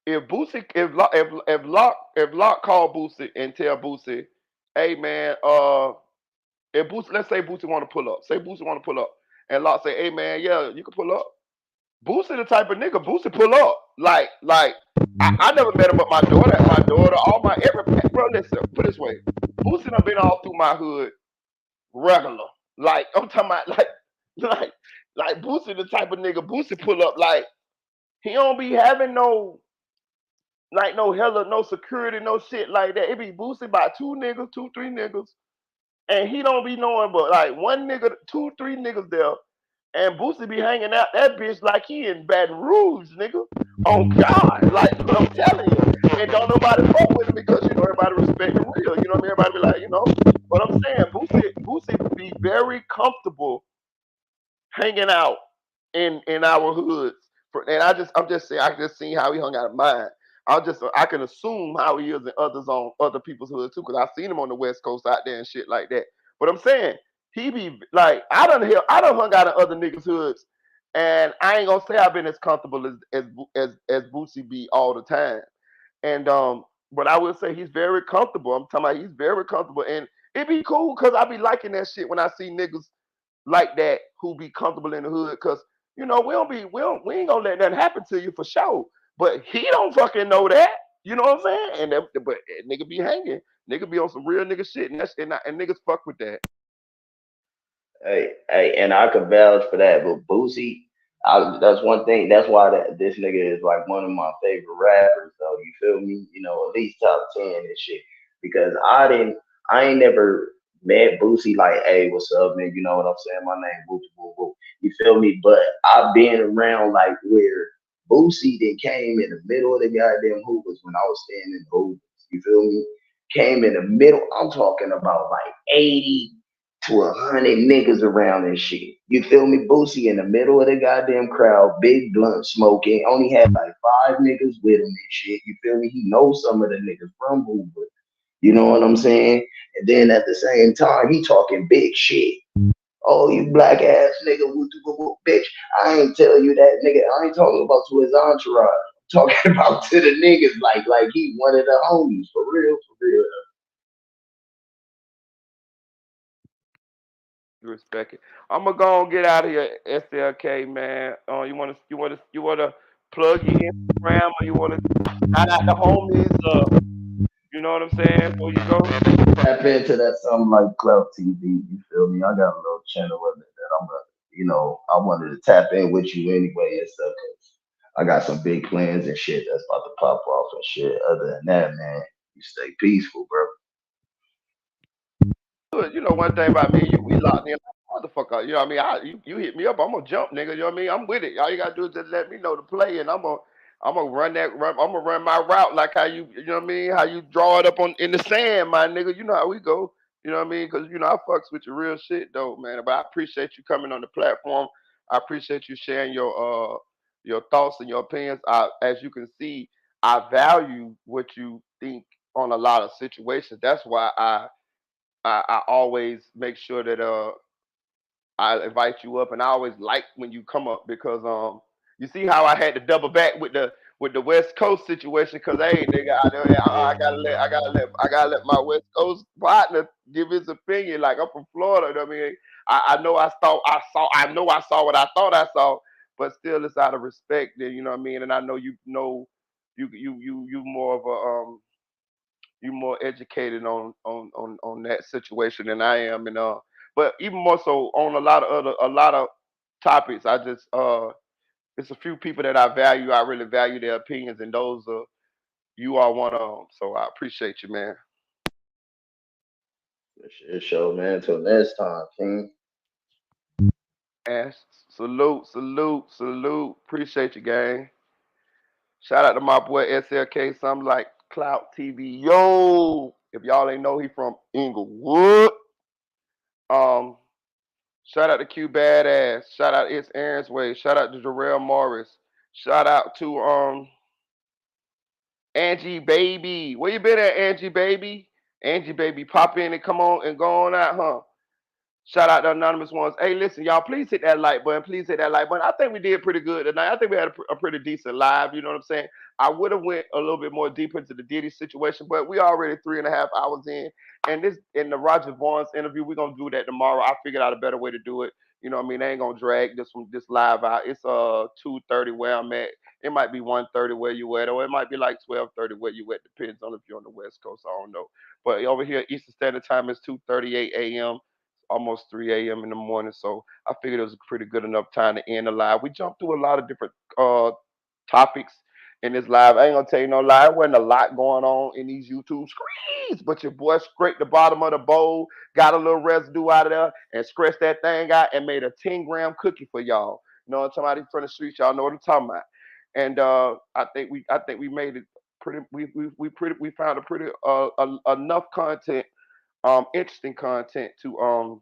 if Boosie, if Locke called Boosie and tell Boosie, hey man, if Boosie, let's say Boosie want to pull up, and Locke say, hey man, yeah, you can pull up. Boosie the type of nigga. Boosie pull up. I never met him, but my daughter, all my bro. Listen, put it this way, Boosie done been all through my hood regular. Like I'm talking about, like Boosie the type of nigga. Boosie pull up like he don't be having no no security, no shit like that. It be Boosie by two, three niggas, and he don't be knowing but like one nigga, 2, 3 niggas there, and Boosie be hanging out that bitch like he in Baton Rouge, nigga. Oh God, like I'm telling you, and don't nobody fuck with him because you know everybody respect the real. You know what I mean? Everybody be like, you know. But I'm saying Boosie be very comfortable hanging out in our hoods. And I'm just saying I just seen how he hung out of mine. I can assume how he is in others on other people's hoods too, because I've seen him on the West Coast out there and shit like that. But I'm saying he be like I done hung out in other niggas' hoods, and I ain't gonna say I've been as comfortable as Boosie be all the time. And but I will say he's very comfortable. I'm talking about he's very comfortable, and it be cool because I be liking that shit when I see niggas like that who be comfortable in the hood because you know we ain't gonna let nothing happen to you for sure. But he don't fucking know that. You know what I'm saying? And but nigga be hanging, nigga be on some real nigga shit, and and niggas fuck with that. Hey, and I could vouch for that. But Boosie, that's one thing. That's why this nigga is like one of my favorite rappers. Though you feel me? You know, at least top 10 and shit. Because I ain't never met Boosie like, hey, what's up, man? You know what I'm saying? My name, whoop, whoop, whoop. You feel me? But I've been around like where Boosie then came in the middle of the goddamn hoopers when I was standing in the hoopers. You feel me? Came in the middle. I'm talking about like 80 to 100 niggas around and shit. You feel me? Boosie in the middle of the goddamn crowd, big blunt smoking, only had like 5 niggas with him and shit. You feel me? He knows some of the niggas from Hoover. You know what I'm saying? And then at the same time, he talking big shit. Oh, you black ass nigga, bitch. I ain't telling you that nigga. I ain't talking about to his entourage. I'm talking about to the niggas like he one of the homies. For real, for real. Respect it. I'm gonna go and get out of here, SLK man. You wanna plug your Instagram or you wanna shout out the homies? You know what I'm saying? Before you go. Tap into that something like Clout TV. You feel me? I got a little channel with it that I'm gonna, I wanted to tap in with you anyway and stuff. 'Cause I got some big plans and shit that's about to pop off and shit. Other than that, man, you stay peaceful, bro. Good. You know one thing about me, we locked in like a motherfucker. You know what I mean? You hit me up, I'm gonna jump, nigga. You know what I mean? I'm with it. All you gotta do is just let me know the play, and I'm gonna I'm gonna run my route like how you know what I mean? How you draw it up on in the sand, my nigga. You know how we go. You know what I mean? Because I fucks with your real shit though, man. But I appreciate you coming on the platform. I appreciate you sharing your thoughts and your opinions. As you can see, I value what you think on a lot of situations. That's why I always make sure that I invite you up, and I always like when you come up because you see how I had to double back with the West Coast situation because hey nigga I gotta let my West Coast partner give his opinion. Like I'm from Florida, you know what I mean? I know I know I saw what I thought I saw, but still it's out of respect. You know what I mean? And I know you more of a you more educated on that situation than I am, and but even more so on a lot of topics. I just it's a few people that I value. I really value their opinions, and those are you are one of them. So I appreciate you, man. Shit, show, man. Till next time, King. And salute, salute, salute. Appreciate you, gang. Shout out to my boy SLK, something like Clout TV. Yo, if y'all ain't know, he from Inglewood. Um, Shout out to Q Badass. Shout out It's Aaron's Way. Shout out to Jarrell Morris. Shout out to Angie Baby. Where you been at, Angie Baby? Angie Baby, pop in and come on and go on out, huh? Shout out to anonymous ones. Hey, listen, y'all, please hit that like button. Please hit that like button. I think we did pretty good tonight. I think we had a pretty decent live. You know what I'm saying? I would have went a little bit more deep into the Diddy situation, but we already 3.5 hours in. And this in the Roger Barnes interview, we're gonna do that tomorrow. I figured out a better way to do it. You know what I mean? They ain't gonna drag this live out. It's 2:30 where I'm at. It might be 1:30 where you at, or it might be like 12:30 where you at. Depends on if you're on the West Coast. I don't know. But over here, Eastern Standard Time is 2:38 a.m. Almost 3 a.m. in the morning. So I figured it was a pretty good enough time to end the live. We jumped through a lot of different topics, in this live. I ain't gonna tell you no lie. There wasn't a lot going on in these YouTube screens, but your boy scraped the bottom of the bowl, got a little residue out of there, and scratched that thing out and made a 10-gram cookie for y'all. You know what I'm talking about? From the streets, y'all know what I'm talking about. And I think we made it pretty. We found a pretty enough content, interesting content to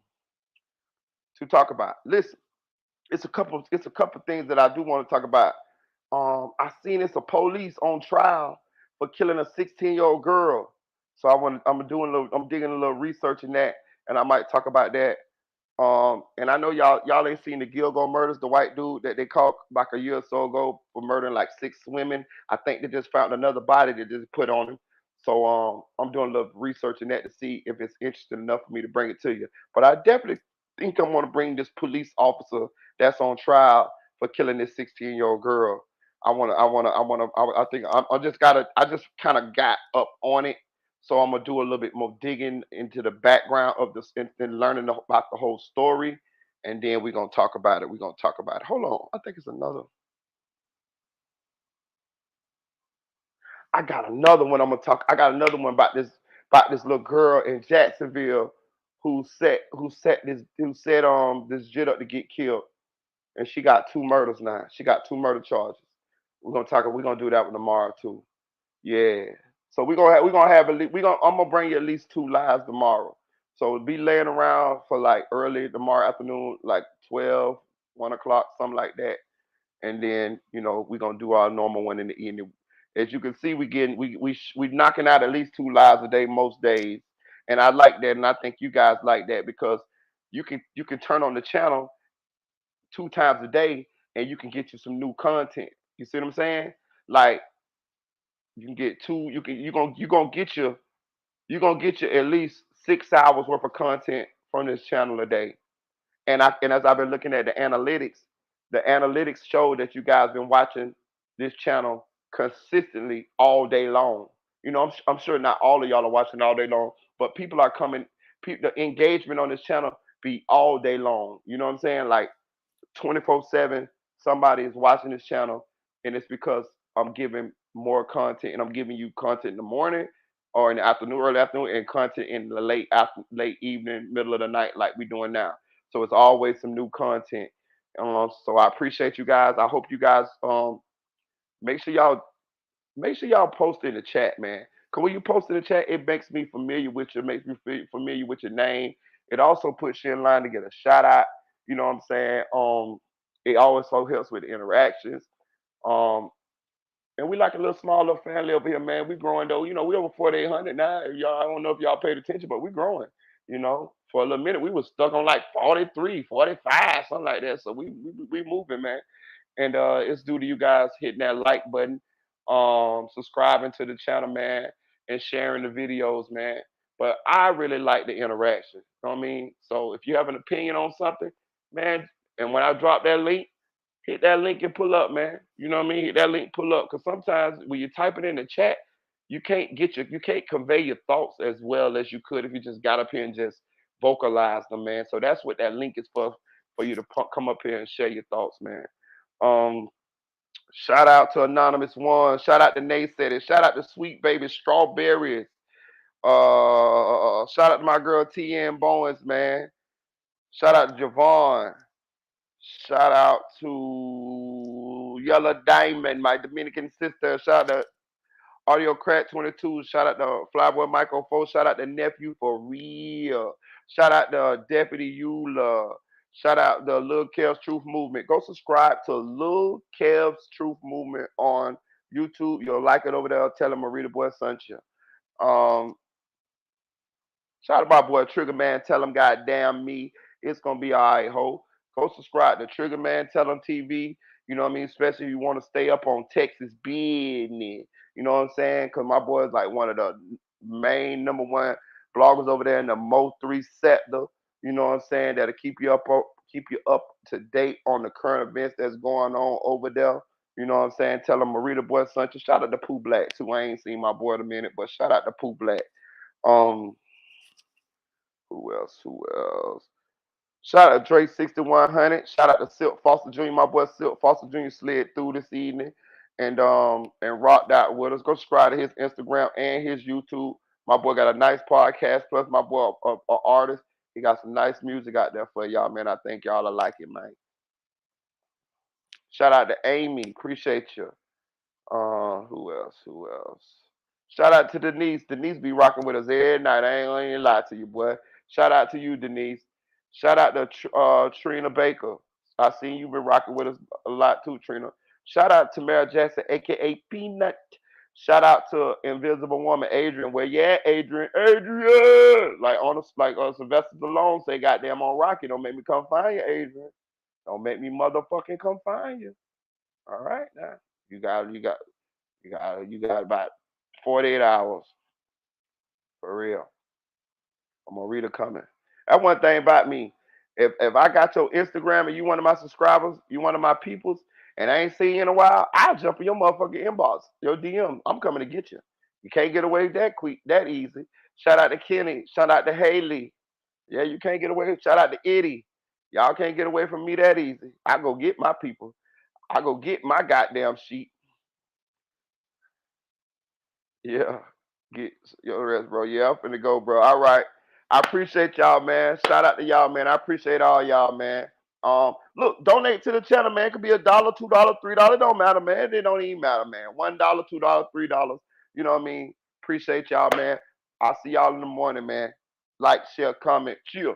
talk about. Listen, it's a couple things that I do want to talk about. I seen it's a police on trial for killing a 16-year-old girl. So I'm digging a little research in that, and I might talk about that. And I know y'all ain't seen the Gilgo murders, the white dude that they caught like a year or so ago for murdering like 6 women. I think they just found another body that just put on him. So I'm doing a little research in that to see if it's interesting enough for me to bring it to you. But I definitely think I'm gonna bring this police officer that's on trial for killing this 16-year-old girl. I think I just kind of got up on it. So I'm gonna do a little bit more digging into the background of this and learning about the whole story, and then we're gonna talk about it. We're gonna talk about it. Hold on, I think it's another. I got another one. I got another one about this little girl in Jacksonville who set this jit up to get killed, and she got 2 murders now. She got 2 murder charges. We're gonna do that one tomorrow too. Yeah. So we're gonna have at least I'm gonna bring you at least 2 lives tomorrow. So be laying around for like early tomorrow afternoon, like 12, 1 o'clock, something like that. And then, we're gonna do our normal one in the evening. As you can see, we knocking out at least 2 lives a day most days. And I like that, and I think you guys like that because you can turn on the channel 2 times a day and you can get you some new content. You see what I'm saying? Like you can get two. You're gonna get you at least 6 hours worth of content from this channel a day. And as I've been looking at the analytics show that you guys been watching this channel consistently all day long. I'm sure not all of y'all are watching all day long, but people are coming. The engagement on this channel be all day long. You know what I'm saying? Like 24/7 somebody is watching this channel, and it's because I'm giving more content, and I'm giving you content in the morning or in the afternoon, early afternoon, and content in the late evening, middle of the night, like we're doing now. So it's always some new content. So I appreciate you guys. I hope you guys make sure y'all post in the chat, man. Cause when you post in the chat, it makes me familiar with you, makes me familiar with your name. It also puts you in line to get a shout out. You know what I'm saying? It also helps with the interactions. Um, and we like a little small little family over here, man. We growing though. We over 4,800 now. Y'all, I don't know if y'all paid attention, but we growing. For a little minute, we was stuck on like 43, 45, something like that. So we moving, man. And it's due to you guys hitting that like button, subscribing to the channel, man, and sharing the videos, man. But I really like the interaction. You know what I mean? So if you have an opinion on something, man, and when I drop that link, hit that link and pull up, man. You know what I mean? Hit that link, pull up. Cause sometimes when you type it in the chat, you can't convey your thoughts as well as you could if you just got up here and just vocalize them, man. So that's what that link is for you to come up here and share your thoughts, man. Um, Shout out to Anonymous One. Shout out to Naysayer. Shout out to Sweet Baby Strawberries. Shout out to my girl TN Bowens, man. Shout out to Javon. Shout out to Yellow Diamond, my Dominican sister. Shout out to Audio Crack 22. Shout out to Flyboy Michael 4. Shout out to Nephew for real. Shout out to Deputy Eula. Shout out to Lil Kev's Truth Movement. Go subscribe to Lil Kev's Truth Movement on YouTube. You'll like it over there. Tell him Marita Boy sent you. Shout out to my boy Trigger Man. Tell him, goddamn me, it's gonna be all right, ho. Go subscribe to Trigger Man. Tell him TV. You know what I mean? Especially if you want to stay up on Texas business. You know what I'm saying? Cause my boy is like one of the main #1 bloggers over there in the Mo3 sector. You know what I'm saying? That'll keep you up to date on the current events that's going on over there. You know what I'm saying? Tell him Marita Boy Sunshine. Shout out to Pooh Black too. I ain't seen my boy in a minute, but shout out to Pooh Black. Who else? Who else? Shout out to Dre 6100. Shout out to Silk Foster Jr. My boy Silk Foster Jr. slid through this evening. and rocked out with us. Go subscribe to his Instagram and his YouTube. My boy got a nice podcast. Plus, my boy a artist. He got some nice music out there for y'all, man. I think y'all will like it, man. Shout out to Amy. Appreciate you. Who else? Who else? Shout out to Denise. Denise be rocking with us every night. I ain't gonna lie to you, boy. Shout out to you, Denise. Shout out to Trina Baker. I seen you been rocking with us a lot too, Trina. Shout out to Mary Jackson, aka Peanut. Shout out to Invisible Woman, Adrian. Where you at, Adrian? Adrian! Like Sylvester Stallone say, goddamn on Rocky. Don't make me come find you, Adrian. Don't make me motherfucking come find you. All right, now you got about 48 hours for real. I'm gonna read a comment. That's one thing about me. If I got your Instagram and you one of my subscribers, you one of my peoples, and I ain't seen you in a while, I'll jump in your motherfucking inbox, your DM. I'm coming to get you. You can't get away that quick, that easy. Shout out to Kenny. Shout out to Haley. Yeah, you can't get away. Shout out to Eddie. Y'all can't get away from me that easy. I go get my people. I go get my goddamn sheet. Yeah. Get your rest, bro. Yeah, I'm finna go, bro. All right. I appreciate y'all, man. Shout out to y'all, man. I appreciate all y'all, man. Look, donate to the channel, man. It could be $1, $2, $3. It don't matter, man. It don't even matter, man. $1, $2, $3. You know what I mean? Appreciate y'all, man. I'll see y'all in the morning, man. Like, share, comment, chill.